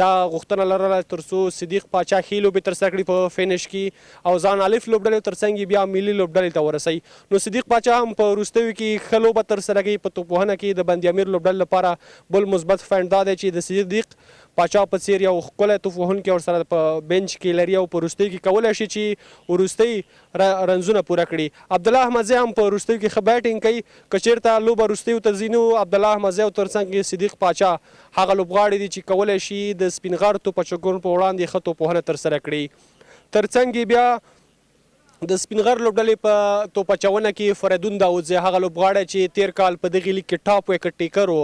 دا غوښتنه لرله تر څو صدیق پاچا ښې لوبې ترسره کړي په فینش کې او ځان الف لوبډلې ترڅنګ یې بیا ملي لوبډلې ته ورسوي نو صدیق پاچا هم په وروستیو کې ښه لوبه ترسره کوي په توپوهنه کې د بند-امیر لوبډلې لپاره بل مثبت فینډ دا دی چې د صدیق پاچا په څیر یو ښکلی توپوهونکی ورسره په بینچ کې لري او په وروستیو کې کولی شي چې وروستۍ رنزونه پوره کړي عبدالله احمدزی هم په وروستیو کې ښه بیټینګ کوي که چېرته لوبه وروستیو ته ځي نو عبدالله احمدزی او ترڅنګ یې صدیق پاچا هغه لوبغاړي دي چې کولی شي د سپینغر توپچګون په وړاندې ښه توپوهنه ترسره کړي ترڅنګ یې بیا د سپینغر لوبډلې په توپ اچونه کې فریدون داودزی هغه لوبغاړی چې تیر کال په دغې لیګ کې ټاپ وکټ ټیکر و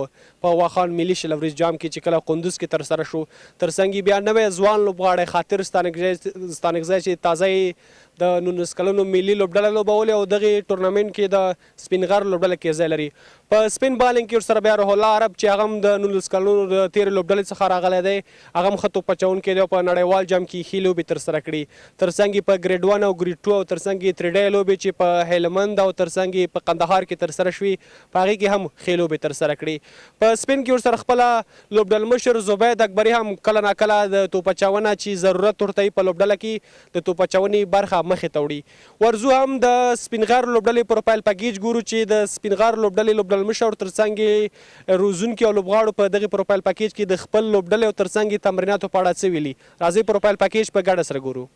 په واخان ملي شلوریز جام کې چې کله قندوز کې ترسره شو ترڅنګ یې بیا نوی ځوان لوبغاړی خاطر ستانکزی چې تازه یې د 19 کلنو ملي لوبډله لوبولې او دغې ټورنمنټ کې د سپینغر لوبډله کې ځای لري په سپین بالینګ کې ورسره بیا روح الله عرب چې هغه هم د 19 کلنو د تېرې لوبډلې څخه راغلی دی هغه هم ښه توپ اچونکی دی او په نړیوال جام کې ښې لوبې ترسره کړي ترڅنګ یې په ګریډ 1 او ګریډ 2 او ترڅنګ یې ترې لوبې چې په هلمند او ترڅنګ یې په قندهار کې ترسره شوي په هغې کې هم ښې لوبې ترسره کړي په سپین کې ورسره خپله لوبډلمشر زبید اکبري هم کله ناکله د توپ اچونه چې ضرورت ورته وي په لوبډله کې د توپ اچونې برخه مخې ته وړي ورځو هم د سپینغر لوبډلې پروفایل پیکیج ګورو چې د سپینغر لوبډلې لوبډلمشر ترڅنګ یې روزونکي او لوبغاړو په دغې پروفایل پیکیج کې د خپل لوبډلې او ترڅنګ یې تمریناتو په اړه څه ویلي راځئ پروفایل پیکیج په ګډه سره ګورو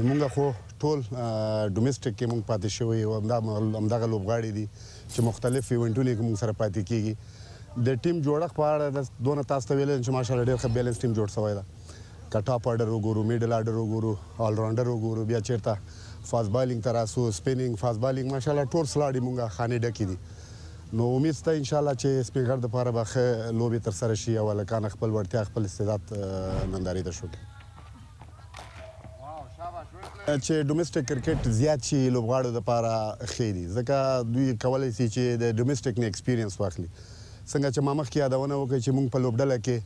موږ خو ټول ډومېسټک کې موږ پاتې شوي او همدغه لوبغاړي دي چې مختلف ایونټونه کې موږ سره پاتې کېږي د ټیم جوړښت په اړه دونه تاسو ته ویلی چې ماشاءالله ډېر ښه بیلنس ټیم جوړ شوی ده که ټاپ آرډر وګورو میډل آرډر وګورو آلراونډر وګورو بیا چېرته فاست بالینګ ته راسو سپینینګ فاست بالینګ ماشاءالله ټول سلاړي موږ خانې ډکې دي نو امید شته انشاءالله چې سپینغر دپاره به ښه لوبې ترسره شي او هلکان خپل وړتیا خپل استعداد نندارې ته شو چې ډومېسټک کرکټ زیات شي لوبغاړو دپاره ښې دي ځکه دوی کولی شي چې د ډومېسټک نه ایکسپیرینس واخلي څنګه چې ما مخکې یادونه وکړئ چې موږ په لوبډله کې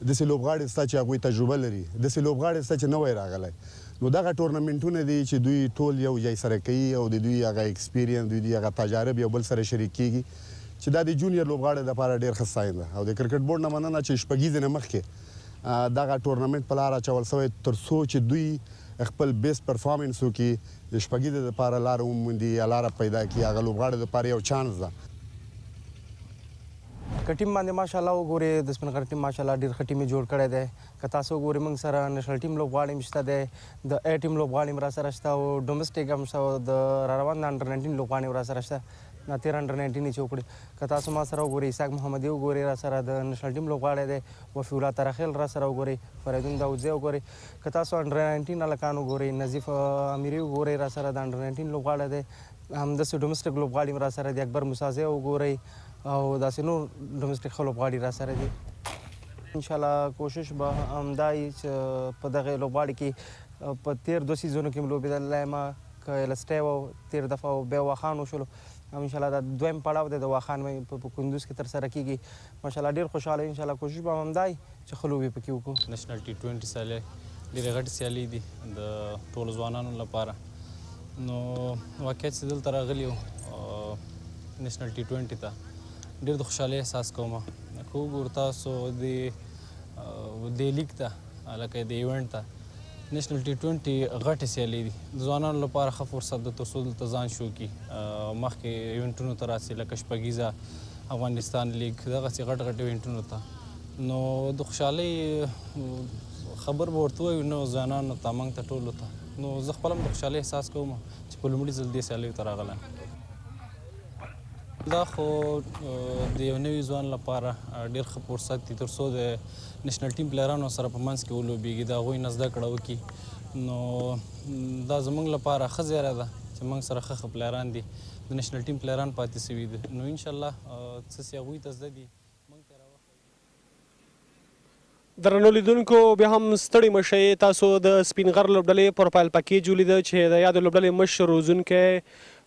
داسې لوبغاړي شته چې هغوی تجربه لري داسې لوبغاړي شته چې نوی راغلی نو دغه ټورنمنټونه دي چې دوی ټول یو ځای سره کوي او د دوی هغه ایکسپیرینس دوی هغه تجارب یو بل سره شریک کیږي چې دا د جونیئر لوبغاړو دپاره ډېر ښه ساین ده او د کرکټ بورډ نه مننه چې شپږیزې نه مخکې دغه ټورنمنټ په لاره اچول سوی تر څو چې دوی خپل بیسټ پرفارمنس وکړي د شپږیزې دپاره لاره وموندي یا لاره پیدا کړي هغه لوبغاړو دپاره یو چانس ده که ټیم باندې ماشاءالله وګورئ د سپینغر ټیم ماشاءالله ډېر ښه ټیم یې جوړ کړی دی که تاسو وګورئ موږ سره نیشنل ټیم لوبغاړی هم شته دی د اے ټیم لوبغاړي هم راسره شته او ډومېسټک هم شته او د راروان د انډر 19 لوبغاړي هم راسره شته دا 13 انډر 19 یې چې وکړي که تاسو ما سره وګورئ اسحاق محمدي وګورئ راسره د نیشنل ټیم لوبغاړی دی وفي الله ترخیل راسره وګورئ فریدون داودزی وګورئ که تاسو انډر 19 هلکان وګورئ نظیف امیري وګورئ راسره د انډر 19 لوبغاړی دی همداسې ډومېسټک لوبغاړي هم راسره دي اکبر موسازی وګورئ او داسې نور ډومېسټک ښه لوبغاړي راسره دي انشاءالله کوشش به همدا وي چې په دغې لوبغاړي کې په تېر 2 سیزونو کې م لوبېدلی یم که ایلسټی و تېر دفعه و بیا واخان وشولو او انشاءالله دا دویم پړاو دی د واخان په کندوز کې ترسره کېږي ماشاءالله ډېر خوشحاله انشاءالله کوشش به همدا وي چې ښه لوبې پکې وکړو نېشنل T20 سیالۍ ډېرې غټې سیالۍ دي د ټولو ځوانانو لپاره نو واقعیت چې دلته راغلي یو نېشنل T20 ته ډېر د خوشحالۍ احساس کوم که وګورو تاسو دې لیګ ته لکه د ایونټ ته نېشنل T20 غټې سیالۍ دي د ځوانانو لپاره ښه فرصت ده تر څو دلته ځان شو کړي مخکې ایونټونو ته راسي لکه شپږیزه افغانستان لیګ دغسې غټ غټ ایونټونو ته نو د خوشحالۍ خبر به ورته ووایو نو ځوانانو ته موږ ته ټولو ته نو زه خپله هم د خوشحالۍ احساس کوم چې په لومړي ځل دې سیالیو ته راغلی دا خو د یو نوي ځوان لپاره ډېر ښه فرصت دی تر څو د نېشنل ټیم پلیرانو سره په منځ کې ولوبېږي د هغوی نه زده کړه وکړي نو دا زموږ لپاره ښه زیری ده چې موږ سره ښه ښه پلیران دي د نېشنل ټیم پلیران پاتې سوي دي نو انشاءالله څه چې هغوی ته زده دي درنو لیدونکو بیا هم ستړي مه شئ تاسو د سپینغر لوبډلې پروفایل پیکیج ولیده چې د یادې لوبډلې مشر روزونکی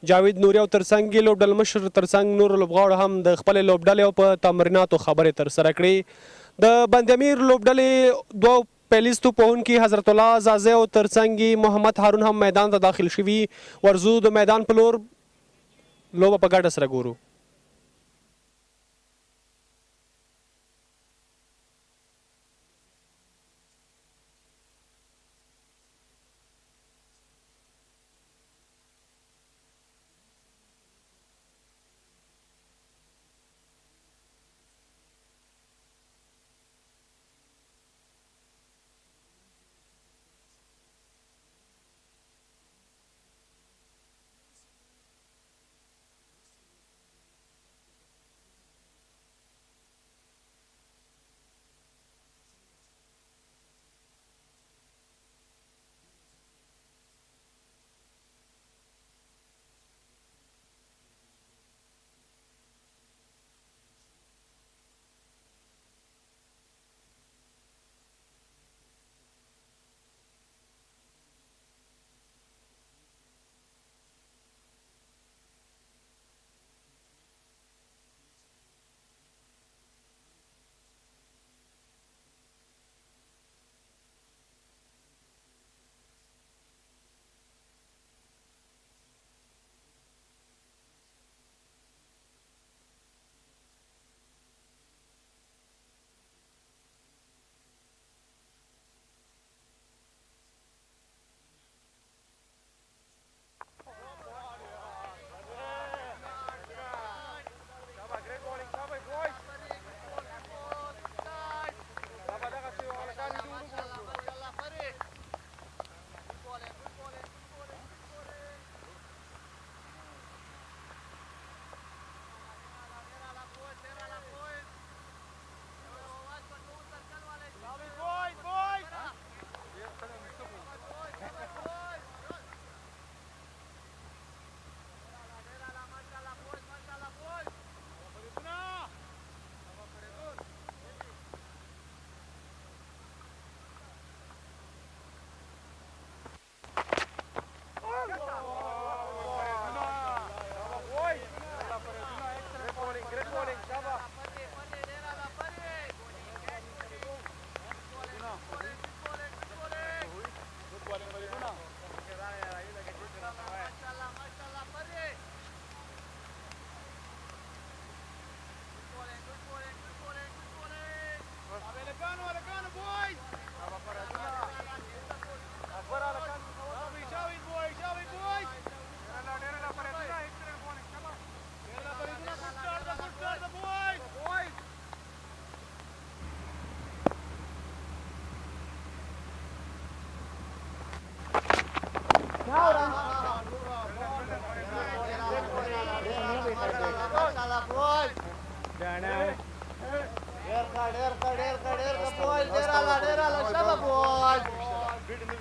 جاوید نوري او ترڅنګ یې لوبډل مشر ترڅنګ نورو لوبغاړو هم د خپلې لوبډلې او په تمریناتو خبرې ترسره کړې د بند-امیر لوبډلې دوه پیلیز توپوهونکي حضرت الله زازی او ترڅنګ محمد هارون هم میدان ته داخل شوي ورځو د میدان په لور لوبه په ګډه سره ګورو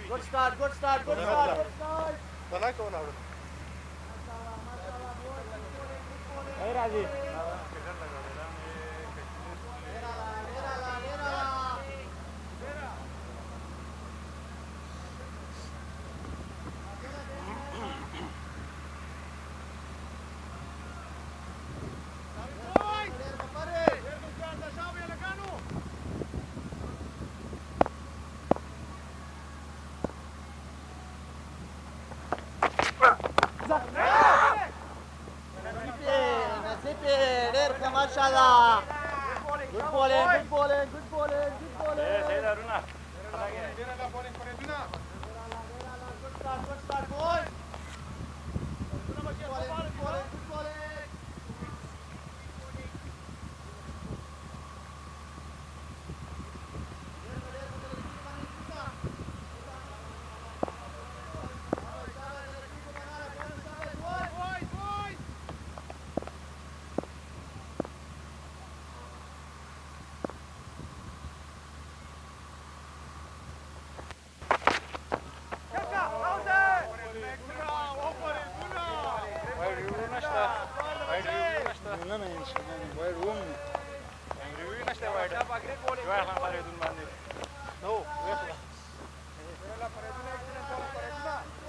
Good start, good start, good start. Hey, Raji. Mashallah. Good bowling, good bowling, good bowling, good bowling. Good start, boys. Good bowling, good bowling, good bowling.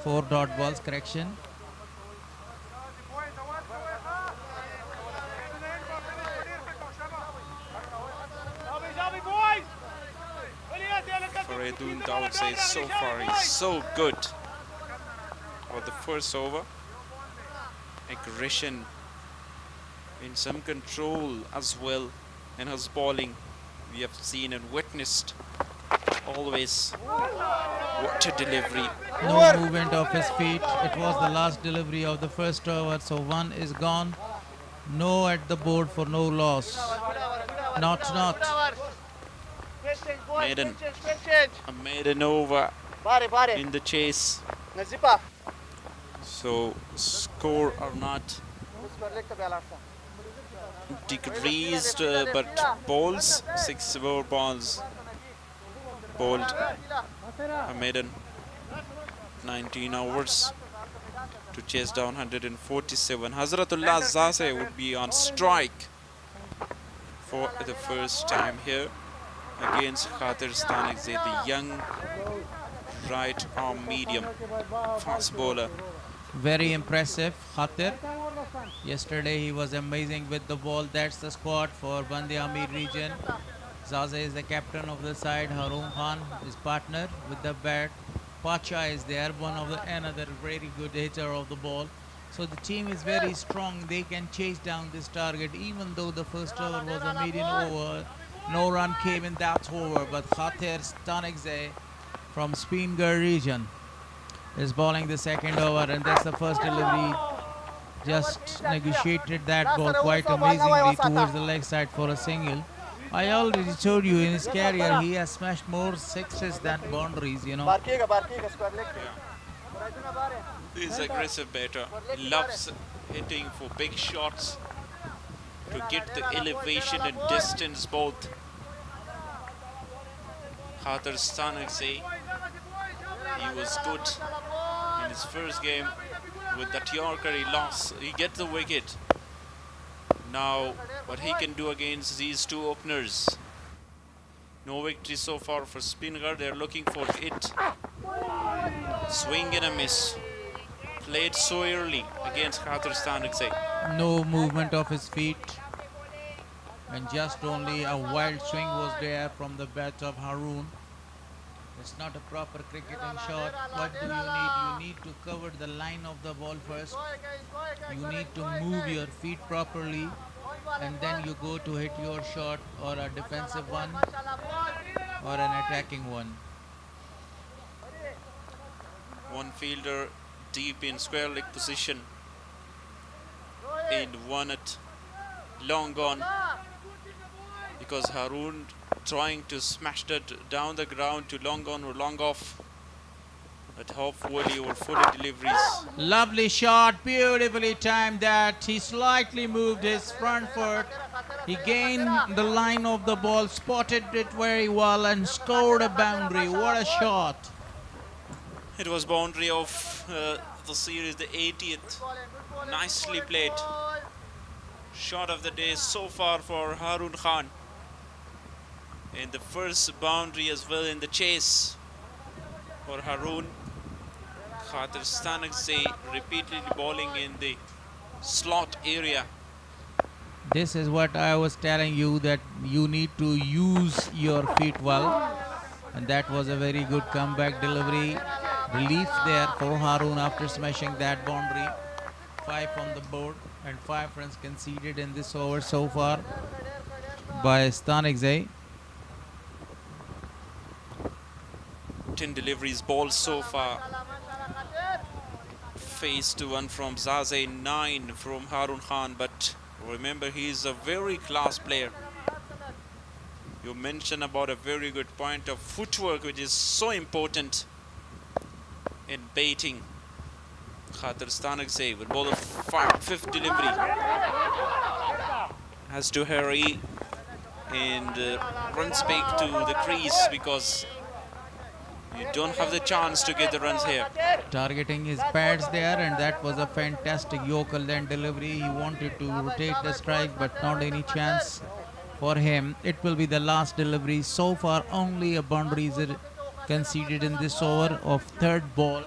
Four dot balls, correction. Faridun, I would say so far he's so good. For the first over, aggression, in some control as well in his bowling. We have seen and witnessed always. What a delivery. No movement of his feet. It was the last delivery of the first over, so one is gone. No at the board for no loss. Not. Maiden. A maiden over in the chase. So score are not decreased, but balls, 6 more balls bowled. A maiden, 19 overs to chase down 147. Hazratullah Zase would be on strike for the first time here against Khatir Stanikzai, the young right arm medium fast bowler. Very impressive, Khatir. Yesterday he was amazing with the ball. That's the squad for Band-e-Amir region. Zaze is the captain of the side. Haroon Khan is partner with the bat. Pacha is there, another very good hitter of the ball. So the team is very strong. They can chase down this target, even though the first over was a median over. No run came in that over, but Khatir Stanikzai from Speenghar region is bowling the second over, and that's the first delivery. Just negotiated that ball quite amazingly towards the leg side for a single. I already told you in his career he has smashed more sixes than boundaries, you know. He's aggressive batter. He loves hitting for big shots to get the elevation and distance both. Khatir Stanikzai, he was good in his first game. With that Yorker he lost, he gets the wicket. Now what he can do against these two openers. No victory so far for Spinhar. They're looking for it. Swing and a miss. Played so early against Khatir Stanikzai. No movement of his feet, and just only a wild swing was there from the bat of Haroon. It's not a proper cricketing shot. What do you need? You need to cover the line of the ball first. You need to move your feet properly, and then you go to hit your shot, or a defensive one or an attacking one. One fielder deep in square leg position, and one at long on, because Haroon trying to smash that down the ground to long on or long off at half volley or fully deliveries. Lovely shot, beautifully timed that. He slightly moved his front foot He gained the line of the ball, spotted it very well and scored a boundary. What a shot. It was boundary of the series, the 80th. Nicely played. Shot of the day so far for Harun Khan. And the first boundary as well in the chase for Harun. Khatir Stanakzai repeatedly bowling in the slot area. This is what I was telling you, that you need to use your feet well. And that was a very good comeback delivery. Relief there for Harun after smashing that boundary. 5 on the board and 5 runs conceded in this over so far by Stanakzai. 10 deliveries bowled so far. Phase to 1 from Zazai, 9 from Harun Khan, but remember, he is a very class player. You mentioned about a very good point of footwork, which is so important in baiting. Khatir Stanakzai will bowl a 5th delivery. Has to hurry and runs back to the crease because you don't have the chance to get the runs here. Targeting his pads there, and that was a fantastic Yorker land delivery. He wanted to rotate the strike, but not any chance for him. It will be the last delivery. So far, only a boundary is conceded in this over of 3rd ball.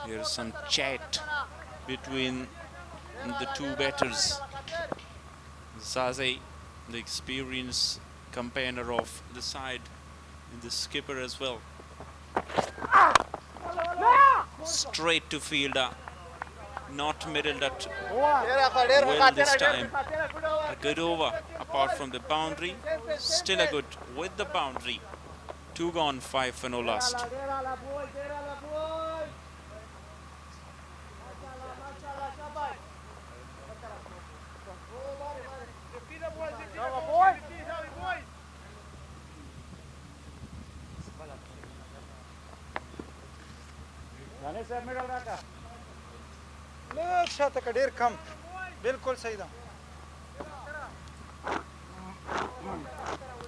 Here's some chat between the two batters. Zazai, the experienced campaigner of the side, and the skipper as well. Straight to fielder, not middle that well this time. A good over apart from the boundary, still a good with the boundary. 2 gone, 5 for no last.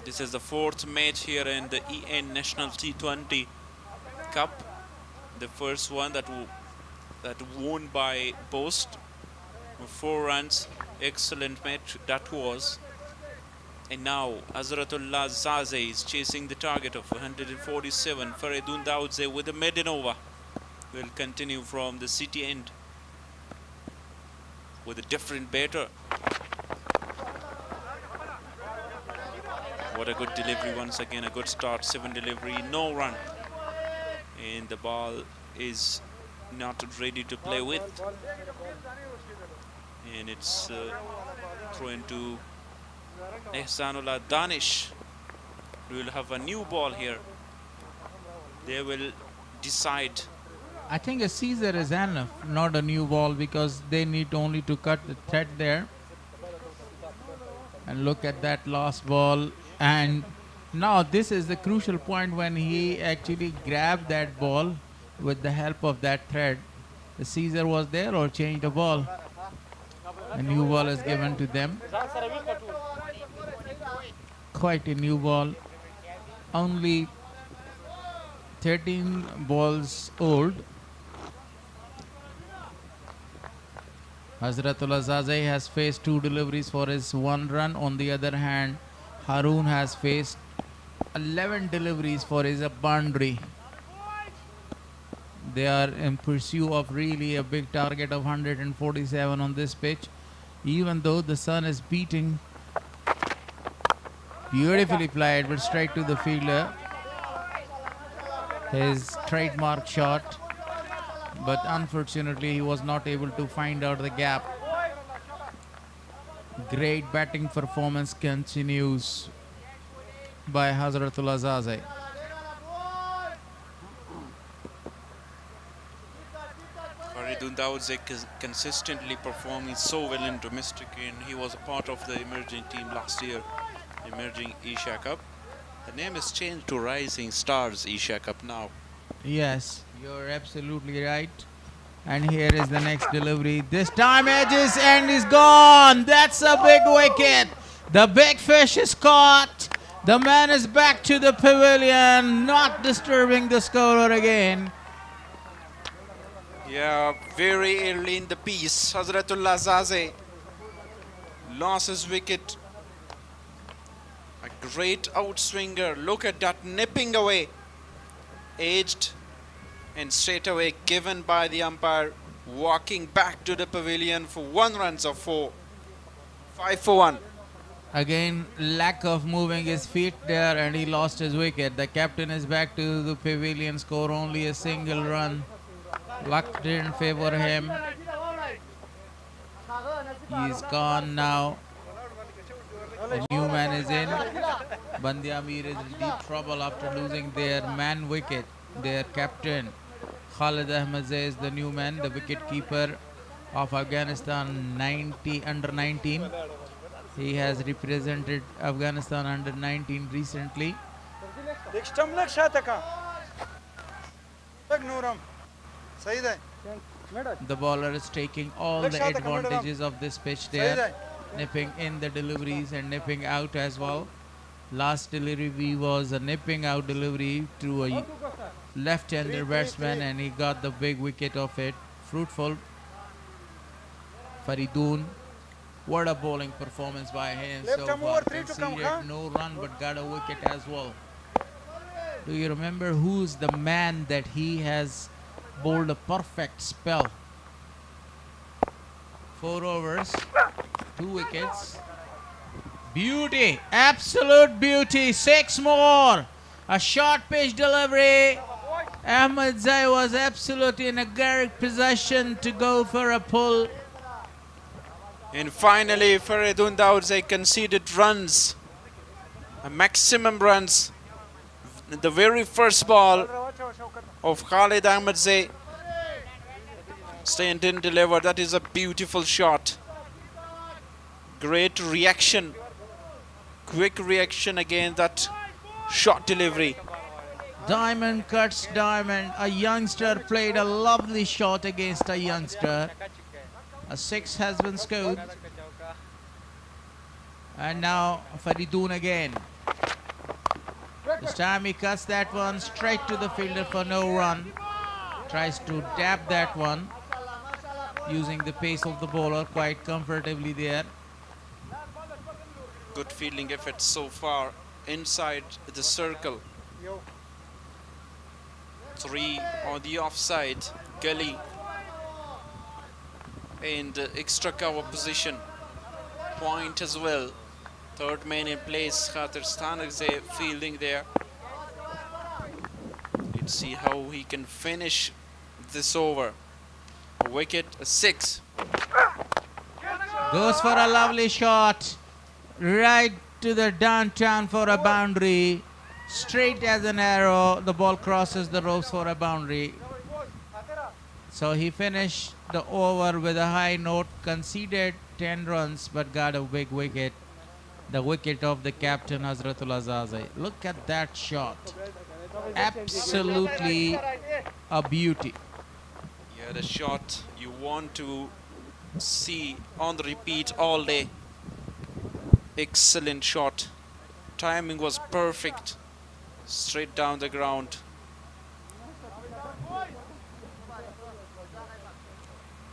This is the 4th match here in the EN National T20 Cup. The first one that won by post. 4 runs. Excellent match that was. And now Hazratullah Zazai is chasing the target of 147. Faridun Daudze with a maiden over. Will continue from the city end with a different batter. What a good delivery once again, a good start, 7 delivery, no run. And the ball is not ready to play with. And it's thrown to Ehsanullah Danish. We will have a new ball here. They will decide. I think a Caesar is enough, not a new ball, because they need only to cut the thread there. And look at that last ball. And now this is the crucial point when he actually grabbed that ball with the help of that thread. The Caesar was there or changed the ball. A new ball is given to them. Quite a new ball. Only 13 balls old. Hazratullah Zazai has faced 2 deliveries for his 1 run. On the other hand, Harun has faced 11 deliveries for his boundary. They are in pursuit of really a big target of 147 on this pitch. Even though the sun is beating, beautifully played, but straight to the fielder. His trademark shot, but unfortunately he was not able to find out the gap. Great batting performance continues by Hazratullah Zazai. Faridun Daudze consistently performing so well in domestic, and he was a part of the emerging team last year, emerging Asia Cup. The name is changed to Rising Stars Asia Cup now. Yes, you're absolutely right. And here is the next delivery. This time edges and is gone. That's a big wicket. The big fish is caught. The man is back to the pavilion, not disturbing the scorer again. Yeah, very early in the piece, Hazratullah Zaze lost his wicket. A great outswinger. Look at that, nipping away. Edged and straight away given by the umpire, walking back to the pavilion for 1 run of 4. 5 for 1. Again, lack of moving his feet there, and he lost his wicket. The captain is back to the pavilion, score only a single run. Luck didn't favor him. He's gone now. A new man is in. Band-e-Amir is in deep trouble after losing their man wicket. Their captain, Khalid Ahmadzai, is the new man, the wicket keeper of Afghanistan under 19. He has represented Afghanistan under 19 recently. The bowler is taking all the advantages of this pitch there, nipping in the deliveries and nipping out as well. Last delivery was a nipping out delivery to a left-hander batsman, and he got the big wicket of it. Fruitful. Faridoon. What a bowling performance by him so far. Conceded no run but got a wicket as well. Do you remember who's the man that he has bowled a perfect spell? 4 overs, 2 wickets. Beauty, absolute beauty. 6 more. A short pitch delivery. Ahmadzai was absolutely in a great possession to go for a pull. And finally, Faridun Daudzai conceded runs, a maximum runs. The very first ball of Khalid Ahmadzai. Stein didn't deliver. That is a beautiful shot. Great reaction. Quick reaction again, that shot delivery. Diamond cuts diamond. A youngster played a lovely shot against a youngster. A 6 has been scored. And now Faridoon again. This time he cuts that one straight to the fielder for no run. Tries to tap that one using the pace of the bowler quite comfortably there. Good fielding effort so far inside the circle. 3 on the offside. Gully in the extra cover position. Point as well. 3rd man in place. Khatir Stanagzai fielding there. Let's see how he can finish this over. A wicket, a 6. Goes for a lovely shot. Right to the downtown for a boundary. Straight as an arrow. The ball crosses the ropes for a boundary. So he finished the over with a high note, conceded 10 runs but got a big wicket. The wicket of the captain Hazratullah Zaze. Look at that shot. Absolutely a beauty. Yeah, the shot you want to see on the repeat all day. Excellent shot. Timing was perfect. Straight down the ground.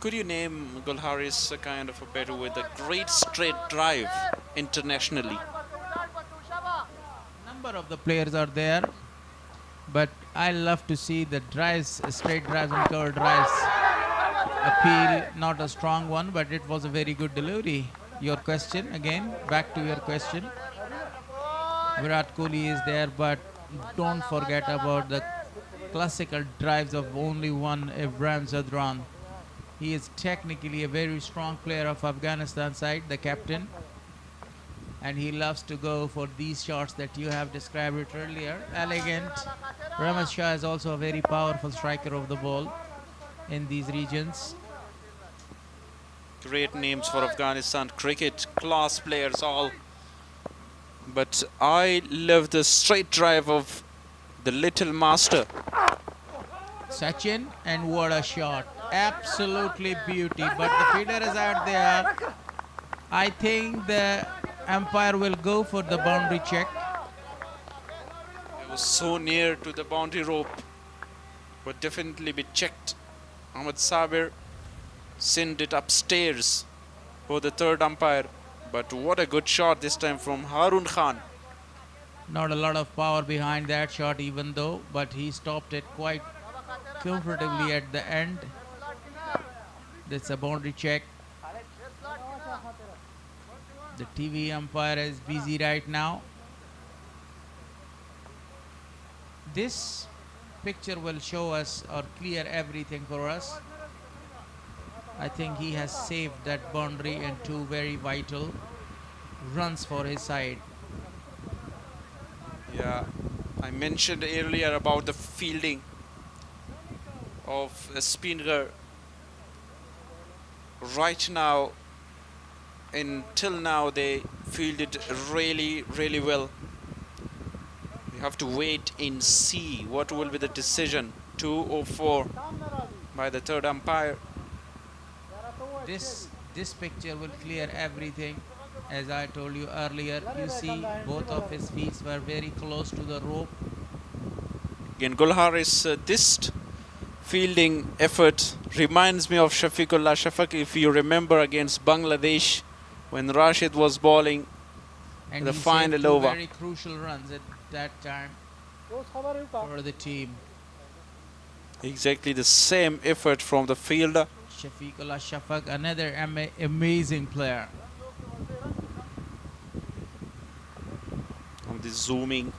Could you name Gulharis a kind of a batter with a great straight drive internationally? Number of the players are there, but I love to see the drives, straight drives and cover drives. Appeal, not a strong one, but it was a very good delivery. Your question again, back to your question. Virat Kohli is there, but don't forget about the classical drives of only one Ibrahim Zadran. He is technically a very strong player of Afghanistan side, the captain. And he loves to go for these shots that you have described it earlier. Elegant. Ramesh Shah is also a very powerful striker of the ball in these regions. Great names for Afghanistan cricket, class players all. But I love the straight drive of the little master. Sachin, and what a shot. Absolutely beauty. But the fielder is out there. I think the umpire will go for the boundary check. It was so near to the boundary rope. Would definitely be checked. Ahmed Sabir sent it upstairs for the third umpire. But what a good shot this time from Harun Khan. Not a lot of power behind that shot even though, but he stopped it quite comfortably at the end. That's a boundary check. The TV umpire is busy right now. This picture will show us or clear everything for us. I think he has saved that boundary and two very vital runs for his side. Yeah, I mentioned earlier about the fielding of Speenghar. Right now, until now, they fielded really, really well. We have to wait and see what will be the decision, 2 or 4 by the third umpire. This picture will clear everything. As I told you earlier, you see both of his feet were very close to the rope. Again, Gulharis, this fielding effort reminds me of Shafiqullah Shafaq, if you remember, against Bangladesh when Rashid was bowling And the he final saved two over. very crucial runs at that time for the team. Exactly the same effort from the fielder. Shafiqullah Shafaq, another amazing player. On the zooming,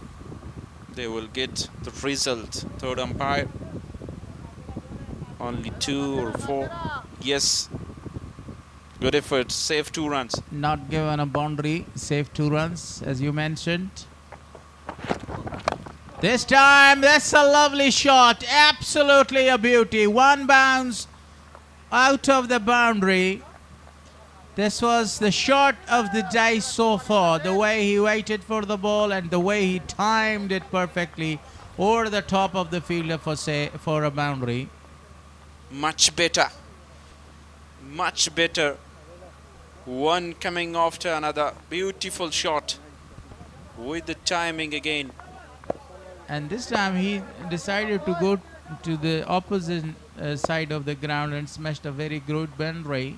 they will get the result. Third umpire, only 2 or 4. Yes, good effort, save 2 runs. Not given a boundary, saved 2 runs as you mentioned. This time, that's a lovely shot, absolutely a beauty. One bounce out of the boundary. This was the shot of the day so far. The way he waited for the ball and the way he timed it perfectly over the top of the fielder for a boundary. Much better. Much better. One coming after another. Beautiful shot. With the timing again. And this time he decided to go to the opposite side of the ground and smashed a very good boundary.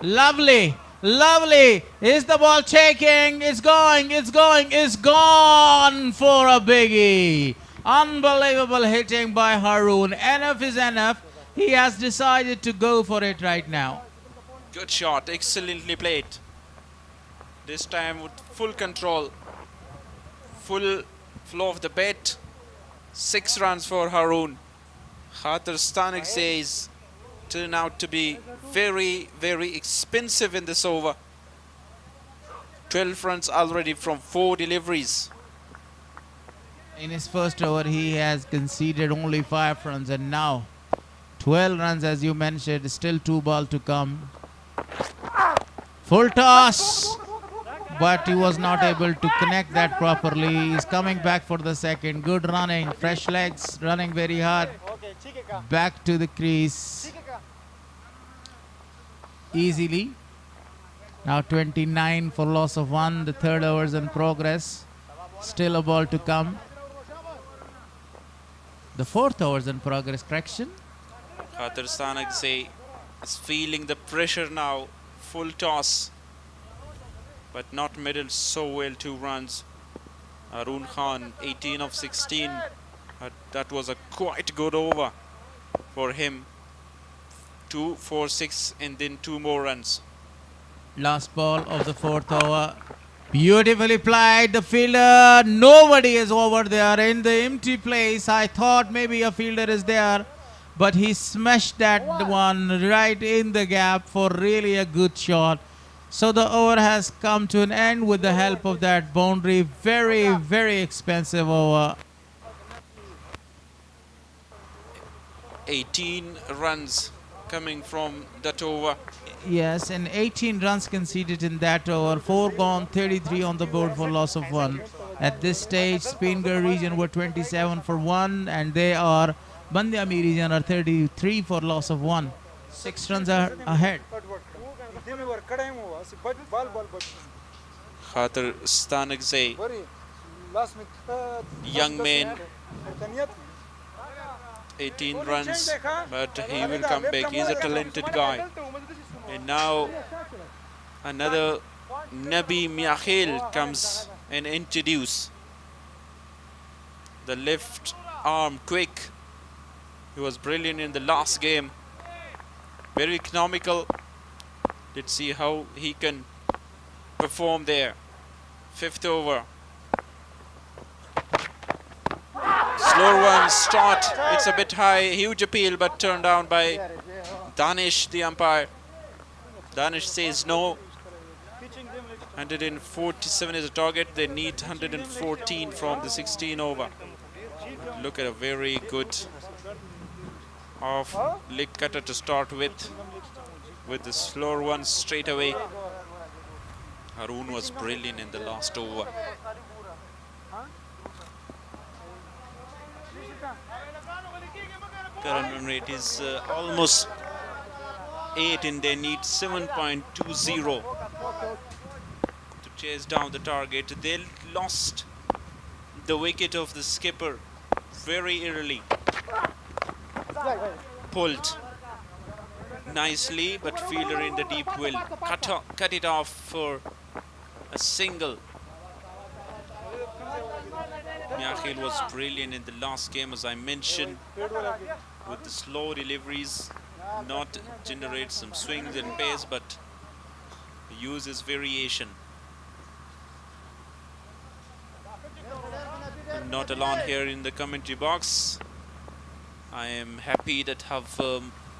Lovely, lovely. Is the ball taking? It's going, it's going, it's gone for a biggie. Unbelievable hitting by Harun. Enough is enough. He has decided to go for it right now. Good shot, excellently played. This time with full control. Full flow of the bat. 6 runs for Harun. Khatar Stanek says turn out to be very, very expensive in this over. 12 runs already from 4 deliveries. In his first over, he has conceded only 5 runs, and now 12 runs, as you mentioned, still 2 balls to come. Full toss, but he was not able to connect that properly. He's coming back for the second. Good running, fresh legs, running very hard. Back to the crease. Easily. Now 29 for loss of 1. The third over is in progress. Still a ball to come. The fourth over is in progress. Correction. Khatar Stanek is feeling the pressure now. Full toss. But not middle so well. 2 runs. Harun Khan, 18 of 16. That was a quite good over for him. 2, 4, 6 and then 2 more runs. Last ball of the fourth over. Beautifully played. The fielder, nobody is over there in the empty place. I thought maybe a fielder is there, but he smashed that one right in the gap for really a good shot. So the over has come to an end with the help of that boundary. Very, very expensive over. 18 runs coming from that over. Yes, and 18 runs conceded in that over. 4 gone, 33 on the board for loss of 1. At this stage, Speenghar region were 27 for 1, and they are Band-e-Amir region are 33 for loss of 1. 6 runs are ahead. Khater Stanigze, young man, 18 runs, but he will come back. He's a talented guy. And now another Nabi Miakhil comes and introduce the left arm quick. He was brilliant in the last game. Very economical. Let's see how he can perform there. 5th over. Slow one start. It's a bit high. Huge appeal, but turned down by Danish, the umpire. Danish says no. 147 is a target. They need 114 from the 16 over. Look at a very good off leg cutter to start with the slower one straight away. Haroon was brilliant in the last over. Current run rate is almost 8 and they need 7.20 to chase down the target. They lost the wicket of the skipper very early. Pulled nicely, but fielder in the deep will cut it off for a single. Miakhil was brilliant in the last game, as I mentioned, with the slow deliveries, not generate some swings and pace, but uses variation. I'm not alone here in the commentary box. I am happy that have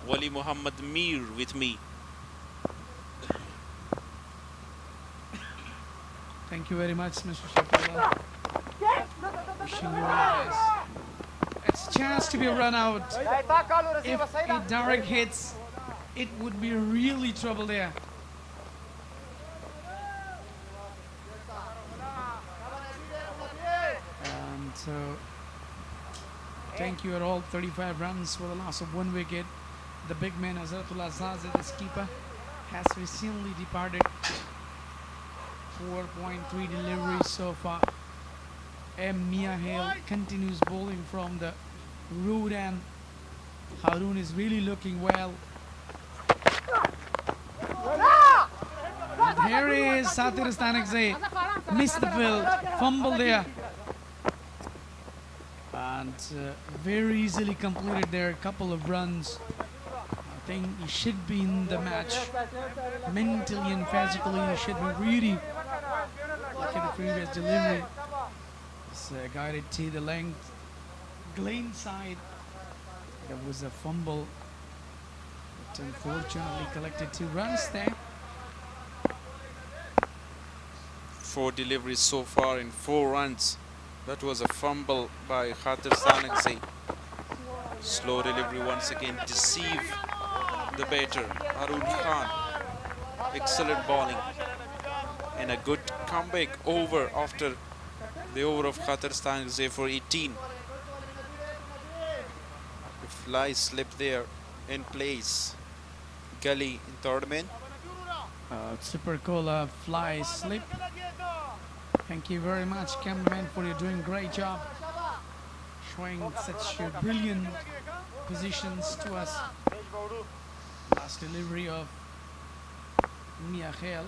Wali Muhammad Mir with me. Thank you very much, Mr. Shafallah. Wishing you all the best. It's a chance to be a run out. If it direct hits, it would be really trouble there. And so, thank you at all. 35 runs for the loss of 1 wicket. The big man Azratullah Zaza, the skipper, has recently departed. 4.3 deliveries so far. Miakhil continues bowling from the root end. Haroon is really looking well. And here is Satir Stanigze. Missed the field, fumble there. And very easily completed there, a couple of runs. I think he should be in the match. Mentally and physically, he should be really. Look at the previous delivery. It's guided to the length. Glen side. There was a fumble. But unfortunately collected 2 runs there. 4 deliveries so far in 4 runs. That was a fumble by Khater Stanigze. Slow delivery once again deceive the batter, Haroon Khan. Excellent bowling. And a good comeback over after the over of Khater Stanigze for 18. The fly slipped there in place. Gully in third man. Super cool fly slip. Thank you very much, cameraman, for your doing great job. Showing such brilliant positions to us. Last delivery of Miakhil.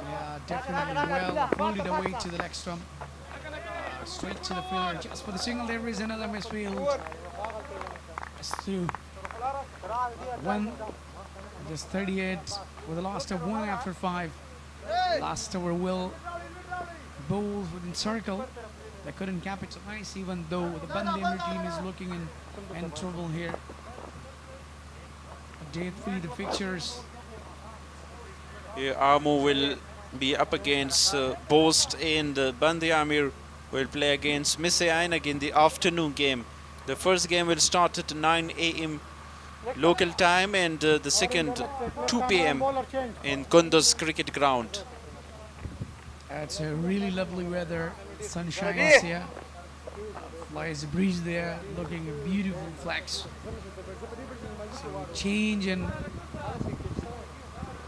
Yeah, definitely well pulled it away to the leg stump. Straight to the fielder, just for the single. There is another misfield. It's through. Just 38 with a loss of 1 after 5. Last over will bowls within circle. They couldn't capitalize, even though the Band-e-Amir team is looking in trouble here. Day 3, the fixtures. Here Amo will be up against Bost, and Band-e-Amir will play against Mise Ainak in the afternoon game. The first game will start at 9 a.m. local time, and the second 2 p.m. in Kunduz cricket ground. It's a really lovely weather. Sunshine is here. Flies a breeze there, looking at beautiful flags. So change and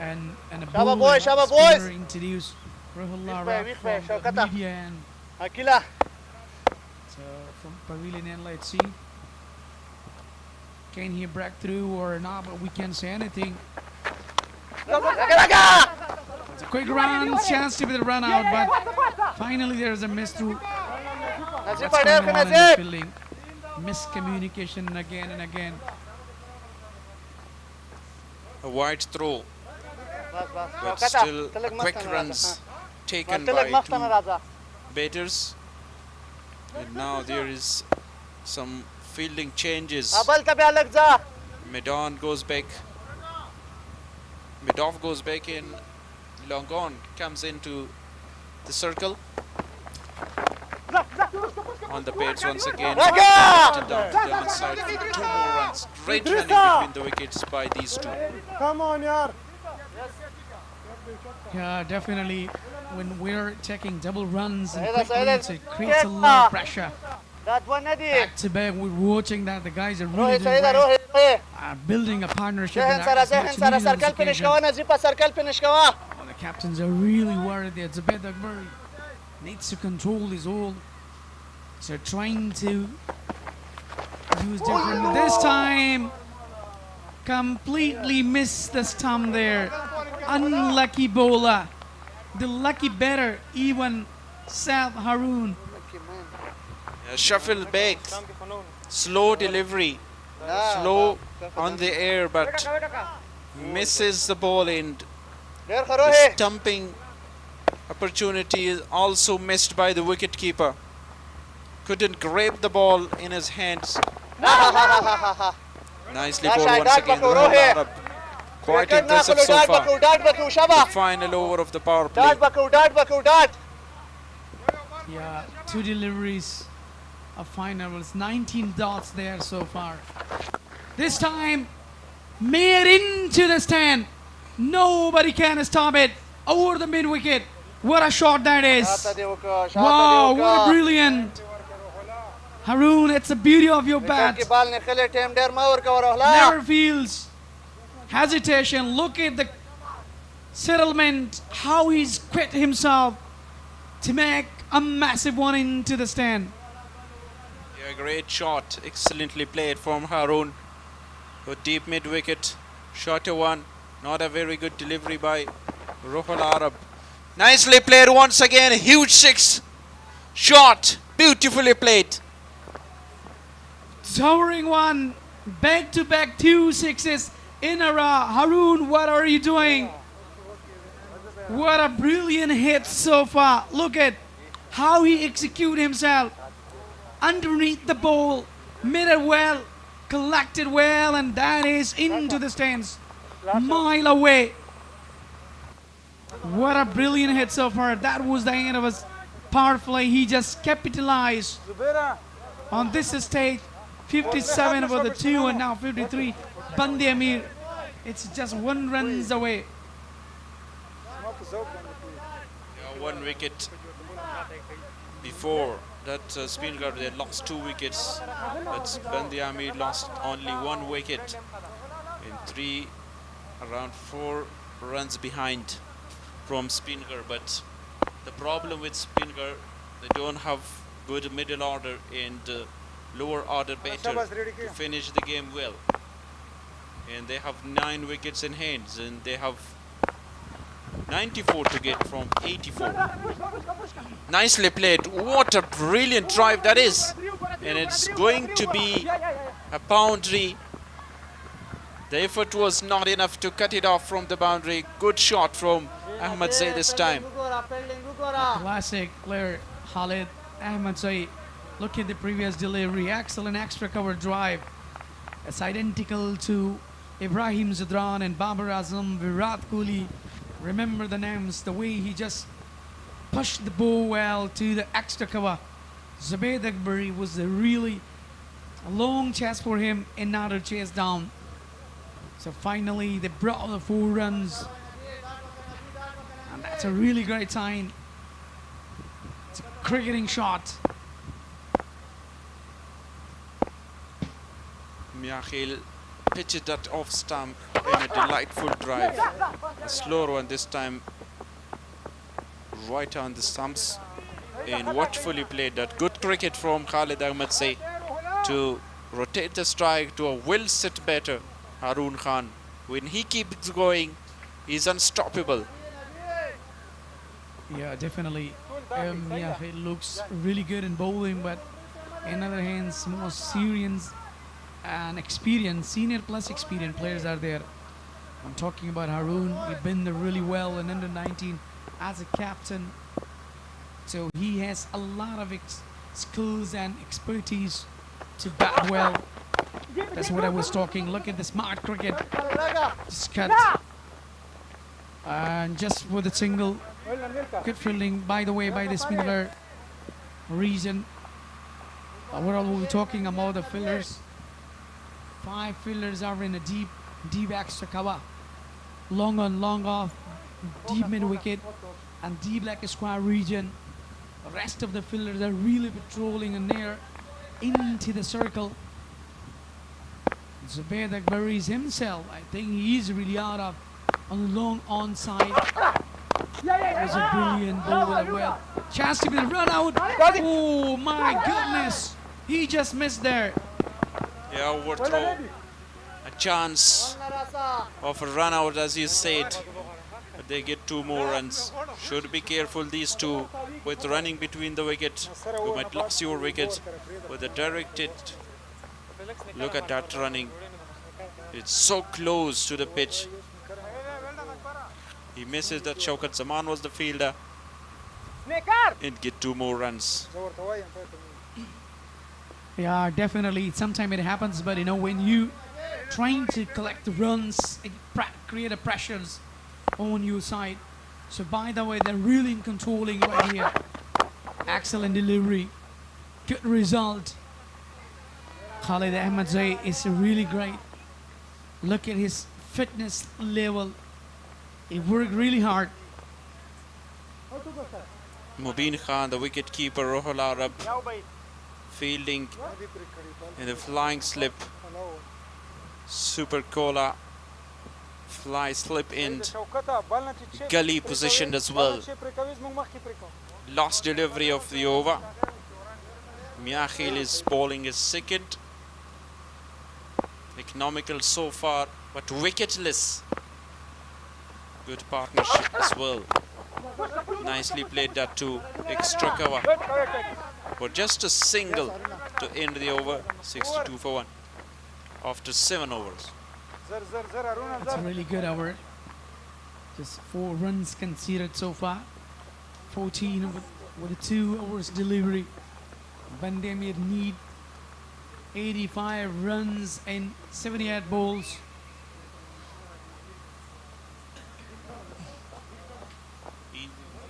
a bowler spinner introduced Rahullah Raq from the media and so from Pavilion end, let's see. Can he break through or not? But we can't say anything. It's a quick run, chance to be the run out, but finally there's a miss through. What's going on in the fielding? Miscommunication again and again. A wide throw, but still quick runs taken by two batters. And now there is some fielding changes. Medon goes back. Midoff goes back in. Longon comes into the circle. On the pads once again. Down downside for 2 more runs. Great running between the wickets by these two. Come on, yaar. Yeah, definitely. When we're taking double runs and quick runs, it creates a lot of pressure. Back to back, we're watching that. The guys are really doing well. Building a partnership. And the captains are really worried there. Zubaid Akbari needs to control his all. So trying to use different. This time, completely missed the stump there. Unlucky bowler. The lucky batter, even South Haroon. Shuffle back. Slow delivery. Slow on the air, but misses the ball, and the stumping opportunity is also missed by the wicketkeeper. Couldn't grab the ball in his hands. Nicely bowled once again. Rahul Arab. Quite impressive so far. The final over of the power play. Yeah, 2 deliveries. A final was 19 dots there so far. This time, made into the stand. Nobody can stop it. Over the mid wicket. What a shot that is. Wow, what a brilliant. Haroon, it's the beauty of your bat. Never feels hesitation. Look at the settlement, how he's quit himself to make a massive one into the stand. Yeah, great shot. Excellently played from Haroon. A deep mid wicket. Shorter one. Not a very good delivery by Rahul Arab. Nicely played once again. Huge 6. Shot. Beautifully played. Towering one. Back to back 2 sixes in a row. Haroon, what are you doing? What a brilliant hit so far. Look at how he executed himself. Underneath the ball. Made it well. Collected well. And that is into the stands. Mile away. What a brilliant hit so far. That was the end of his power play. He just capitalized on this stage. 57 over the 2 and now 53. Band-e-Amir. It's just 1 runs away. Yeah, 1 wicket before that. Speenghar, they lost 2 wickets. But Band-e-Amir lost only 1 wicket in around 4 runs behind from Spinhar. But the problem with Spinhar, they don't have good middle order and lower order batter to finish the game well. And they have 9 wickets in hands, and they have 94 to get from 84. Nicely played. What a brilliant drive that is. And it's going to be a boundary. The effort was not enough to cut it off from the boundary. Good shot from Ahmed Zaid this time. A classic player, Khalid Ahmed Zaid. Look at the previous delivery. Excellent extra cover drive. It's identical to Ibrahim Zadran and Babar Azam, Virat Kohli. Remember the names, the way he just pushed the ball well to the extra cover. Zubaid Akbari was a really long chase for him and not a chase down. So finally they brought the 4 runs. And that's a really great sign cricketing shot. Miakhil pitched that off stump in a delightful drive. A slower one this time, right on the stumps. And watchfully played that. Good cricket from Khalid Ahmed Say to rotate the strike to a well-set batter, Haroon Khan. When he keeps going, he's unstoppable. Yeah, definitely. Yeah, it looks really good in bowling, but on the other hand, more serious and experienced, senior plus experienced players are there. I'm talking about Haroon. He's been there really well in under 19 as a captain. So he has a lot of skills and expertise to bat well. That's what I was talking. Look at the smart cricket. Just cut. And just with a single. Good fielding, by the way, by the Spinhar region. What are we talking about the fielders? 5 fielders are in a deep extra cover. Long on, long off, deep mid wicket, and deep like a square region. The rest of the fielders are really patrolling in there into the circle. Zubair Akbari himself, I think he is really out of on the long onside. That was a brilliant ball as well. Chance to be the run out. Oh my goodness. He just missed there. Yeah, overthrow. A chance of a run out, as you said. But they get 2 more runs. Should be careful, these two, with running between the wicket. You might lose your wicket with a directed. Look at that running. It's so close to the pitch. He misses that. Shaukat Zaman was the fielder. And get 2 more runs. Yeah, definitely. Sometimes it happens, but you know, when you trying to collect the runs, it create a pressures on your side. So by the way, they're really controlling right here. Excellent delivery. Good result. Khalid Ahmed Zay is really great. Look at his fitness level. He worked really hard. Mubin Khan, the wicket keeper, Rohul Arab, fielding in the flying slip. Super Kola, fly slip in. Gully positioned as well. Last delivery of the over. Miakhil is bowling his second. Economical so far, but wicketless. Good partnership as well. Nicely played that too. Extra cover. But just a single to end the over. 62 for 1 after 7 overs. That's a really good over. Just 4 runs conceded so far. 14 with a 2 overs delivery. Band-e-Amir need 85 runs and 78 balls.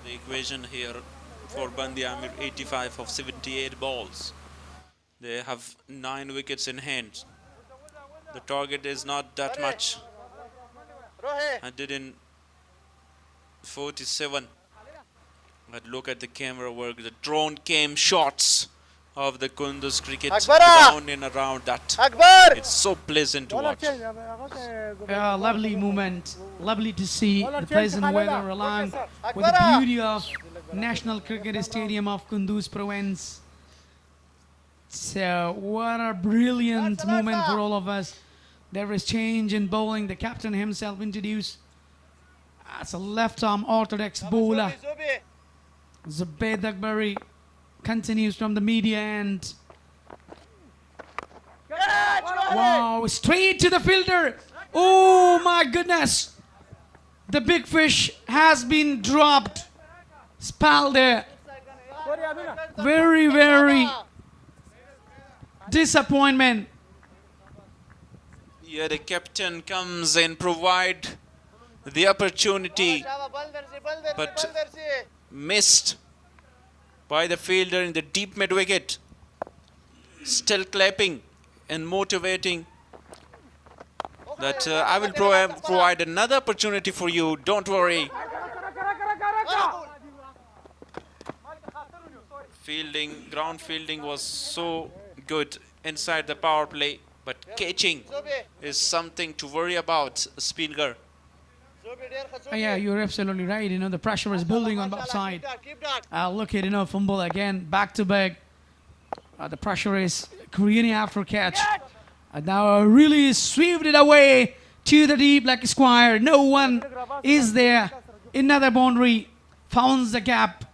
The equation here for Band-e-Amir, 85 of 78 balls. They have 9 wickets in hand. The target is not that much. 147. But look at the camera work, the drone cam shots of the Kunduz cricket round and around that. It's so pleasant to watch. Lovely moment, lovely to see the pleasant weather along with the beauty of National Cricket Stadium of Kunduz province. So what a brilliant moment for all of us. There is change in bowling. The captain himself introduced as a left arm orthodox bowler. Zubair Akbari continues from the media end. Wow, straight to the fielder. Oh my goodness. The big fish has been dropped. Spell there. Very, very disappointment. Yeah, the captain comes and provide the opportunity, but missed by the fielder in the deep mid wicket. Still clapping and motivating that I will provide another opportunity for you, don't worry. Ground fielding was so good inside the power play, but catching is something to worry about, Speenghar. Yeah, you're absolutely right. The pressure is building on both sides. Look at, fumble again, back to back. The pressure is creating after catch. And now really swept it away to the deep like a square. No one is there. Another boundary founds the gap.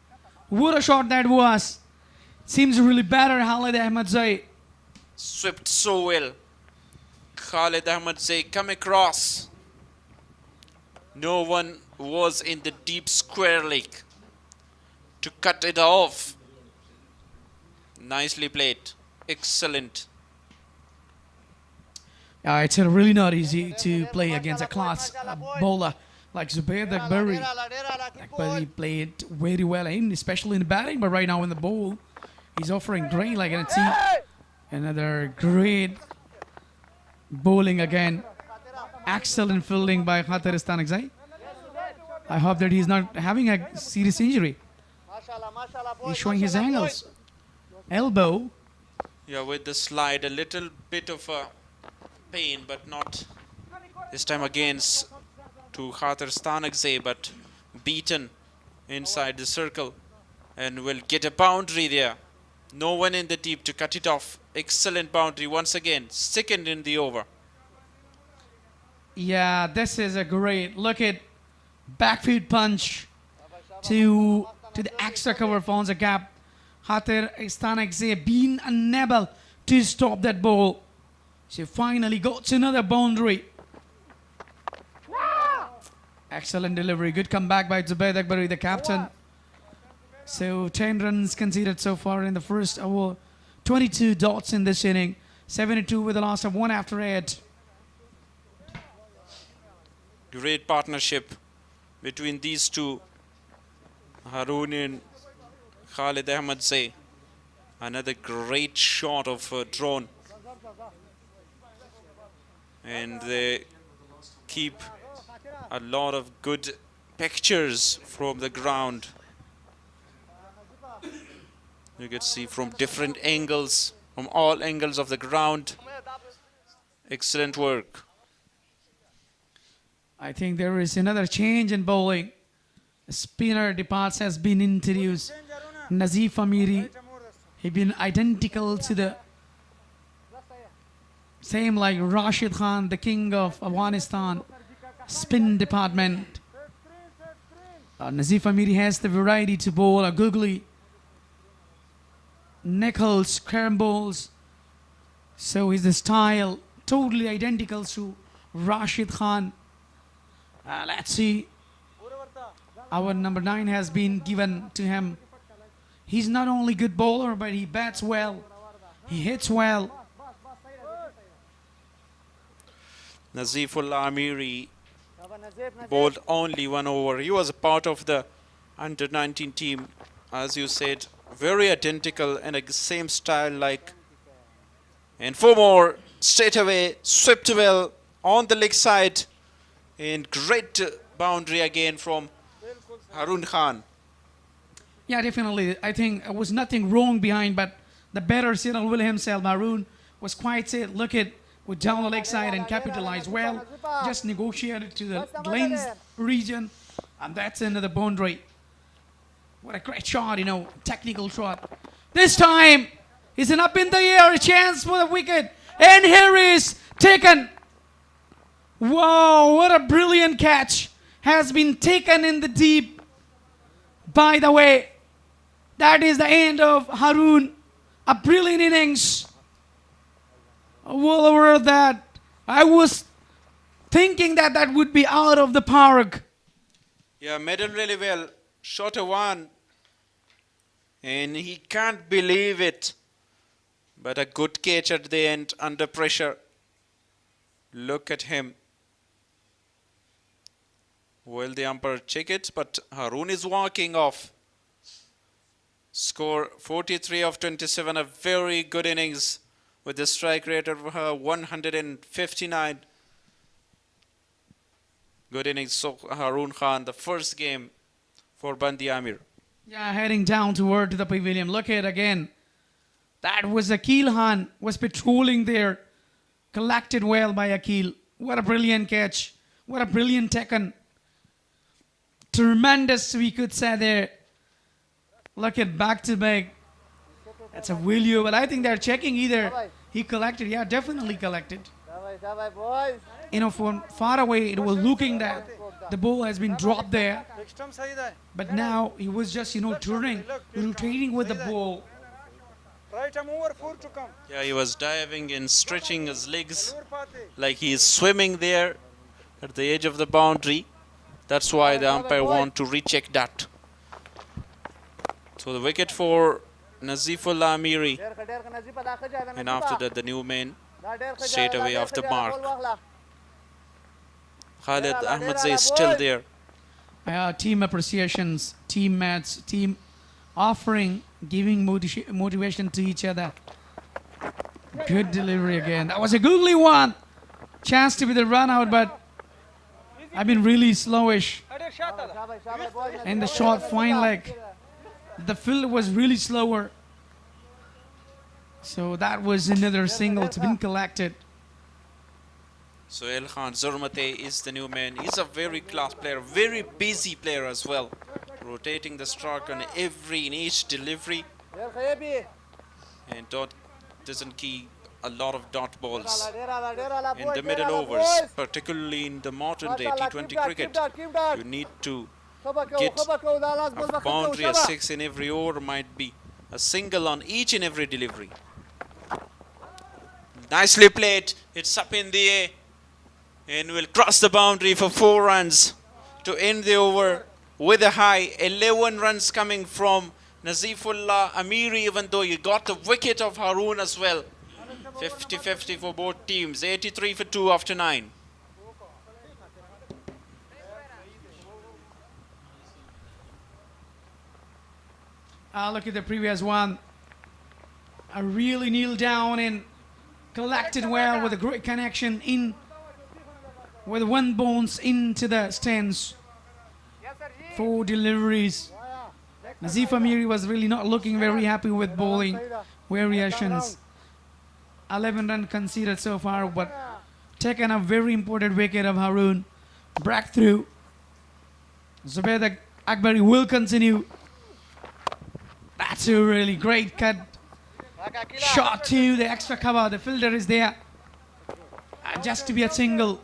What a shot that was. Seems really better, Khalid Ahmadzai. Swept so well. Khalid Ahmadzai come across. No one was in the deep square leg to cut it off. Nicely played. Excellent. It's really not easy to play against a class bowler like Zubair Dagbari. Dagbari played very well, especially in the batting, but right now in the bowl, he's offering great. Like, and see another great bowling again. Excellent fielding by Khater Istanakzai. I hope that he's not having a serious injury. He's showing his angles. Elbow. Yeah, with the slide, a little bit of a pain, but not this time against to Khater Istanakzai, but beaten inside the circle and will get a boundary there. No one in the deep to cut it off. Excellent boundary once again, second in the over. Yeah, this is a great look at backfield punch to the extra cover finds a gap. Khater Istanakzai being unable to stop that ball. She finally got another boundary. Excellent delivery. Good comeback by Zubair Dagbari, the captain. So 10 runs conceded so far in the first over. 22 dots in this inning. 72 with a loss of 1 after 8. Great partnership between these two. Haroon and Khalid Ahmadzai. Another great shot of drone. And they keep a lot of good pictures from the ground. You can see from different angles, from all angles of the ground. Excellent work. I think there is another change in bowling. A spinner departs has been introduced. Nazif Amiri. He been identical to the same like Rashid Khan, the king of Afghanistan, spin department. Nazif Amiri has the variety to bowl a googly, nickels, scrambles. So is the style totally identical to Rashid Khan. Let's see. Our number 9 has been given to him. He's not only good bowler, but he bats well. He hits well. Nazifullah Amiri bowled only 1 over. He was a part of the under-19 team, as you said, very identical and the same style like. And 4 more straight away, swept well on the leg side, and great boundary again from Haroon Khan. Yeah, definitely. I think there was nothing wrong behind, but the better Cyril Will himself, Haroon, was quite said. Look at with down the leg side and capitalized well. Just negotiated to the lanes region, and that's another boundary. What a great shot, technical shot. This time, it's an up in the air chance for the wicket, and here is taken. Wow, what a brilliant catch has been taken in the deep. By the way, that is the end of Haroon. A brilliant innings. Well over that. I was thinking that that would be out of the park. Yeah, medal really well. Shot a 1. And he can't believe it. But a good catch at the end under pressure. Look at him. Will the umpire check it? But Haroon is walking off. Score 43 of 27. A very good innings with the strike rate of 159. Good innings. So Haroon Khan, the first game for Band-e-Amir. Yeah, heading down toward the pavilion. Look at it again. That was Akil Khan was patrolling there. Collected well by Akil. What a brilliant catch. What a brilliant taken. Tremendous, we could say there. Look at back to back. That's a Willio, but I think they're checking either he collected. Yeah, definitely collected. You know, from far away, it was looking that the ball has been dropped there. But now he was just, you know, turning, rotating with the ball. Yeah, he was diving and stretching his legs like he is swimming there at the edge of the boundary. That's why the umpire want to recheck that. So the wicket for Nazifullah Amiri, and after that the new man straight away off the mark. Khalid Ahmadzai is still there. Team appreciations, teammates, team offering, giving motivation to each other. Good delivery again. That was a googly one. Chance to be the run out, but I've been really slowish. And the short fine leg. The field was really slower. So that was another single to be collected. So El Khan Zurmate is the new man. He's a very class player, very busy player as well. Rotating the stroke on in each delivery. And doesn't keep a lot of dot balls in the middle overs, particularly in the modern day T20 cricket. You need to get a boundary, a 6 in every over, might be a single on each and every delivery. Nicely played. It's up in the air and will cross the boundary for 4 runs to end the over with a high. 11 runs coming from Nazifullah Amiri, even though he got the wicket of Haroon as well. 50-50 for both teams. 83 for 2 after 9. Look at the previous one. I really kneeled down and collected well with a great connection in with one bounce into the stands. 4 deliveries. Nazif Amiri was really not looking very happy with bowling variations. 11 runs conceded so far, but taken a very important wicket of Haroon. Breakthrough. Zubaid Akbari will continue. That's a really great cut. Shot to the extra cover. The fielder is there. Just to be a single.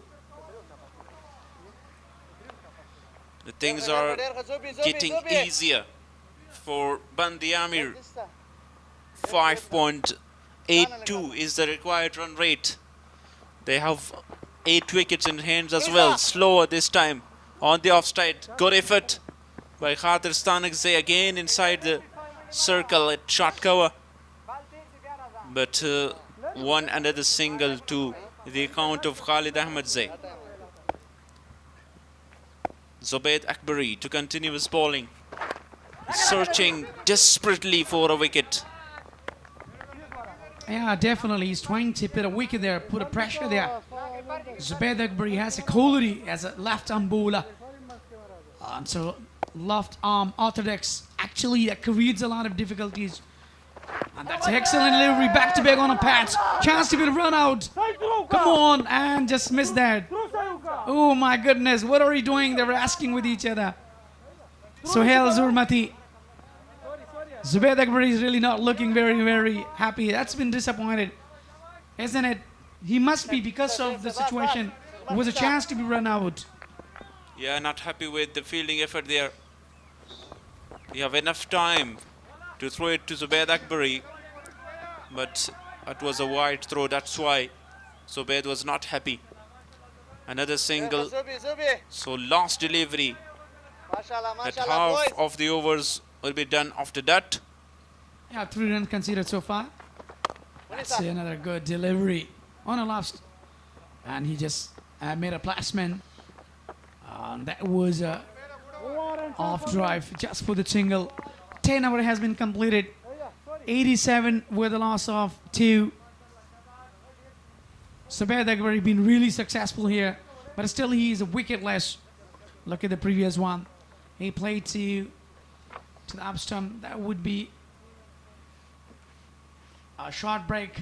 The things are getting easier for Band-e-Amir. 5.82 is the required run rate. They have 8 wickets in hands as well. Slower this time on the offside. Good effort by Khadir Stanakzai again inside the circle at short cover. But one another single to the account of Khalid Ahmadzai. Zubaid Akbari to continue his bowling. Searching desperately for a wicket. Yeah, definitely. He's trying to put a wicket there, put a pressure there. Zubaid Akbari has a quality as a left-arm bowler. So left-arm orthodox. Actually, that creates a lot of difficulties. And that's an excellent delivery, back-to-back on a patch. Chance to be the run out. Come on, and just missed that. Oh my goodness, what are you doing? They were asking with each other. Sohail Zurmati. Zubaid Akbari is really not looking very, very happy. That's been disappointed, isn't it? He must be, because of the situation. It was a chance to be run out. Yeah, not happy with the fielding effort there. You have enough time to throw it to Zubaid Akbari, but it was a wide throw. That's why Zubaid was not happy. Another single. So last delivery. That half of the overs will be done after that. Yeah, 3 runs conceded so far. That's another good delivery on a last. And he just made a placement. That was a off drive just for the single. 10 over has been completed. 87 with a loss of 2. Zubaid Akbari been really successful here, but still he is a wicketless. Look at the previous one. He played to to the up stump. That would be a short break.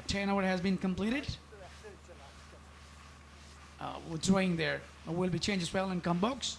10 over has been completed. Withdrawing there. Will be changed as well in come box.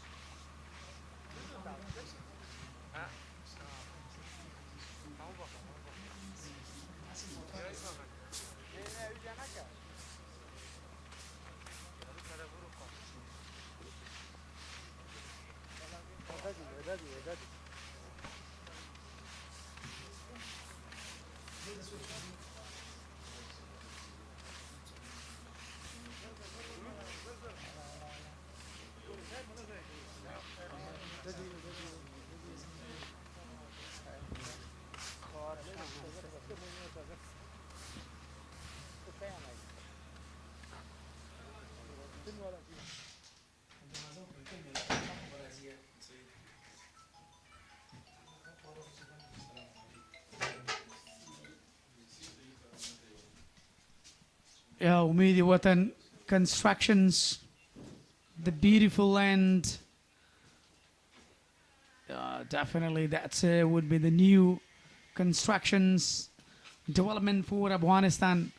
Yeah, Mid-innings constructions, the beautiful land. Definitely, that's would be the new constructions development for Afghanistan.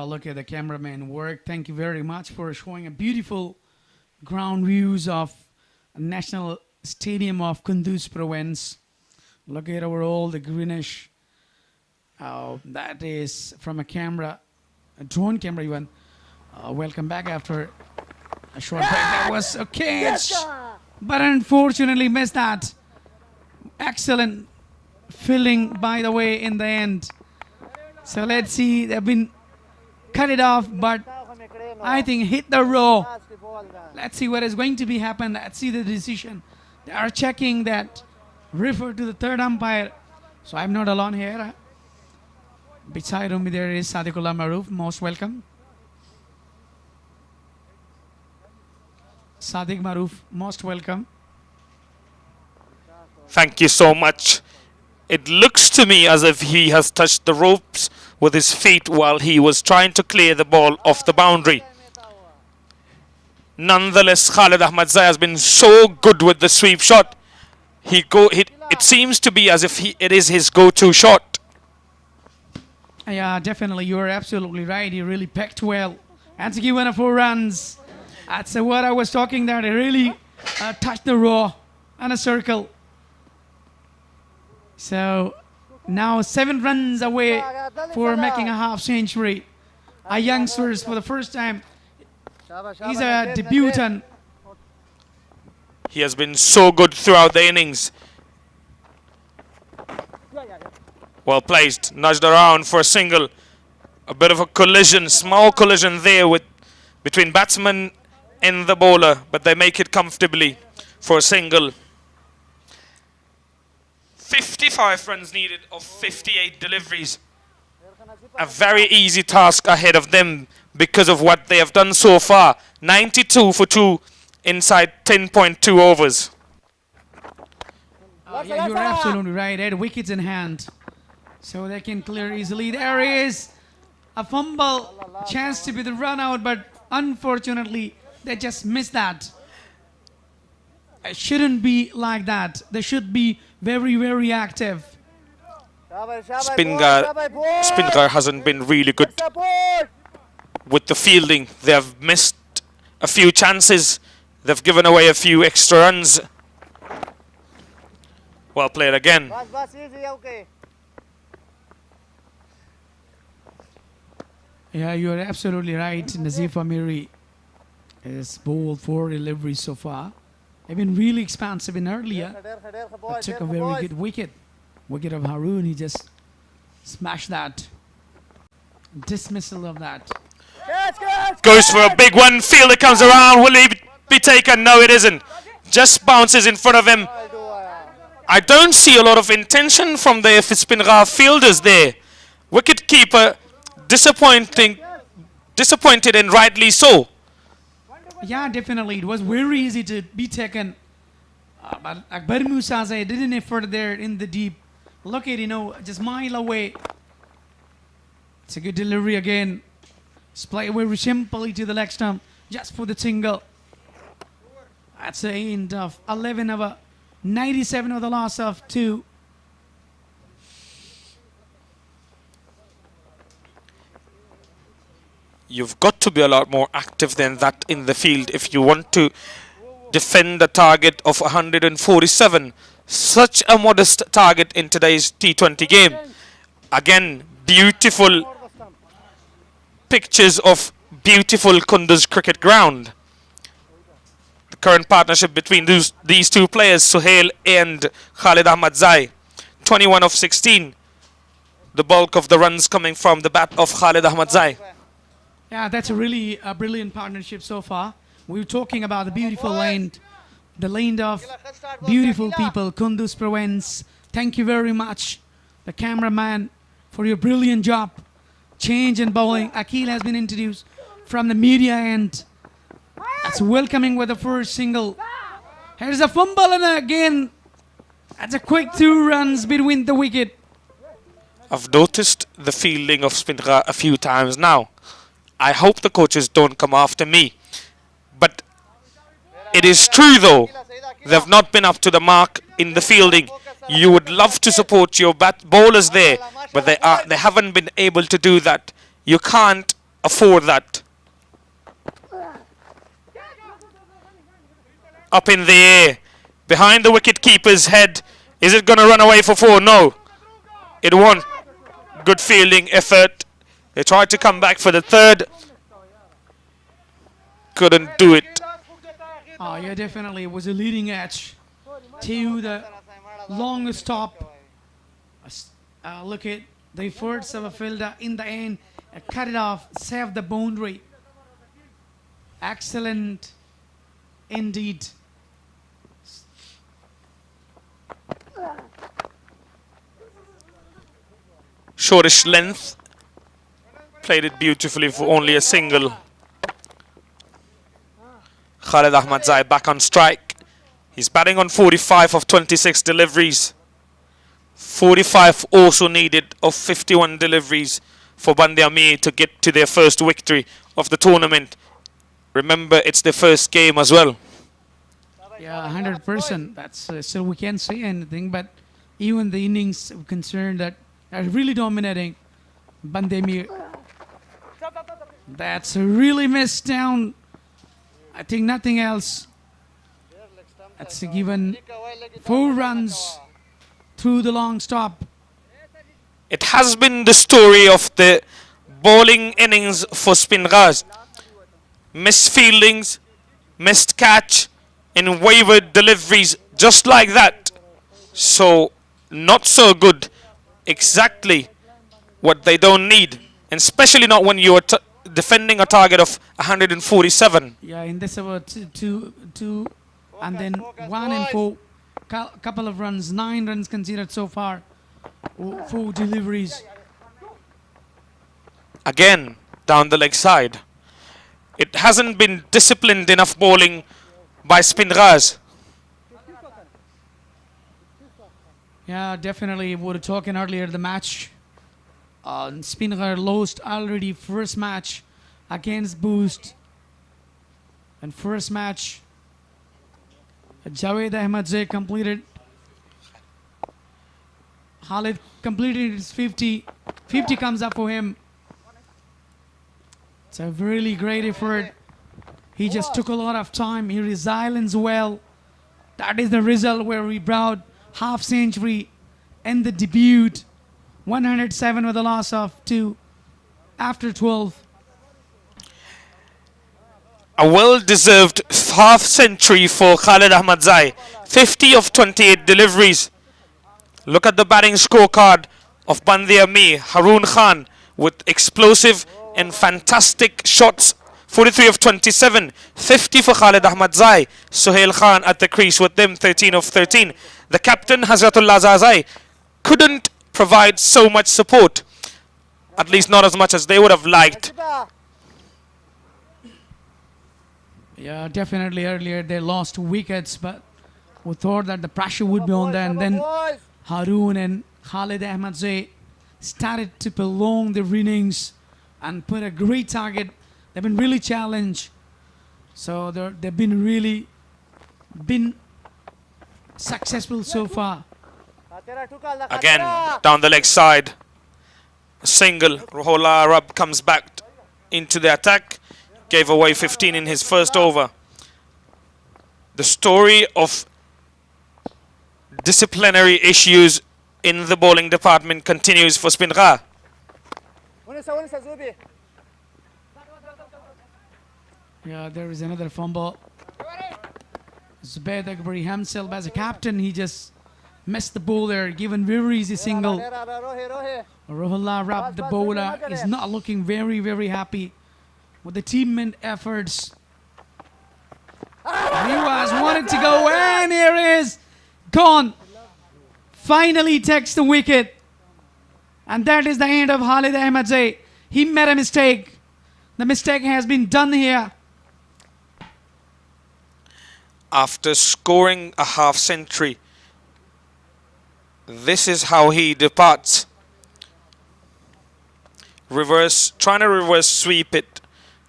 Look at the cameraman work. Thank you very much for showing a beautiful ground views of National Stadium of Kunduz province. Look at overall the greenish. That is from a camera, a drone camera even. Welcome back after a short break. That was a catch, but unfortunately missed that. Excellent filling, by the way, in the end. So let's see, they've been cut it off, but I think hit the row. Let's see what is going to be happen. Let's see the decision. They are checking that, refer to the third umpire. So I'm not alone here. Beside me there is Sadiqullah Maroof. Most welcome. Sadiq Maroof, most welcome. Thank you so much. It looks to me as if he has touched the ropes with his feet while he was trying to clear the ball off the boundary. Nonetheless, Khalid Ahmadzai has been so good with the sweep shot. It seems to be as if it is his go-to shot. Yeah, definitely. You are absolutely right. He really pecked well. And to give 1 or 4 runs. That's what I was talking there. He really touched the row and a circle. So now 7 runs away for making a half century. A youngsters for the first time. He's a debutant. He has been so good throughout the innings. Well placed, nudged around for a single. A bit of a collision, small collision there between batsman and the bowler, but they make it comfortably for a single. 55 runs needed of 58 deliveries. A very easy task ahead of them because of what they have done so far. 92 for 2 inside 10.2 overs. Yeah, you're absolutely right. They had wickets in hand, so they can clear easily. There is a fumble, chance to be the run out, but unfortunately they just missed that. It shouldn't be like that. They should be very, very active. Spinhar hasn't been really good. with the fielding. They have missed a few chances. They've given away a few extra runs. Well played again. Yeah, you are absolutely right. Nazif Amiri has bowled 4 deliveries so far. They've been really expansive in earlier. But took a very good wicket. Wicket of Haroon, he just smashed that. Dismissal of that. Goes for a big one. Fielder comes around. Will he be taken? No, it isn't. Just bounces in front of him. I don't see a lot of intention from the Spinhar fielders there. Wicket keeper disappointed and rightly so. Yeah, definitely. It was very easy to be taken. But Akbar Musaze didn't effort there in the deep. Look at, just mile away. It's a good delivery again. It's played very simply to the leg stump just for the single. That's the end of 11 over 97 of the loss of 2. You've got to be a lot more active than that in the field if you want to defend a target of 147. Such a modest target in today's T20 game. Again, beautiful pictures of beautiful Kunduz cricket ground. The current partnership between these two players, Suhail and Khalid Ahmadzai. 21 of 16. The bulk of the runs coming from the bat of Khalid Ahmadzai. Yeah, that's a really brilliant partnership so far. We were talking about the beautiful land, the land of beautiful people, Kunduz Province. Thank you very much, the cameraman, for your brilliant job. Change in bowling. Akil has been introduced from the media end. That's welcoming with the first single. Here's a fumble and again, that's a quick 2 runs between the wicket. I've noticed the fielding of Spinhar a few times now. I hope the coaches don't come after me. But it is true though, they've not been up to the mark in the fielding. You would love to support your bowlers there, but they haven't been able to do that. You can't afford that. Up in the air, behind the wicket keeper's head. Is it going to run away for 4? No, it won't. Good fielding effort. They tried to come back for the 3rd. Couldn't do it. Oh yeah, definitely. It was a leading edge to the longest stop. Look at the efforts of a fielder in the end. Cut it off, save the boundary. Excellent indeed. Shortish length. Played it beautifully for only a single. Khalid Ahmadzai back on strike. He's batting on 45 of 26 deliveries. 45 also needed of 51 deliveries for Band-e-Amir to get to their first victory of the tournament. Remember, it's their first game as well. Yeah, 100%. That's so we can't say anything, but even the innings are concerned that are really dominating Band-e-Amir. That's really missed down. I think nothing else. That's given 4 runs through the long stop. It has been the story of the bowling innings for Spinghar. Missed fieldings, missed catch, and wavered deliveries just like that. So, not so good. Exactly what they don't need. And especially not when you are defending a target of 147. Yeah, in this over two, and then 1 and 4. Couple of runs, 9 runs conceded so far. 4 deliveries. Again, down the leg side. It hasn't been disciplined enough bowling by Spinhar. Yeah, definitely. We were talking earlier the match. Spinhar lost already first match against Boost. And first match, Javed Ahmadzai completed. Khalid completed his 50. 50 comes up for him. It's a really great effort. He just took a lot of time. He resilience well. That is the result where we brought half century in the debut. 107 with a loss of 2 after 12. A well-deserved half century for Khalid Ahmadzai. 50 of 28 deliveries. Look at the batting scorecard of Band-e-Amir, Haroon Khan with explosive and fantastic shots. 43 of 27, 50 for Khalid Ahmadzai. Suhail Khan at the crease with them, 13 of 13. The captain, Hazratullah Zazai, couldn't provide so much support. At least not as much as they would have liked. Yeah, definitely earlier they lost wickets, but we thought that the pressure would be on them. And then Haroon and Khalid Ahmadzai started to prolong their innings and put a great target. They've been really challenged. So they've been really successful so far. Again, down the leg side. A single. Ruhollah Arab comes back into the attack. Gave away 15 in his first over. The story of disciplinary issues in the bowling department continues for Spinhar. Yeah, there is another fumble. Zubaid Akbari himself as a captain, he just missed the ball there, given very easy single. Ruhollah Arab, the bowler, is not looking very, very happy with the teammate efforts. He was wanted to go, and here is gone. Finally takes the wicket. And that is the end of Khalid Ahmadzai. He made a mistake. The mistake has been done here. After scoring a half century, this is how he departs. Trying to reverse sweep it.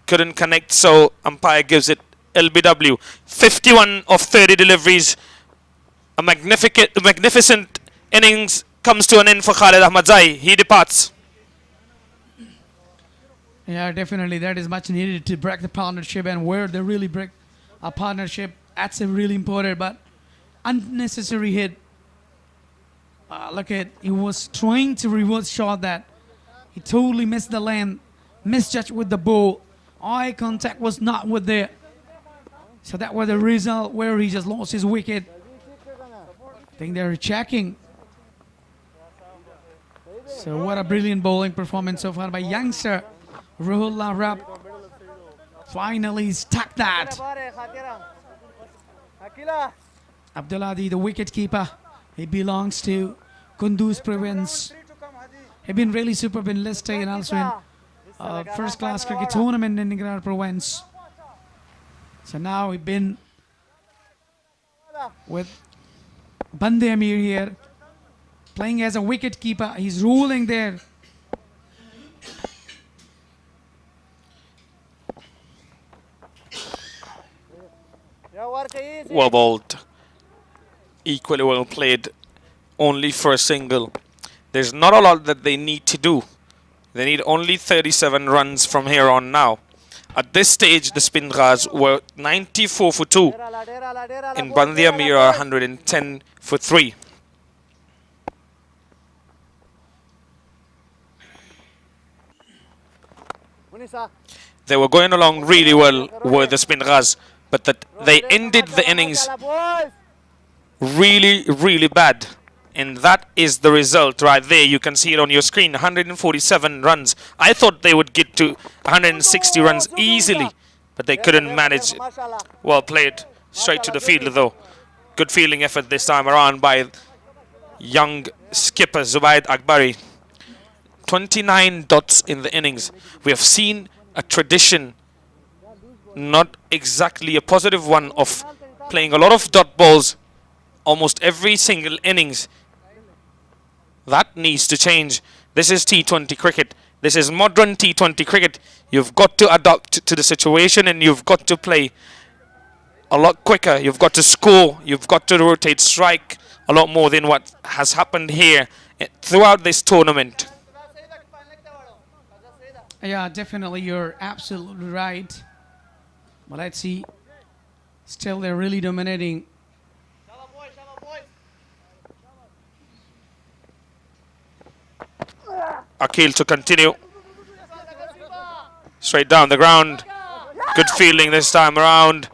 Couldn't connect, so umpire gives it LBW. 51 of 30 deliveries. A magnificent innings comes to an end for Khalid Ahmadzai. He departs. Yeah, definitely. That is much needed to break the partnership, and where they really break a partnership, that's a really important, but unnecessary hit. Look at, he was trying to reverse shot that. He totally missed the lane, misjudged with the ball. Eye contact was not with there. So that was the result where he just lost his wicket. I think they're checking. So what a brilliant bowling performance so far by youngster Ruhollah Arab. Finally stuck that. Abduladi, the wicket keeper, he belongs to Kunduz Province. He's been really superb in List and also in first class cricket tournament in Ningrar Province. So now we've been with Band-e-Amir here, playing as a wicket keeper. He's ruling there. Well bowled. Equally well played. Only for a single. There's not a lot that they need to do. They need only 37 runs from here on now. At this stage, the Spinghars were 94 for 2. And Band-e-Amir are 110 for 3. They were going along really well with the Spinghars, but that they ended the innings really, really bad. And that is the result right there. You can see it on your screen. 147 runs. I thought they would get to 160 runs easily, but they couldn't manage it. Well played. Straight to the fielder though. Good fielding effort this time around by young skipper Zubaid Akbari. 29 dots in the innings. We have seen a tradition, not exactly a positive one, of playing a lot of dot balls almost every single innings. That needs to change. This is T20 cricket. This is modern T20 cricket. You've got to adapt to the situation and you've got to play a lot quicker. You've got to score. You've got to rotate strike a lot more than what has happened here throughout this tournament. Yeah, definitely, you're absolutely right. But let's see. Still, they're really dominating. Akil to continue. Straight down the ground. Good feeling this time around.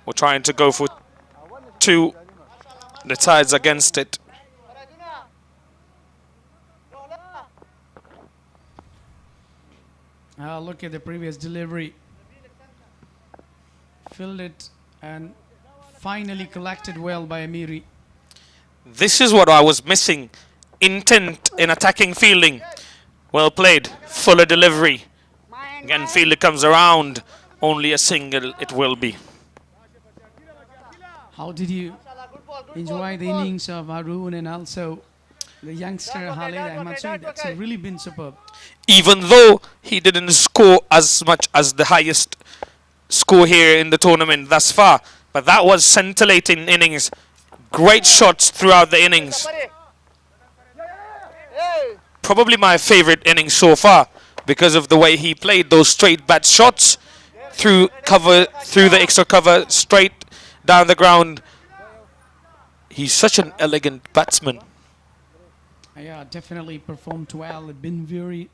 We're trying to go for two. The tide's against it. Look at the previous delivery. Filled it and finally collected well by Amiri. This is what I was missing. Intent in attacking fielding. Well played. Fuller delivery. Again, fielder comes around. Only a single it will be. How did you enjoy the innings of Arun and also the youngster Khalid Ahmad Saeed? That's really been superb. Even though he didn't score as much as the highest score here in the tournament thus far, but that was scintillating innings. Great shots throughout the innings. Probably my favorite innings so far because of the way he played those straight bat shots through cover, through the extra cover, straight down the ground. He's such an elegant batsman. Yeah, definitely performed well. It's been very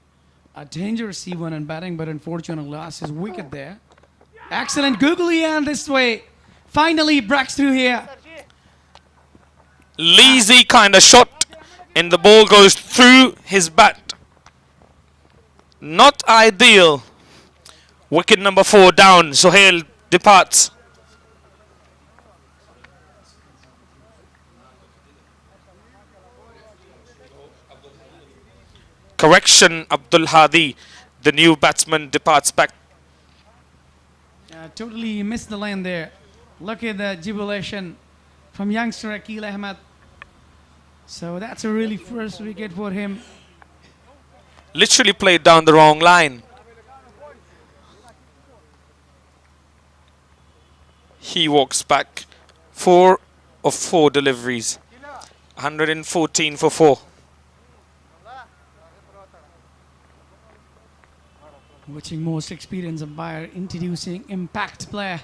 dangerous even in batting, but unfortunately lost his wicket there. Excellent googly and this way. Finally breaks through here. Lazy kind of shot and the ball goes through his bat. Not ideal. Wicket number 4 down. Sohail departs. Correction, Abdul Hadi, the new batsman, departs back. Totally missed the line there. Look at the jubilation from youngster Akil Ahmed. So that's a really first wicket for him. Literally played down the wrong line. He walks back. 4 of 4 deliveries. 114 for 4. Watching most experienced umpire introducing impact player.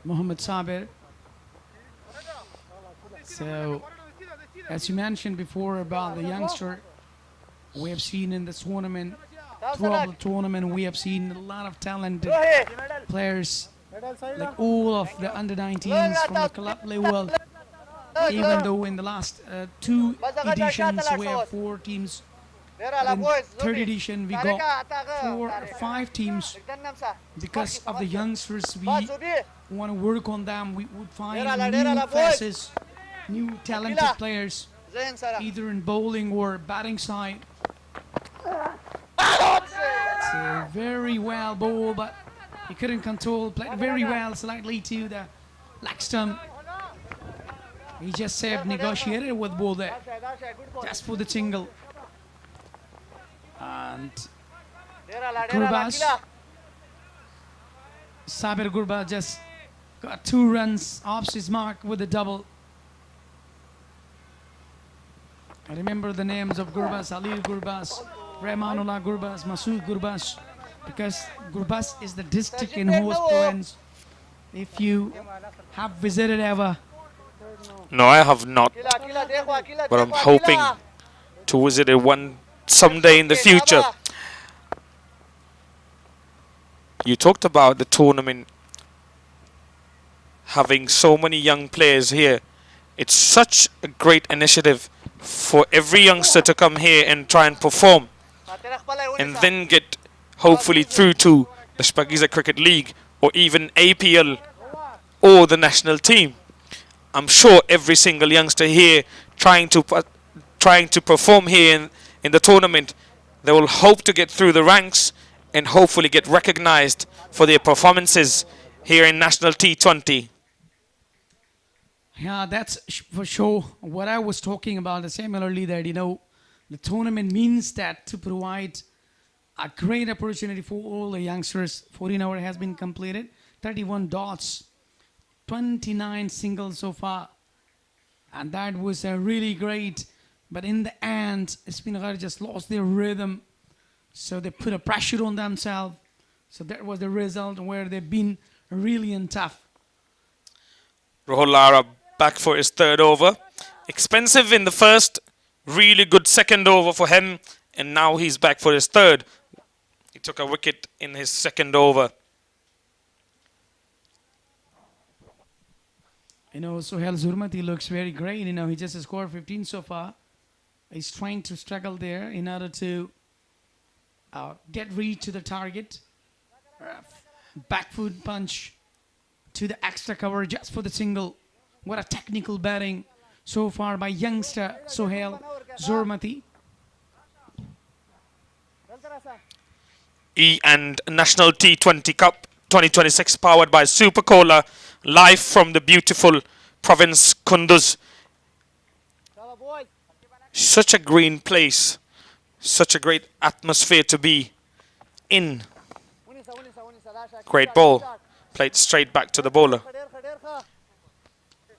Mohammad Sabir. So, as you mentioned before about the youngster, we have seen in this tournament, throughout the tournament, we have seen a lot of talented players, like all of the under-19s from the club level. Even though in the last 2 editions we have 4 teams. In third edition we got 4 or 5 teams. Because of the youngsters, we want to work on them. We would find new faces, new talented players, either in bowling or batting side. So very well bowled, but he couldn't control. Played very well, slightly to the leg stump. He just saved, negotiated with ball there, just for the single. And Gurbaz, Sabir Gurbaz just got 2 runs off his mark with a double. I remember the names of Gurbaz, Ali Gurbaz, Rahmanullah Gurbaz, Masood Gurbaz, because Gurbaz is the district in host province. If you have visited ever. No, I have not. But I'm hoping to visit it someday in the future. You talked about the tournament having so many young players here. It's such a great initiative for every youngster to come here and try and perform and then get hopefully through to the Shpageeza Cricket League or even APL or the national team. I'm sure every single youngster here trying to perform here in the tournament, they will hope to get through the ranks and hopefully get recognized for their performances here in National T20. Yeah, that's for sure what I was talking about similarly, that, you know, the tournament means that to provide a great opportunity for all the youngsters. 14 hours has been completed, 31 dots, 29 singles so far. And that was a really great But in the end, Speenghar just lost their rhythm. So they put a pressure on themselves. So that was the result where they've been really tough. Rohul Lara back for his third over. Expensive in the first, really good second over for him, and now he's back for his third. He took a wicket in his second over. You know, Sohail Zurmati looks very great. You know, he just scored 15 so far. He's trying to struggle there in order to get reach to the target. Back foot punch to the extra cover just for the single. What a technical batting so far by youngster Sohail Zurmati. And National T20 Cup 2026 powered by Super Cola, live from the beautiful province Kunduz. Such a green place, such a great atmosphere to be in. Great ball, played straight back to the bowler.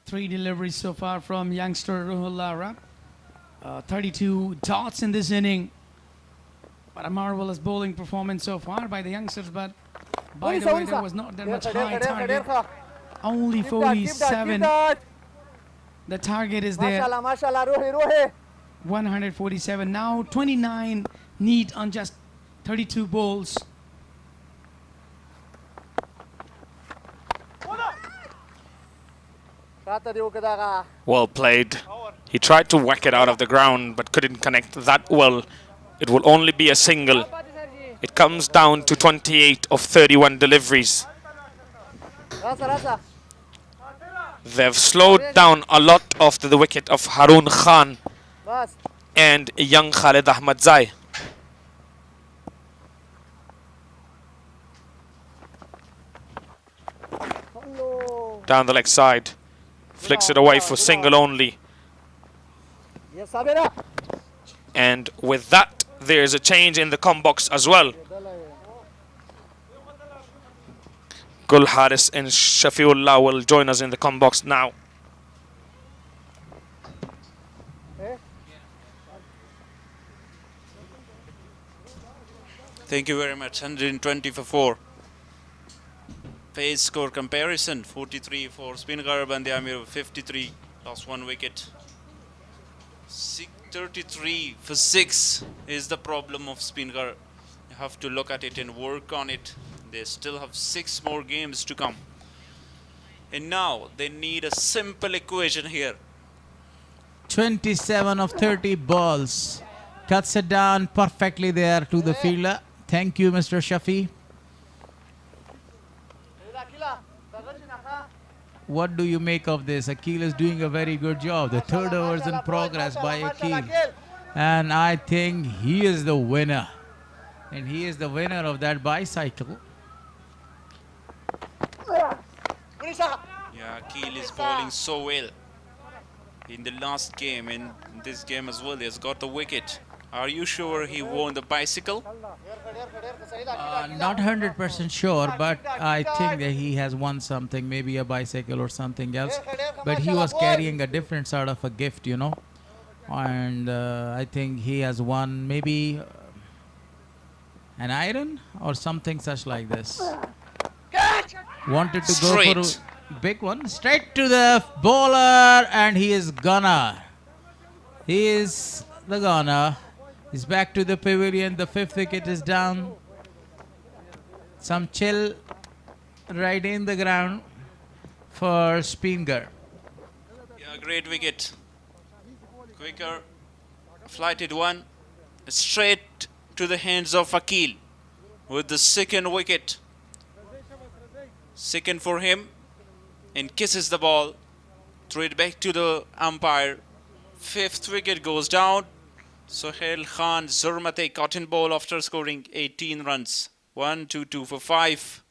3 deliveries so far from youngster Rohul Lara. 32 dots in this inning. What a marvelous bowling performance so far by the youngsters, but by the way, there was not that much high target. Only 47. The target is there. 147. Now 29 need on just 32 balls. Well played. He tried to whack it out of the ground but couldn't connect that well. It will only be a single. It comes down to 28 of 31 deliveries. They've slowed down a lot after the wicket of Harun Khan and young Khalid Ahmadzai. Down the leg side. Flicks it away for single only. And with that, there's a change in the com box as well. Gul Haris and Shafiullah will join us in the com box now. Thank you very much. 120 for 4. Pace score comparison. 43 for Speenghar, Band-e-Amir 53. Lost 1 wicket. 33 for 6 is the problem of Speenghar. You have to look at it and work on it. They still have 6 more games to come. And now they need a simple equation here. 27 of 30 balls. Cuts it down perfectly there to the fielder. Thank you, Mr. Shafi. What do you make of this? Akil is doing a very good job. The third over is in progress by Akil. And I think he is the winner. And he is the winner of that bicycle. Yeah, Akil is bowling so well. In the last game, in this game as well, he has got the wicket. Are you sure he won the bicycle? Not 100% sure, but I think that he has won something, maybe a bicycle or something else. But he was carrying a different sort of a gift, you know. And I think he has won maybe an iron or something such like this. Wanted to go for a big one. Straight to the bowler, and he is gonna. He is the gunner. He's back to the pavilion. The 5th wicket is down. Some chill right in the ground for Speenghar. Yeah, great wicket. Quicker, flighted one, straight to the hands of Akil with the 2nd wicket. 2nd for him, and kisses the ball. Throw it back to the umpire. 5th wicket goes down. Sohail Khan Zurmati cotton ball after scoring 18 runs. 1, 2, 2 for 5.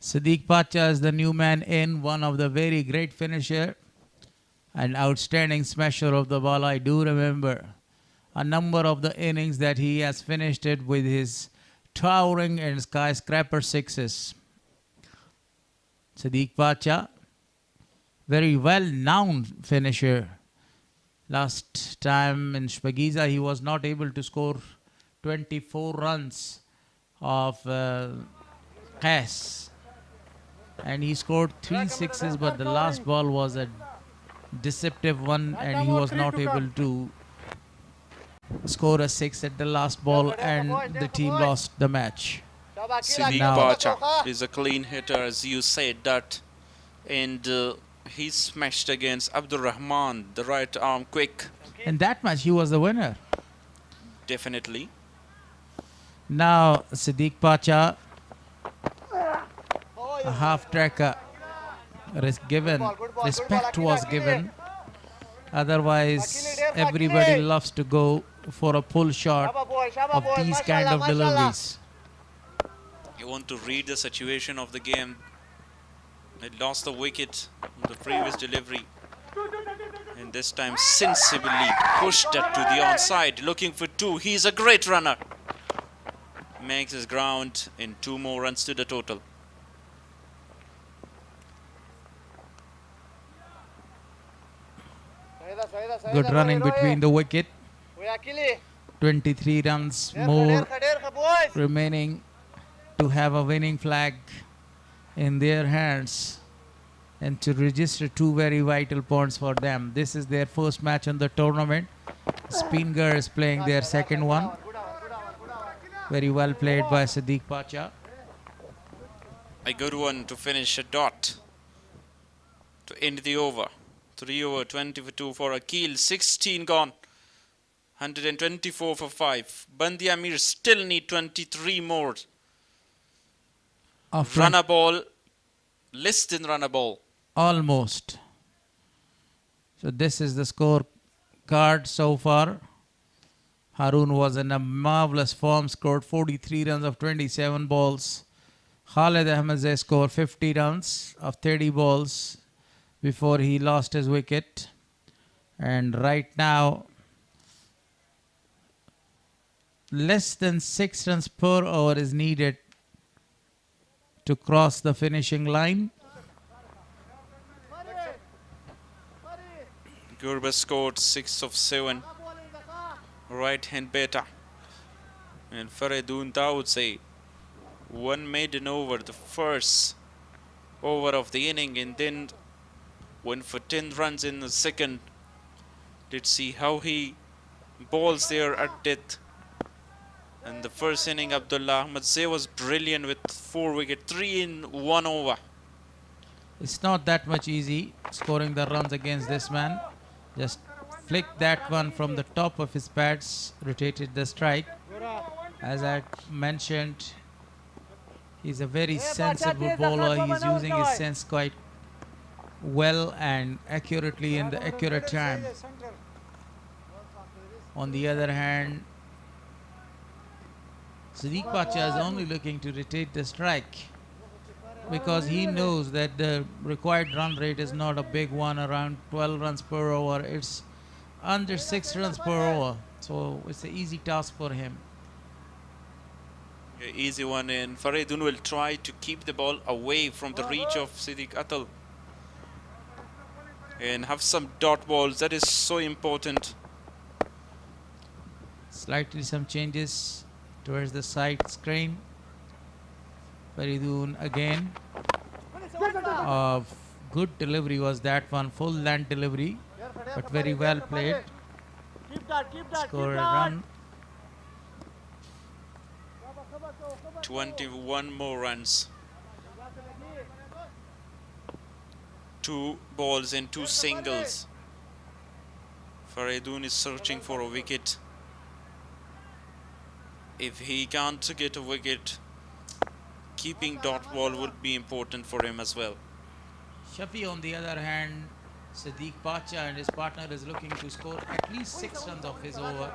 Sadiq Pacha is the new man in, one of the very great finisher, an outstanding smasher of the ball. I do remember a number of the innings that he has finished it with his towering and skyscraper sixes. Sadiq Pacha, very well-known finisher. Last time in Spagiza, he was not able to score 24 runs of Qais. And he scored 3 sixes, but the last ball was a deceptive one and he was not able to score a 6 at the last ball and the team lost the match. Siddiq Pacha is a clean hitter, as you said that, and he smashed against Abdul Rahman, the right arm quick. In that match, he was the winner. Definitely. Now, Siddiq Pacha, a half tracker, respect was given. Otherwise, everybody loves to go for a pull shot of these kind of deliveries. You want to read the situation of the game. They lost the wicket in the previous delivery. And this time sensibly pushed that to the onside, looking for 2. He's a great runner. Makes his ground in 2 more runs to the total. Good running between the wicket. 23 runs more remaining to have a winning flag in their hands and to register 2 very vital points for them. This is their first match in the tournament. Speenghar is playing their second one. Very well played by Siddiq Pacha. A good one to finish a dot to end the over. 3 over 20 for 2 for Akil. 16 gone. 124 for 5. Band-e-Amir still need 23 more. Run a ball. Less than run a ball. Almost. So this is the score card so far. Haroon was in a marvelous form, scored 43 runs of 27 balls. Khalid Ahmedzai scored 50 runs of 30 balls before he lost his wicket. And right now, less than 6 runs per over is needed to cross the finishing line. Gurbas scored 6 of 7. Right hand batter. And Faridun Dawood say 1 maiden over, the first over of the inning, and then went for 10 runs in the second. Let's see how he bowls there at death. And the first inning, Abdullah Ahmedzai was brilliant with 4 wickets, 3 in 1 over. It's not that much easy scoring the runs against this man. Just flick that one from the top of his pads, rotated the strike. As I mentioned, he's a very sensible bowler. He's using his sense quite well and accurately in the accurate time. On the other hand, Siddiq Pacha is only looking to rotate the strike because he knows that the required run rate is not a big one, around 12 runs per over. It's under 6 runs per over, so it's an easy task for him. Yeah, easy one, and Faridun will try to keep the ball away from the reach of Siddiq Atal and have some dot balls. That is so important. Slightly some changes towards the side screen. Faridun again. Good delivery was that one, full land delivery, but very well played. Score a run. 21 more runs. 2 balls and 2 singles. Faridun is searching for a wicket. If he can't get a wicket, keeping dot ball would be important for him as well. Shafi, on the other hand, Siddiq Pacha and his partner is looking to score at least 6 runs of his over.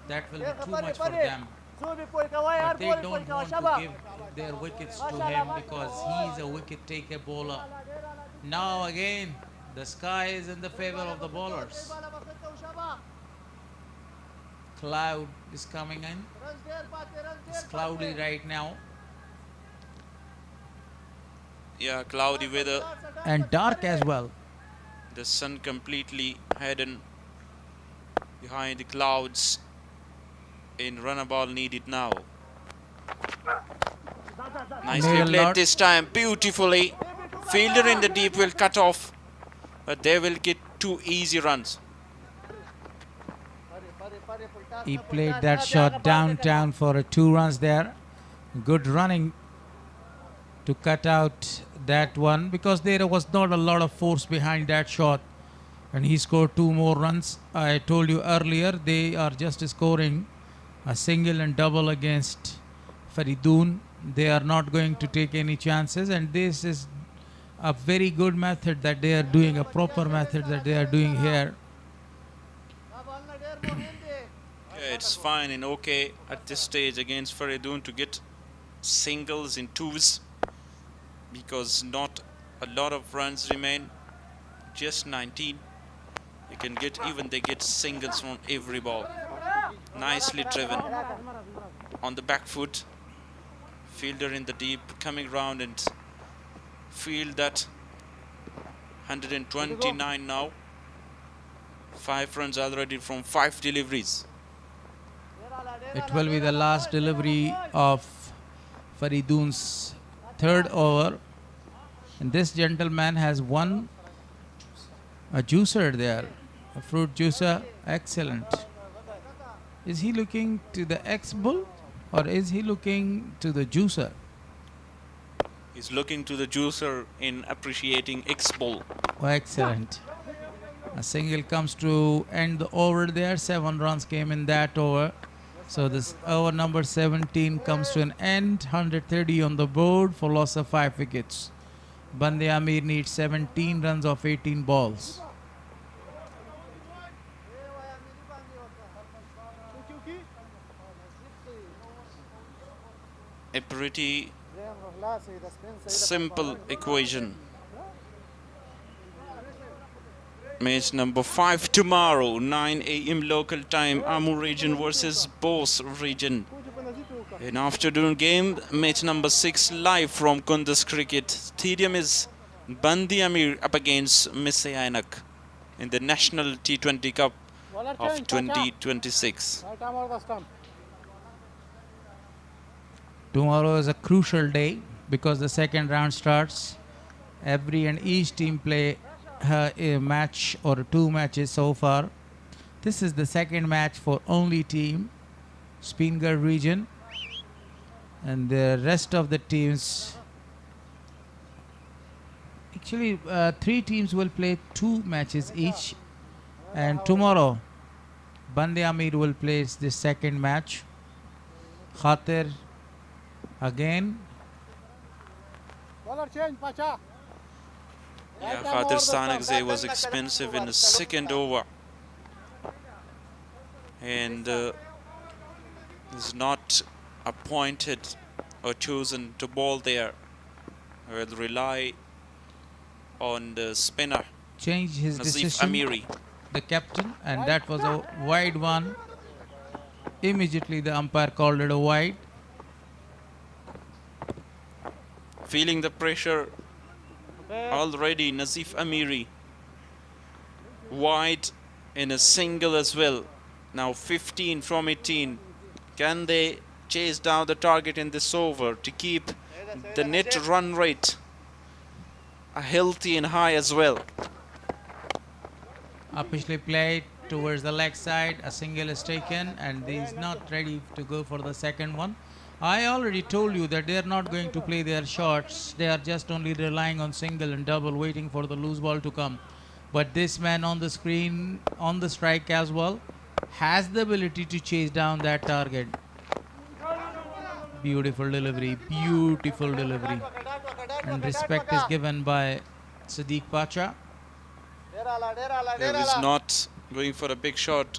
That will be too much for them. But they don't want to give their wickets to him because he is a wicket-taker bowler. Now again, the sky is in the favor of the bowlers. Cloud is coming in. It's cloudy right now. Yeah, cloudy weather. And dark as well. The sun completely hidden behind the clouds. In run a ball needed now. Nicely played this time, beautifully. Fielder in the deep will cut off, but they will get 2 easy runs. He played that shot downtown for 2 runs there. Good running to cut out that one, because there was not a lot of force behind that shot, and he scored 2 more runs. I told you earlier they are just scoring a single and double against Faridoon. They are not going to take any chances, and this is a very good method that they are doing, a proper method that they are doing here. Yeah, it's fine and okay at this stage against Faridoon to get singles in 2s, because not a lot of runs remain, just 19. You can get, even they get singles from every ball. Nicely driven on the back foot. Fielder in the deep, coming round and field that. 129 now. 5 runs already from 5 deliveries. It will be the last delivery of Faridoon's 3rd over. And this gentleman has won a juicer there, a fruit juicer. Excellent. Is he looking to the X-Bull or is he looking to the juicer? He's looking to the juicer in appreciating X-Bull. Oh, excellent. A single comes to end the over there. 7 runs came in that over. So this over number 17 comes to an end. 130 on the board for loss of 5 wickets. Band-e-Amir needs 17 runs of 18 balls. A pretty simple equation. Match number 5 tomorrow, 9 AM local time, Amur region versus Bose region. An afternoon game, match number 6 live from Kunduz Cricket Stadium is Band-e-Amir up against Missainak in the National T20 Cup of 2026. Tomorrow is a crucial day because the second round starts. Every and each team play a match or 2 matches so far. This is the second match for only team, Speenghar region, and the rest of the teams. Actually, 3 teams will play 2 matches each, and tomorrow Band-e-Amir will play the second match. Khatir again. Yeah, Khatir Stanakzai was expensive in the second over and is not appointed or chosen to bowl there. Will rely on the spinner. Change his Nazif decision, Amiri. the captain, and that was a wide one. Immediately the umpire called it a wide. Feeling the pressure already, Nazif Amiri wide in a single as well. Now 15 from 18. Can they chase down the target in this over to keep the net run rate healthy and high as well? Upishly played towards the leg side. A single is taken and he's not ready to go for the second one. I already told you that they are not going to play their shots. They are just only relying on single and double, waiting for the loose ball to come. But this man on the screen, on the strike as well, has the ability to chase down that target. Beautiful delivery, beautiful delivery. And respect is given by Sadiq Pacha. He was not going for a big shot.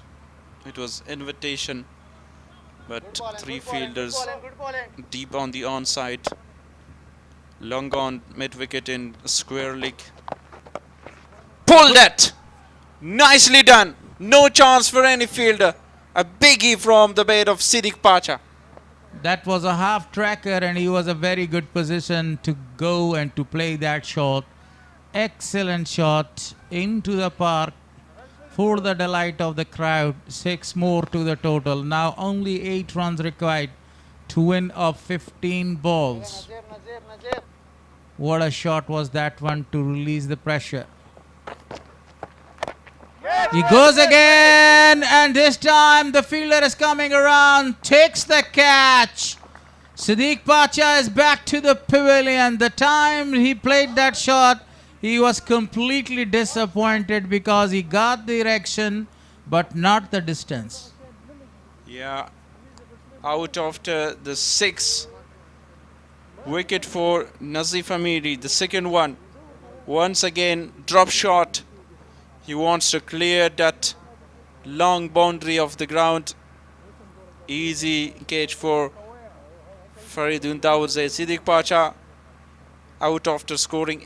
It was invitation. But 3 fielders deep on the onside. Long on mid-wicket in square leg. Pulled it! Nicely done. No chance for any fielder. A biggie from the bat of Siddiq Pacha. That was a half tracker and he was a very good position to go and to play that shot. excellent shot into the park for the delight of the crowd. 6 more to the total. Now only 8 runs required to win of 15 balls. What a shot was that one to release the pressure. He goes again, and this time the fielder is coming around, takes the catch. Siddiq Pacha is back to the pavilion. The time he played that shot, he was completely disappointed because he got the direction but not the distance. Yeah, out after the 6th wicket for Nazif Amiri, the second one. Once again, drop shot. He wants to clear that long boundary of the ground. Easy catch for Faridun Dawoodze. Siddiq Pacha out after scoring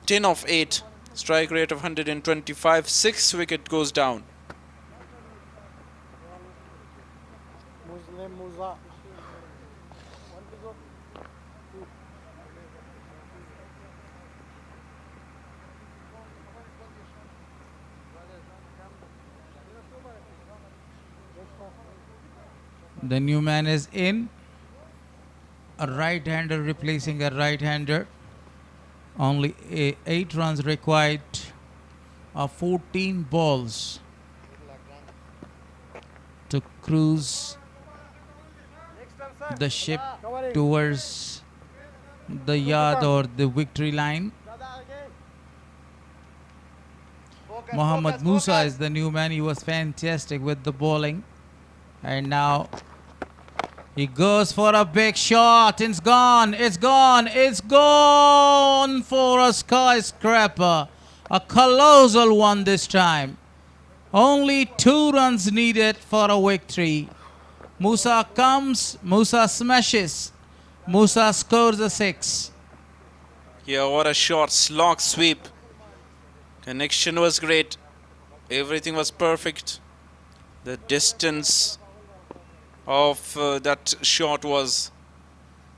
10 of 8. Strike rate of 125. 6th wicket goes down. The new man is in. A right-hander replacing a right-hander. Only 8 runs required of 14 balls to cruise the ship towards the yard or the victory line. Mohammad Musa is the new man. He was fantastic with the bowling. And now he goes for a big shot. It's gone. It's gone. It's gone for a skyscraper. A colossal one this time. Only 2 runs needed for a victory. Musa comes. Musa smashes. Musa scores a 6. Yeah, what a short slog sweep. Connection was great. Everything was perfect. The distance of that shot was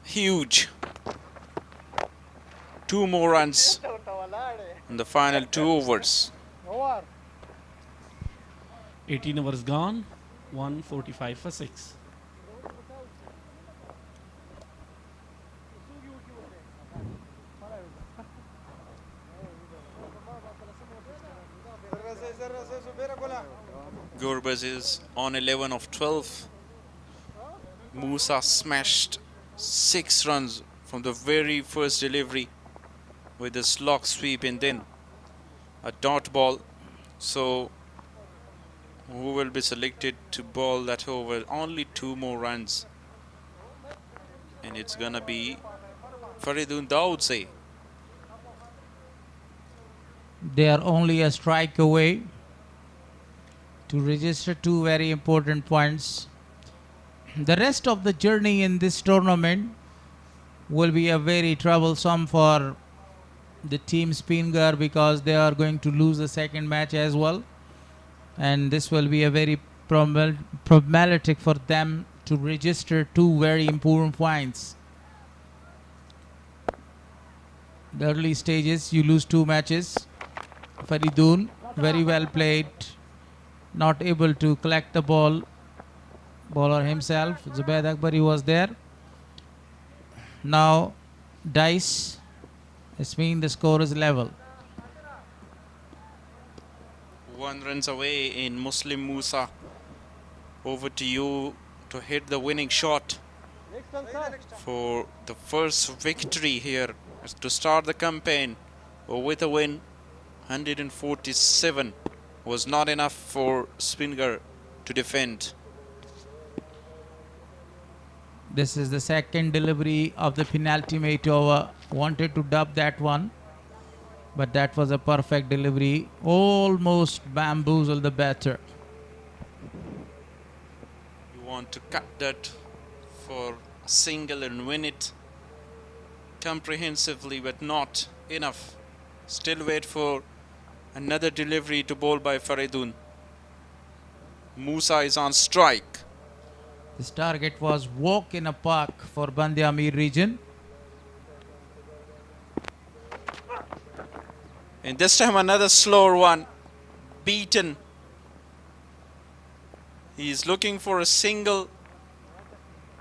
huge. 2 more runs in the final 2 overs. 18 overs gone, 145 for 6. Gurbaz is on 11 of 12. Musa smashed 6 runs from the very first delivery with a slog sweep and then a dot ball. So who will be selected to bowl that over? Only 2 more runs. And it's gonna be Faridun Dawoodze. They are only a strike away to register 2 very important points. The rest of the journey in this tournament will be a very troublesome for the team Speenghar because they are going to lose the second match as well. And this will be a very problematic for them to register 2 very important points. The early stages, you lose 2 matches. Faridun, very well played. Not able to collect the ball. Bowler himself, Zubaid Akbari was there. Now dice, this means the score is level. 1 runs away in Muslim Musa. Over to you to hit the winning shot for the first victory here to start the campaign with a win. 147 was not enough for Spinhar to defend. This is the second delivery of the penultimate over. Wanted to dub that one, but that was a perfect delivery. Almost bamboozled the batter. You want to cut that for a single and win it comprehensively, but not enough. Still wait for another delivery to bowl by Faridun. Musa is on strike. This target was walk in a park for Band-e-Amir region. And this time another slower one. Beaten. He's looking for a single.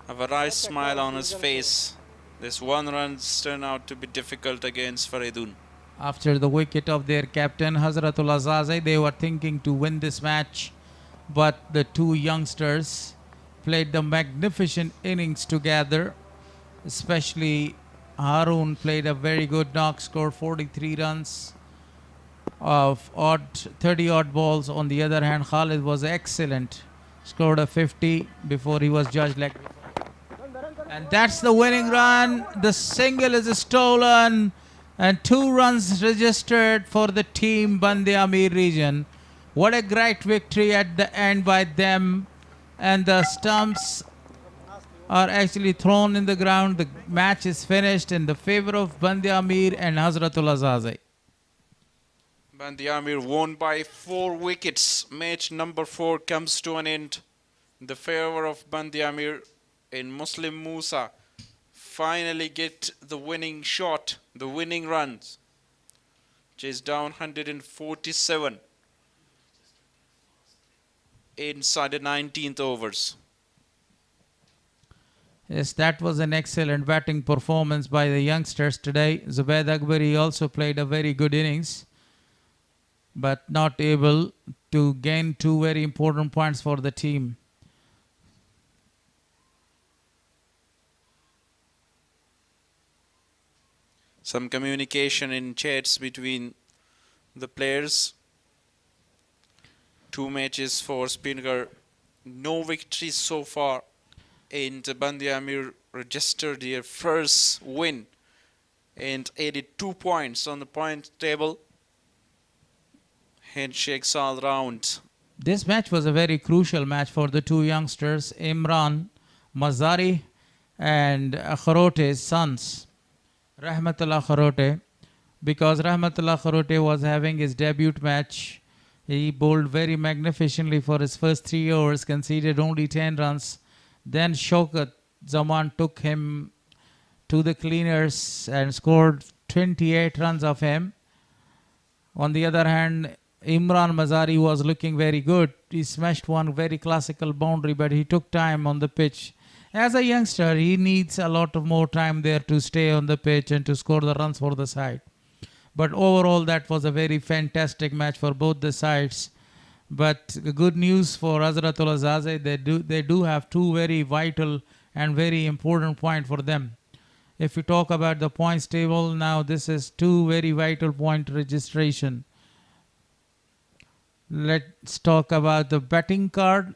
Have a wry smile on his face. This one runs turn out to be difficult against Faridun. After the wicket of their captain Hazratul Azaze, they were thinking to win this match, but the two youngsters played the magnificent innings together. Especially Harun played a very good knock, scored 43 runs of 30 odd balls. On the other hand, Khalid was excellent, scored a 50 before he was judged like. And that's the winning run. The single is stolen and 2 runs registered for the team Band-e-Amir region. What a great victory at the end by them. And the stumps are actually thrown in the ground. The match is finished in the favor of Band-e-Amir and Hazratul Azaze. Band-e-Amir won by 4 wickets. Match number 4 comes to an end in the favor of Band-e-Amir, and Muslim Musa finally get the winning shot, the winning runs, which is down 147 inside the 19th overs. Yes, that was an excellent batting performance by the youngsters today. Zubaid Akbari also played a very good innings, but not able to gain 2 very important points for the team. Some communication in chats between the players. 2 matches for Speenghar. No victories so far. And Band-e-Amir registered their first win and added 2 points on the point table. Handshakes all round. This match was a very crucial match for the 2 youngsters, Imran Mazari and Kharote's sons. Rahmatullah Kharote, because Rahmatullah Kharote was having his debut match. He bowled very magnificently for his first 3 overs, conceded only 10 runs. Then Shaukat Zaman took him to the cleaners and scored 28 runs of him. On the other hand, Imran Mazari was looking very good. He smashed one very classical boundary, but he took time on the pitch. As a youngster, he needs a lot of more time there to stay on the pitch and to score the runs for the side. But overall, that was a very fantastic match for both the sides. But good news for Hazratul Azaze, they do have 2 very vital and very important points for them. If we talk about the points table, now this is 2 very vital point registration. Let's talk about the batting card.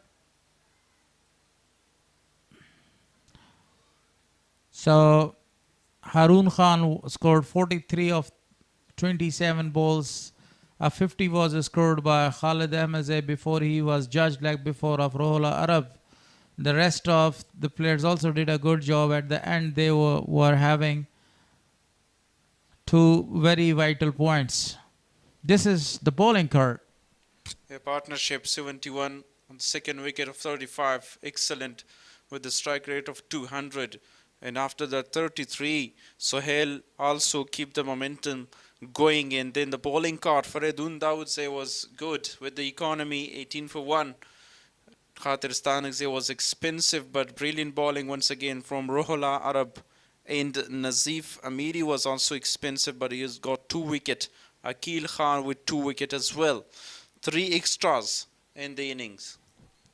So Harun Khan scored 43 of 27 balls. A 50 was scored by Khalid Ahmadzai before he was judged like before of Rohola Arab. The rest of the players also did a good job. At the end, they were having 2 very vital points. This is the bowling card. A partnership 71 on the second wicket of 35. Excellent with the strike rate of 200. And after that 33, Sohail also keep the momentum going. And then the bowling card for Faridun, I would say, was good with the economy 18 for 1. Khatir Stanakze was expensive but brilliant bowling once again from Rohola Arab. And Nazif Amiri was also expensive, but he has got 2 wicket. Akil Khan with 2 wicket as well. 3 extras in the innings.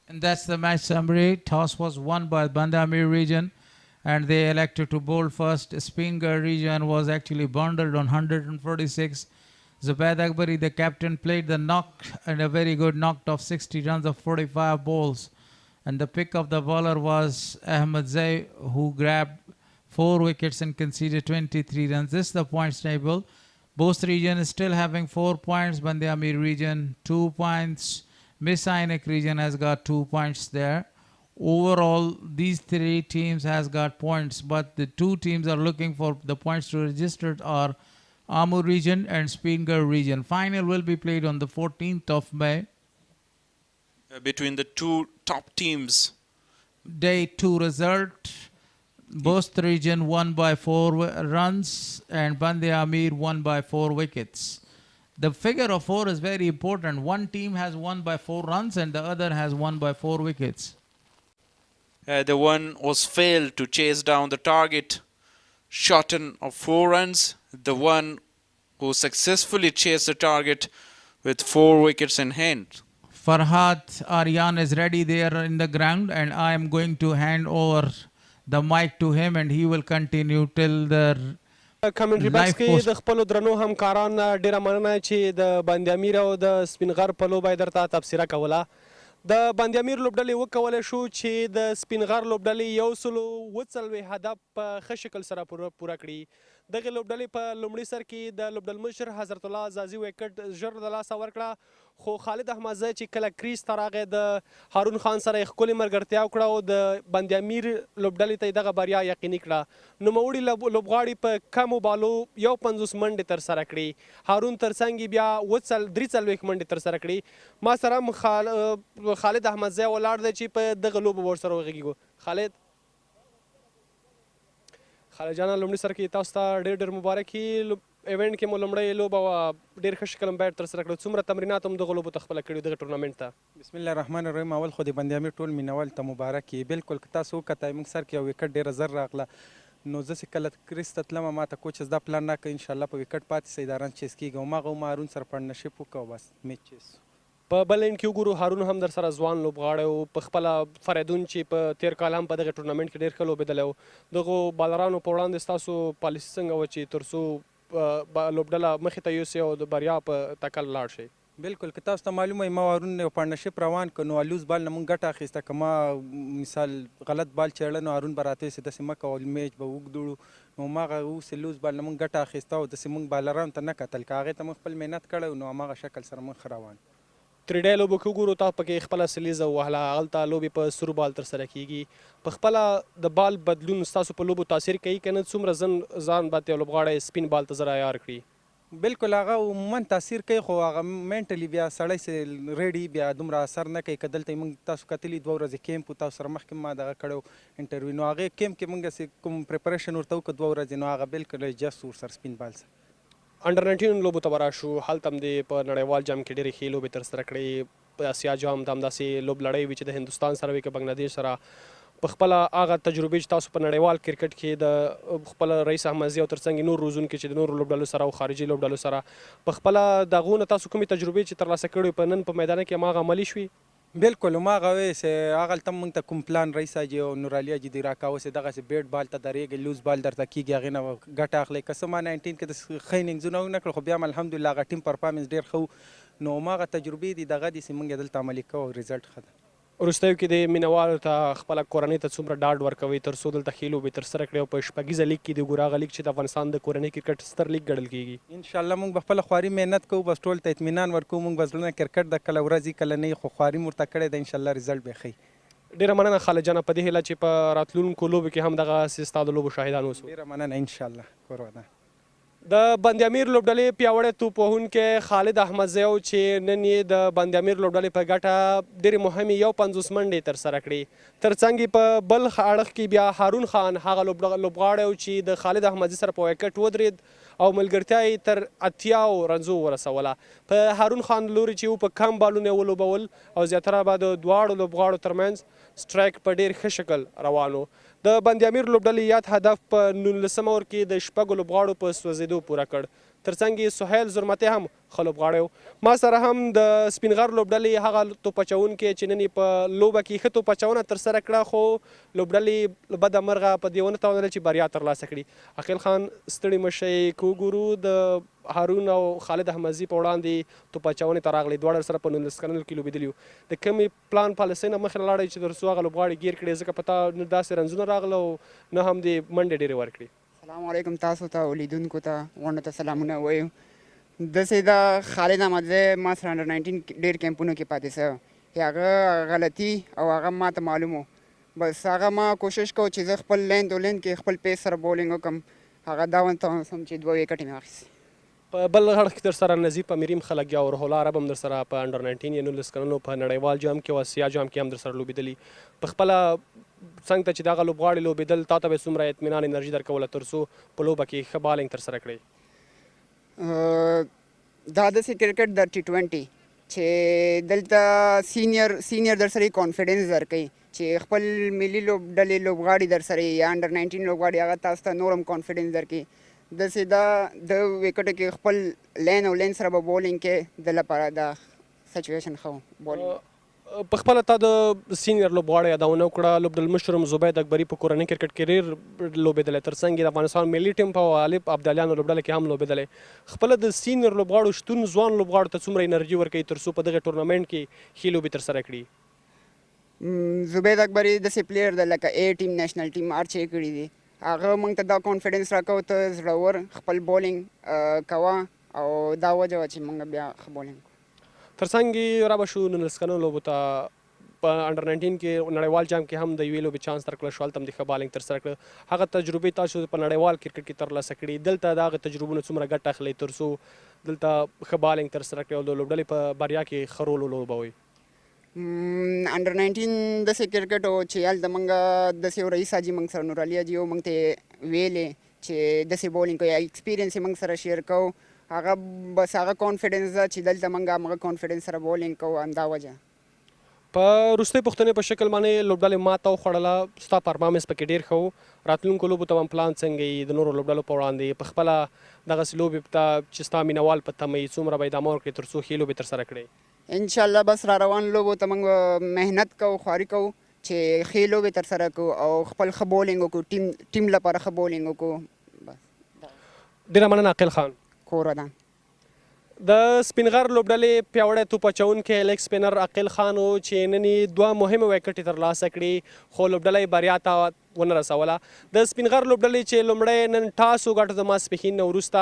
And that's the match summary. Toss was won by Band-e-Amir region, and they elected to bowl first. Speenghar region was actually bundled on 146. Zubaid Akbari, the captain, played the knock and a very good knocked off 60 runs of 45 balls. And the pick of the bowler was Ahmadzai, who grabbed 4 wickets and conceded 23 runs. This is the points table. Both region is still having 4 points. Band-e-Amir region 2 points. Mid-innings region has got 2 points there. Overall, these 3 teams has got points, but the 2 teams are looking for the points to register are Amur region and Speenghar region. Final will be played on the 14th of May. Between the 2 top teams. Day 2 result. Both region won by 4 runs and Band-e-Amir won by 4 wickets. the figure of 4 is very important. One team has won by 4 runs and the other has won by 4 wickets. The one was failed to chase down the target, shorten of 4 runs. The one who successfully chased the target with 4 wickets in hand. Farhat Aryan is ready there in the ground, and I am going to hand over the mic to him, and he will continue till the کمنټري باکس کې د خپلو درنو همکاران ډیره مننه چې د بند امیر او د سپینغر په لوبه یې درته تبصره کوله. د بند امیر لوبډلې وکولی شو چې د سپینغر لوبډلې 140 هدف په ښه شکل سره پوره کړي. دغې لوبډلې په لومړي سر کې د لوبډلمشر حضرت الله عزازي ویکټ ژر د لاسه ورکړه، خو خالد احمدزی چې کله کریز ته راغی د هارون خان سره یې ښکلې ملګرتیا وکړه او د بند امیر لوبډلې ته یې دغه بریا یقیني کړه. نوموړي لوبغاړي په کمو بالو 51 منډې ترسره کړي، هارون ترڅنګ یې بیا 43 منډې ترسره کړي. ما سره هم خالد احمدزی ولاړ دی چې په دغه لوبه ورسره وغږیږو. خالد جانا لومړي سر کې تاسو ته ډېر مبارک وي. ایونټ کې مو لومړۍ لوبه وه، ډېر ښه شکل باید ترسره کړو. څومره تمرینات هم دغو لوبو ته خپله کړي دغه ټورنامنټ ته؟ بسم الله الرحمن الرحیم. اول خو د بند امیر ټول مینوال ته مبارک وي. بالکل که تاسو وکتئ موږ سر کې یو وکټ ډېره زر راغله، نو زه چې کله کریس ته تلم ما ته کوچ دا پلان راکړ انشاءالله په وکټ پاتې سئ دا رن چیس کېږي، هماغه هم هارون سره پارټنرشپ وکړو بس میچ چیس. په بل اینډ کې وګورو هارون هم در سره ځوان لوبغاړی و، په خپله فریدون چې په تیر کال هم په دغه ټورنامنټ کې ډېر ښه لوبېدلی و. دغو بالرانو په وړاندې ستاسو پالیسي څنګه وه چې تر څو لوبډله مخې ته یوسئ او د بریا په تکل لاړ شئ؟ بالکل که تاسو ته معلومه وي ما هارون یو پارټنرشپ روان کړ، نو لوز بال نه موږ ګټه اخیسته. که ما مثال غلط بال چیړه نو هارون به راته ویسې داسې مه کوه میچ به اوږد وړو، نو هماغه اوسې لوز بال نه موږ ګټه اخیسته او داسې موږ بالرانو ته نه کتل، که هغې ته موږ خپل محنت کړی نو هماغه شکل سره موږ ښه روان. 3 ډی لوبو کې وګورو تا پکې خپله سلیزه ووهله، هلته لوبې په سرو بال ترسره کیږي. په خپله د بال بدلون ستاسو په لوبو تاثیر کوي که نه؟ څومره ځان باید یو لوبغاړی سپین بال ته زر عیار کړي؟ بالکل هغه عموما تاثیر کوي، خو هغه مینټلی بیا سړی چې ریډي بیا دومره اثر نه کوي. که دلته موږ تاسو کتلي 2 ورځې کیمپ تاسو سره مخکې ما دغه کړی انټرویو، نو هغې کیمپ کې موږ کوم پریپریشن ورته وکړو 2 ورځې، نو هغه بالکل جست ورسره سپین بال سره. انډر 19 لوبو ته به راشو، هلته هم دې په نړیوال جام کې ډېرې ښې لوبې ترسره کړې. په اسیا جام ته همداسې لوبلړۍ وي چې د هندوستان سره وي که بنګلادیش سره. په خپله هغه تجربې چې تاسو په نړیوال کرکټ کې د خپل رئیس احمدزي او ترڅنګ نور روزونکي چې د نورو لوبډلو سره او خارجي لوبډلو سره په خپله د هغو نه تاسو کومې تجربې چې ترلاسه کړې په نن په میدان کې هماغه عملي شوي؟ بالکل هماغه وی چې هغلته موږ ته کوم پلان رئیس حاجي او نور علي حاجي دې راکاوه چې دغسې بیټ بال ته درېږئ، لوز بال درته کېږي، هغې نه ګټه اخلئ. که څه ما 19 کې د ښه اننګزونه ونه کړل، خو بیا هم الحمدلله هغه ټیم پرفارمنس ډېر ښه، نو هماغه تجربې دي دغه دي چې موږ یې دلته عملي کوو او رزلټ ښه ده. وروستیو کې د مینوالو ته خپله کورنۍ ته څومره ډاډ ورکوئ تر څو دلته ښې لوبې ترسره کړي او په شپږیزه لیګ کې د ګورو هغه لیګ چې د افغانستان د کورنۍ کرکټ ستر لیګ ګڼل کېږي؟ انشاءالله موږ به خپله خواري محنت کوو، بس ټول ته اطمینان ورکوو. موږ به زړه نه کرکټ د کله ورځ کله نه خو خواري مو ورته کړې ده، انشاءالله رزلټ به ښه. ډېره مننه خالد جانه، په دې هیله چې په راتلونکو لوبو کې هم دغسې ستا د لوبو شاهدان اوسو. ډېره مننه انشاءالله کور ودان. د بند امیر لوبډلې پیاوړی توپ وهونکی خالد احمدزی و چې نن یې د بند امیر لوبډلې په ګټه ډېرې مهمې 51 منډې ترسره کړي. ترڅنګ یې په بل اړخ کې بیا هارون خان هغه لوبغاړی و چې د خالد احمدزي سره په وکټ ودرېد او ملګرتیا یې تر 80 رنزو ورسوله. په هارون خان لوري چې و په کم بالونه یې ولوبول او زیاتره به د دواړو لوبغاړو ترمنځ سټرایک په ډېر ښه شکل روان و. د بند امیر لوبډلې یاد هدف په 19 اور کې د شپږو لوبغاړو په سوځېدو پوره کړ. ترڅنګ یې سهیل زرمتی هم ښه لوبغاړی و. ما سره هم د سپینغر لوبډلې هغه توپ اچوونکی چې نن یې په لوبه کې ښه توپ اچونه ترسره کړه، خو لوبډلې له بده مرغه په دې ونه توانله چې بریا ترلاسه کړي. عقیل خان ستړي مه شئ، که وګورو د هارون او خالد احمدزي په وړاندې توپ اچونې ته راغلي، دواړه سره په 19 کلنو کې لوبېدلي وو. د کومې پلان پالیسۍ نه مخکې لاړئ چې تر څو هغه لوبغاړي ګیر کړي، ځکه په تا نه داسې رنزونه راغله او نه هم دې منډې ډېرې ورکړي؟ السلام علیکم تاسو ته ولیدونکو ته غونډو ته سلامونه وایو. داسې د خالد احمدزی ما سره انډر 19 ډېر کیمپونو کې پاتې سوی، هغه غلطي او هغه ماته معلوم و، بس هغه ما کوشش کوو چې زه خپل لین تو لین کې خپل پیس سره بولینګ وکړم، هغه دا ونه توانستم چې 2 وکټې مې واخیستې. په بل غړ کې در سره نظیف امیریم خلک یا روح الله عرب هم در سره په انډر 19 یا 19 کلنو په نړیوال جام کې او اسیا جام کې هم در سره لوبېدلي. په خپله څنګ ته چې دغه لوبغاړي لوبېدل تا ته به څومره اطمینان انرژي درکوله تر څو په لوبه کې ښه بالینګ ترسره کړئ؟ دا داسې کرکټ د T20 چې دلته سینیر در سره کانفیډنس درکوي چې خپل ملي لوبډلې لوبغاړي در سره یا انډر 19 لوبغاړي هغه تاسو ته نور هم کانفیډنس درکوي داسې دا د وکټو کې خپل لین او لین سره به بولینګ کې د لپاره دا سچویشن ښه بولینګ په خپله تا د سینیر لوبغاړی یادونه وکړه لوبډلمشر زبید اکبري په کورني کرکټ کې ډېر لوبېدلی تر څنګ د افغانستان ملي ټیم په غالب ابدالیانو لوبډله کې هم لوبېدلی خپله د سینیر لوبغاړو شتون ځوان لوبغاړو ته څومره انرژي ورکوي تر څو په دغه ټورنمنټ کې ښې لوبې ترسره کړي زبید اکبري داسې پلیر دی لکه A ټیم نیشنل ټیم هر چې یې کړي دي هغه موږ ته دا کانفیډنس راکوي ته زړور خپل بولینګ کوه او دا وجه وه چې موږ بیا ښه بولینګ تر څنګ یې را به شو 19 کلنو لوبو ته په انډر 19 کې نړیوال جام کې هم د یوې لوبې چانس درکړل شو هلته هم د ښه بالینګ ترسره کړه هغه تجربې تاسو په نړیوال کرکټ کې ترلاسه کړي دلته د هغه تجربو نه څومره ګټه اخلئ تر څو دلته ښه بالینګ ترسره کړئ او د لوبډلې په بریا کې ښه رول ولوبوئ انډر 19 داسې کرکټ و چې هلته موږ داسې یو رئیس حاجي موږ سره نور علي حاجي و موږ ته ویلې چې داسې بولینګ کوي ایکسپیرینس یې موږ سره شیر کوو هغه بس هغه کانفیډنس ده چې دلته موږ همغه کانفیډنس سره بولینګ کوو همدا وجه په وروستۍ پوښتنې په شکل باندې لوبډلې ماته وخوړله ستا پرفارمنس پکې ډېر ښه و راتلونکو لوبو ته هم پلان څنګه یي د نورو لوبډلو په وړاندې په خپله دغسې لوبې ته چې ستا مینوال په تمه یي څومره به ادامه ورکړې تر څو ښې لوبې ترسره کړې انشاءالله بس را روان لوبو ته موږ محنت کوو خواري کوو چې ښې لوبې ترسره کوو او خپل ښه بولینګ وکړو ټیم لپاره ښه بولینګ وکړو ډېره مننه عقیل خان کوره ده د سپینغر لوبډلې پیاوړی توپ اچوونکی لیګ سپینر عقیل خان و چې نن یې 2 مهمې وکټې ترلاسه کړي خو لوبډله یې بریا ته ونه رسوله د سپینغر لوبډلې چې لومړی نن ټاس وګټه د ماسپښین نه وروسته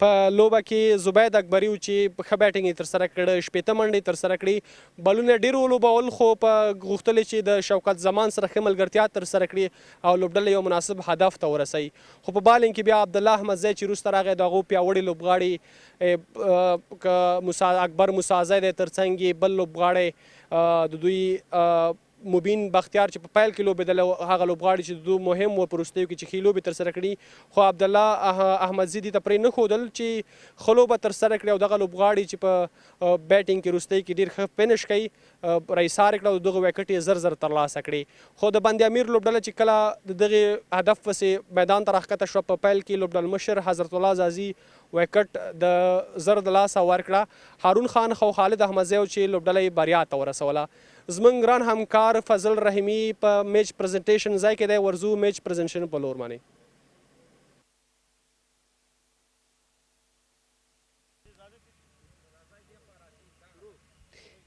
په لوبه کې زبید اکبري و چې ښه بیټینګ یې ترسره کړه 15 منډې ترسره کړي بالونه ډېر ولوبول خو په غوښتل چې د شوکت زمان سره ښه ملګرتیا ترسره کړي او لوبډله یو مناسب هدف ته ورسوي خو په بالینګ کې بیا عبدالله احمدزی چې وروسته راغی د هغو پیاوړي لوبغاړي اکبر موسازی دی تر څنګ یې بل لوبغاړی د دوی مبین بختیار چې په پیل کې لوبېدل هغه لوبغاړي چې د دوی مهم و په وروستیو کې چې ښې لوبې ترسره کړي خو عبدالله احمدزي دې ته پرې نه ښودل چې ښه لوبه ترسره کړي او دغه لوبغاړي چې په بیټینګ کې وروستۍ کې ډېر ښه فینش کوي رایسار یې کړه او دغه وکټ یې زر زر ترلاسه کړي خو د بند-امیر لوبډله چې کله د دغې هدف پسې میدان ته راښکته شوه په پیل کې لوبډلمشر حضرت الله زازي وکټ د زر د لاسه ورکړه هارون خان خو خالد احمدزی چې لوبډله یې بریا ته ورسوله زموږ ګران همکار فضل رحیمي په میچ پرزنټیشن ځای کې دی ورځو میچ پرزنټیشن په لور باندې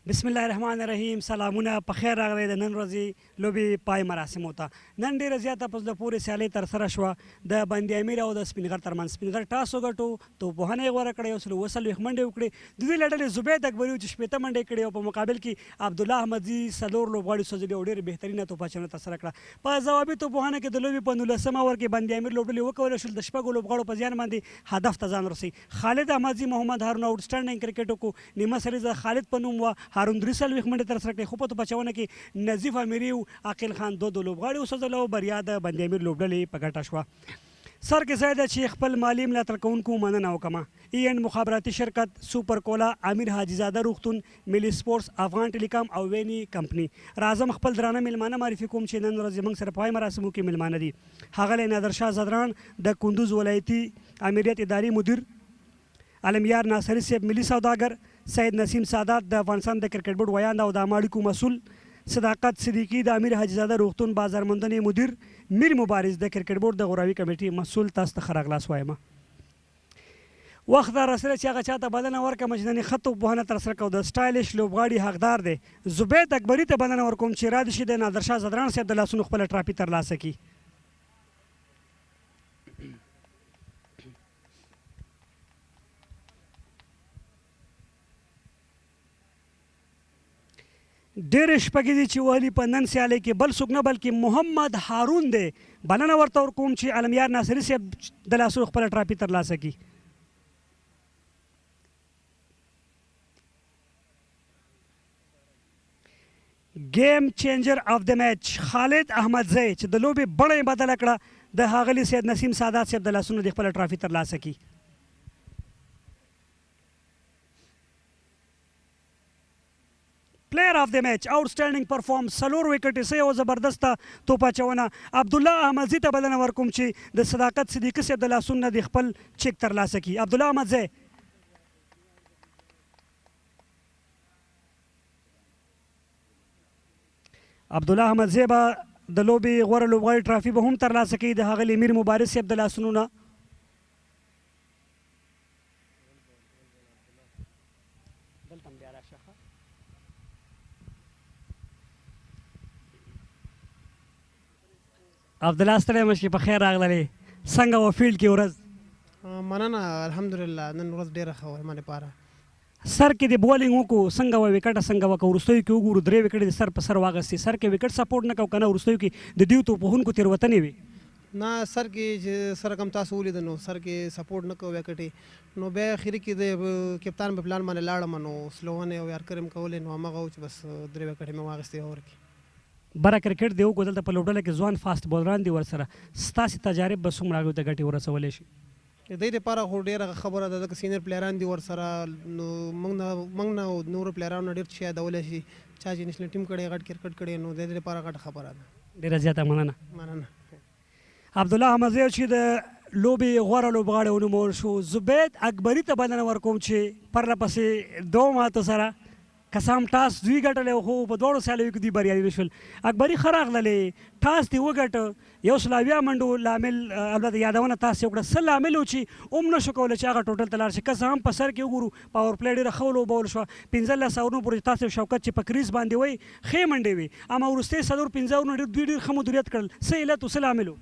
بسم الله الرحمن الرحیم سلامونه په خیر راغلی د نن ورځې لوبې پای مراسمو ته نن ډېره زیاته په زړه پورې سیالۍ ترسره شوه د بند-امیر او د سپینغر ترمنځ سپینغر ټاس وګټو توپوهنه یې غوره کړې 40 منډې وکړې د دوی له ډلې زبید اکبري چې 15 منډې کړې او په مقابل کې عبدالله احمدزي 4 لوبغاړي سوځلي او ډېرې بهترینه توپاچونه ترسره کړه په ځوابي توپوهنه کې د لوبې په 19 اوور کې بند-امیر لوبډلې وکولی شول د 6 لوبغاړو په زیان باندې هدف ته ځان ورسوي خالد احمدزي محمد هارون آوټسټنډینګ کرکټ وکړو نیمه سریزه خالد په نوم وه هارون 43 منډې ترسره کړې خو په توپاچونه کې نظیف امیري او عقیل خان 2 لوبغاړي وسوځل او بریا د بند-امیر لوبډلې په ګټه شوه سر کې ځای ده چې خپل مالي ملاتړ کوونکو مننه وکړم ای اینډ مخابراتي شرکت سوپر کولا امیر حاجي زاده روغتون ملي سپورټس افغان ټیلیکام او ویني کمپني راځم خپل درانه میلمانه معرفي کوم چې نن ورځ زموږ سره پای مراسمو کې میلمانه دي ښاغلی نادرشاه زدران د کندوز ولایتي امریت اداري مدیر علمیار ناصري صاحب ملي سوداګر سید نسیم سادات د افغانستان د کرکټ بورډ ویاند او د عامه اړیکو مسؤل صداقت صدیقي د امیر حاجي زاده روغتون بازارموندنې مدیر میر مبارز د کرکټ بورډ د غوراوي کمیټې مسؤل تاسو ته ښه راغلاست وایم وخت را رسېدلی چې هغه چاته بلنه ورکړم چې نن یې ښه توپوهنه ترسره کړو د سټایلش لوبغاړي حقدار دی زبید اکبري ته بلنه ورکوم چې را دې شي د نادرشاه زدران صاحب د لاسونو خپله ټرافي ترلاسه کړي ډېرې شپږې دي چې وهلي په نن سیالۍ کې بل څوک نه بلکې محمد هارون دی بلنه ورته ورکوم چې علمیار ناصري صاحب د لاسونو خپله ټرافي ترلاسه کړي گیم چینجر آف د میچ خالد احمدزی چې د لوبې بڼه یې بدله کړه د ښاغلي سید نسیم سادات صاحب د لاسونو د خپله ټرافي ترلاسه کړي پلیئر آف د میچ آوټسټینډینګ پرفارم 4 وکټې سه یو زبردسته توپ اچونه عبدالله احمدزي ته بلنه ورکوم چې د صداقت صدیقي صاحب د لاسونو نه د خپل چیک ترلاسه کړي. عبدالله احمدزی عبدالله احمدزی به د لوبې غوره لوبغاړي ټرافي به هم ترلاسه کوي د ښاغلي امیر مبارز صاحب د لاسونو نه. عبدالله ستړی مشکې په خیر راغللی، څنګه وه فیلډ کې ورځ؟ مننه الحمدلله نن ورځ ډېره ښه وه زما لپاره. سر کې د بولینګ وکړو څنګه وه وکټه څنګه وه که وروستیو کې وګورو 3 وکټې د سر په سر واغستې سر کې وکټ سپورټ نه کوو که نه وروستیو کې د دیو توپوهونکو تېروتنې وي؟ نه سر کې چې سره کوم تاسو ولیده نو سر کې سپورټ نه کوو وکټې نو بیا اخري کې د کپتان په پلان باندې لاړم نو سلوونه او یارکر مې کولې نو همغه و چې بس 3 وکټې مې واغستې اور کې. بره کرکټ دی وکړو دلته په لوبډله کې ځوان فاست بولران دي ورسره ستاسې تجارب به څومره هغوی ته ګټې ورسولی شي؟ د دې لپاره خو ډېره خبره ده ځکه سینیر پلیران دي ورسره نو موږ نه نورو پلیرانو نه ډېر څه یادولی شي چا چې نېشنل ټیم کړی غټ کرکټ کړی نو د دې لپاره غټه خبره ده. ډېره زیاته مننه. عبدالله احمدزی چې د لوبې غوره لوبغاړی ونومول شو. زبید اکبري ته بلنه ورکوم چې پرله پسې 2 ماتو سره کسام ټاس دوی ګټلی خو په دواړو سیالیو کې دوی بریالي نه شول. اکبري ښه راغللی ټاس دې وګټه 180 منډو لامل البته یادونه تاسې وکړه څه لامل و چې هم نه شو کولی چې هغه ټوټل ته لاړ شي. که څه هم په سر کې وګورو پاور پلی ډېره ښه ولوبول شوه 15 اورونو پورې تاسې شوکت چې په کریز باندې وایي ښې منډې وي اما وروستۍ 15 اورونه دوی ډېر ښه مدیریت کړل. څه علت و څه لامل و؟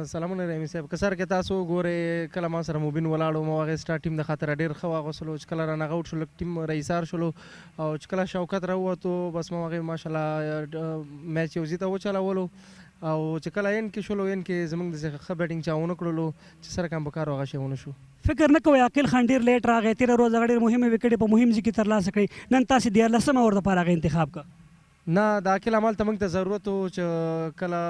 سلامونه رحیمي صاحب که سر کې تاسو وګورئ کله ما سره موبین ولاړو ما هغې ستا ټیم د خاطره ډېر ښه واغوستلو چې کله رانه غوټ شو لږ ټیم رئیسار شولو او چې کله شوکت راووتو بس ما هغې ماشاءالله میچ یو ځي ته وچلولو او چې کله این کې شولو این کې زموږ داسې ښه بیټینګ چا ونه کړلو چې سره کم په کار هغه شی ونه شو. فکر نه کوئ عاقل خان ډېر لیټ راغی تېره ورځ هغه ډېر مهمې وکټې په مهم ځای کې ترلاسه کړئ نن تاسې 14مه ور دپاره هغه انتخاب کړه. نه د عاقل عمل ته موږ ته ضرورت و چې کله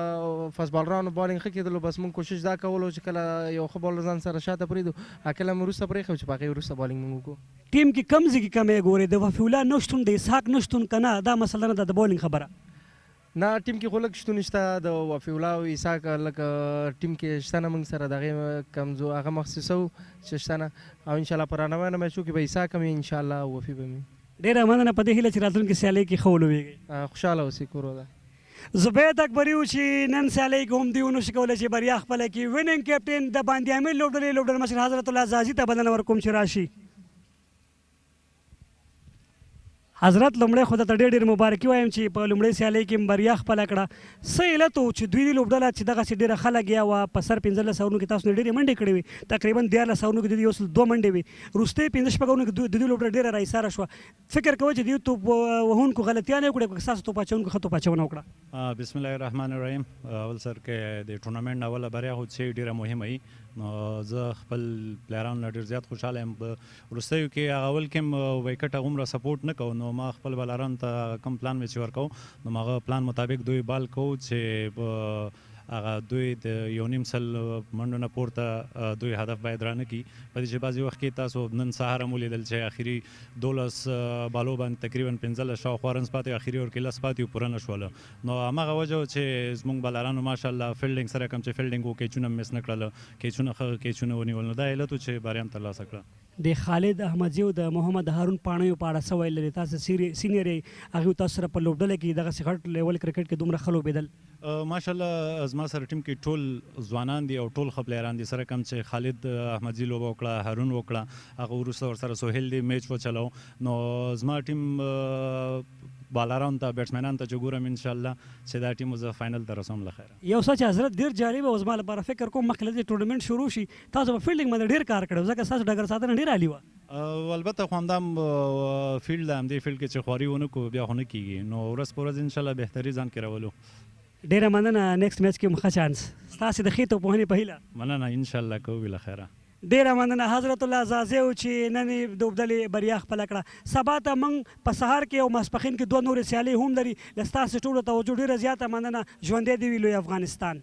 فاست بالرانو بالینګ ښه کېدلو بس موږ کوشش دا کولو چې کله یو ښه بالر ځان سره شاته پرېږدو عاقل هم وروسته پرېښو چې په هغې وروسته بالینګ موږ وکړو. ټیم کې کم ځای کې کمی ګورئ د وفیولا نه شتون د اسحاق نه شتون که نه دا مسله نه ده د بالینګ خبره؟ نه ټیم کې خو لږ شتون شته د وفیولا او اسحاق لږ ټیم کې شته نه موږ سره د هغې کمزور هغه مخصوصه و چې شته نه او انشاءالله په رانویانه میچو کې به اسحاق هم انشاءالله او وفي به مې. ډېره مننه په دې هیله چې راتلونکي سیالۍ کې ښه ولوبېږئ. خوشحاله اوسئ کور ودا. زبید اکبري و چې نن سیالۍ کې هم دوی ونه شي کولی چې بریا خپله کړي. ویننګ کیپټن د باندې امیر لوبډلې لوبډل مشر حضرت الله زازي ته بلنه ورکوم چې راشي. حضرت لومړی خو درته ډېر مبارکي وایم چې په لومړۍ سیالۍ کې بریا خپله کړه. څه علت و چې دوی لوبډله چې دغسې ډېره ښه لګیا وه په سر 15 اورونو کې تاسو نه ډېرې منډې کړې وې تقریبا 14 اورونو کې د دوی 2 منډې وې وروستۍ 15 اورونو کې د دوی لوبډله ډېره رایساره شوه. فکر کوئ چې دوی توپ وهونکو غلطیانې وکړې که ستاسو توپ اچونکو ښه توپ اچونه وکړه؟ بسم الله الرحمن الرحیم. اول سر کې د ټورنمنټ اوله بریا خو چې ډېره مهمه وي نو زه خپل پلیرانو نه ډېر زیات خوشحاله یم. وروستیو کې هغه اول کې هم ویکټ هغومره سپورټ نه کوو نو ما خپل بالرانو ته کوم پلان مې چې ورکوو نو هغه پلان مطابق دوی بال کوو چې هغه دوی د 1.5 سل منډو نه پورته دوی هدف باید رانه کړي. په دې چې بعضې وخت کې تاسو نن سهار هم ولیدل چې اخري 12 بالو باندې تقریبا 15 شاوخوا رنز پاتې اخري اور کې 10 پاتې پوره نه شوله نو هماغه وجه چې زموږ بالرانو ماشاءالله فیلډینګ سره کوم چې فیلډینګ و کیچونه مس نه کړله کیچونه ښه کیچونه ونیول نو دا علت و چې بریا هم ترلاسه کړه. د خالد احمدزي او د محمد هارون پاڼیو په اړه څه ویل لري؟ تاسو سینیر یې هغوی تاسو سره په لوبډله کې دغسې غټ لیول کرکټ کې دومره ښه لوبېدل؟ ماشاءالله زما سره ټیم کې ټول ځوانان دي او ټول ښه پلیران دي سره کوم چې خالد احمدزي لوبه وکړه هارون وکړه هغه وروسته ورسره سهیل دی میچ وچلو نو زما ټیم بالرانو ته بیټسمینانو ته چې ګورم انشاءالله چې دا ټیم زه فاینل ته رسوم له خیره. یو څه چې حضرت ډېر جالبه و زما لپاره فکر کوم مخکې له دې ټورنمنټ شروع شي تاسو په فیلډینګ باندې ډېر کار کړی ځکه ستاسو ډګر ساتنه ډېره عالي وه. البته خو همدا فیلډ ده همدې فیلډ کې چې خواري ونه کړو بیا خو نه کېږي نو ورځ په ورځ انشاءالله بهتري ځان کې راولو. ډېره مننه. نیکسټ میچ کې هم ښه چانس ستاسې د ښې توپوهنې په هیله. مننه انشاءالله کوو له خیره. ډېره مننه حضرت الله زازی و چې نن یې د لوبډلې بریا خپله کړه. سبا ته موږ په سهار کې او ماسپښین کې 2 نورې سیالۍ هم لري. له ستاسې ټولو توجه ډېره زیاته مننه. ژوندی دې وي لوی افغانستان.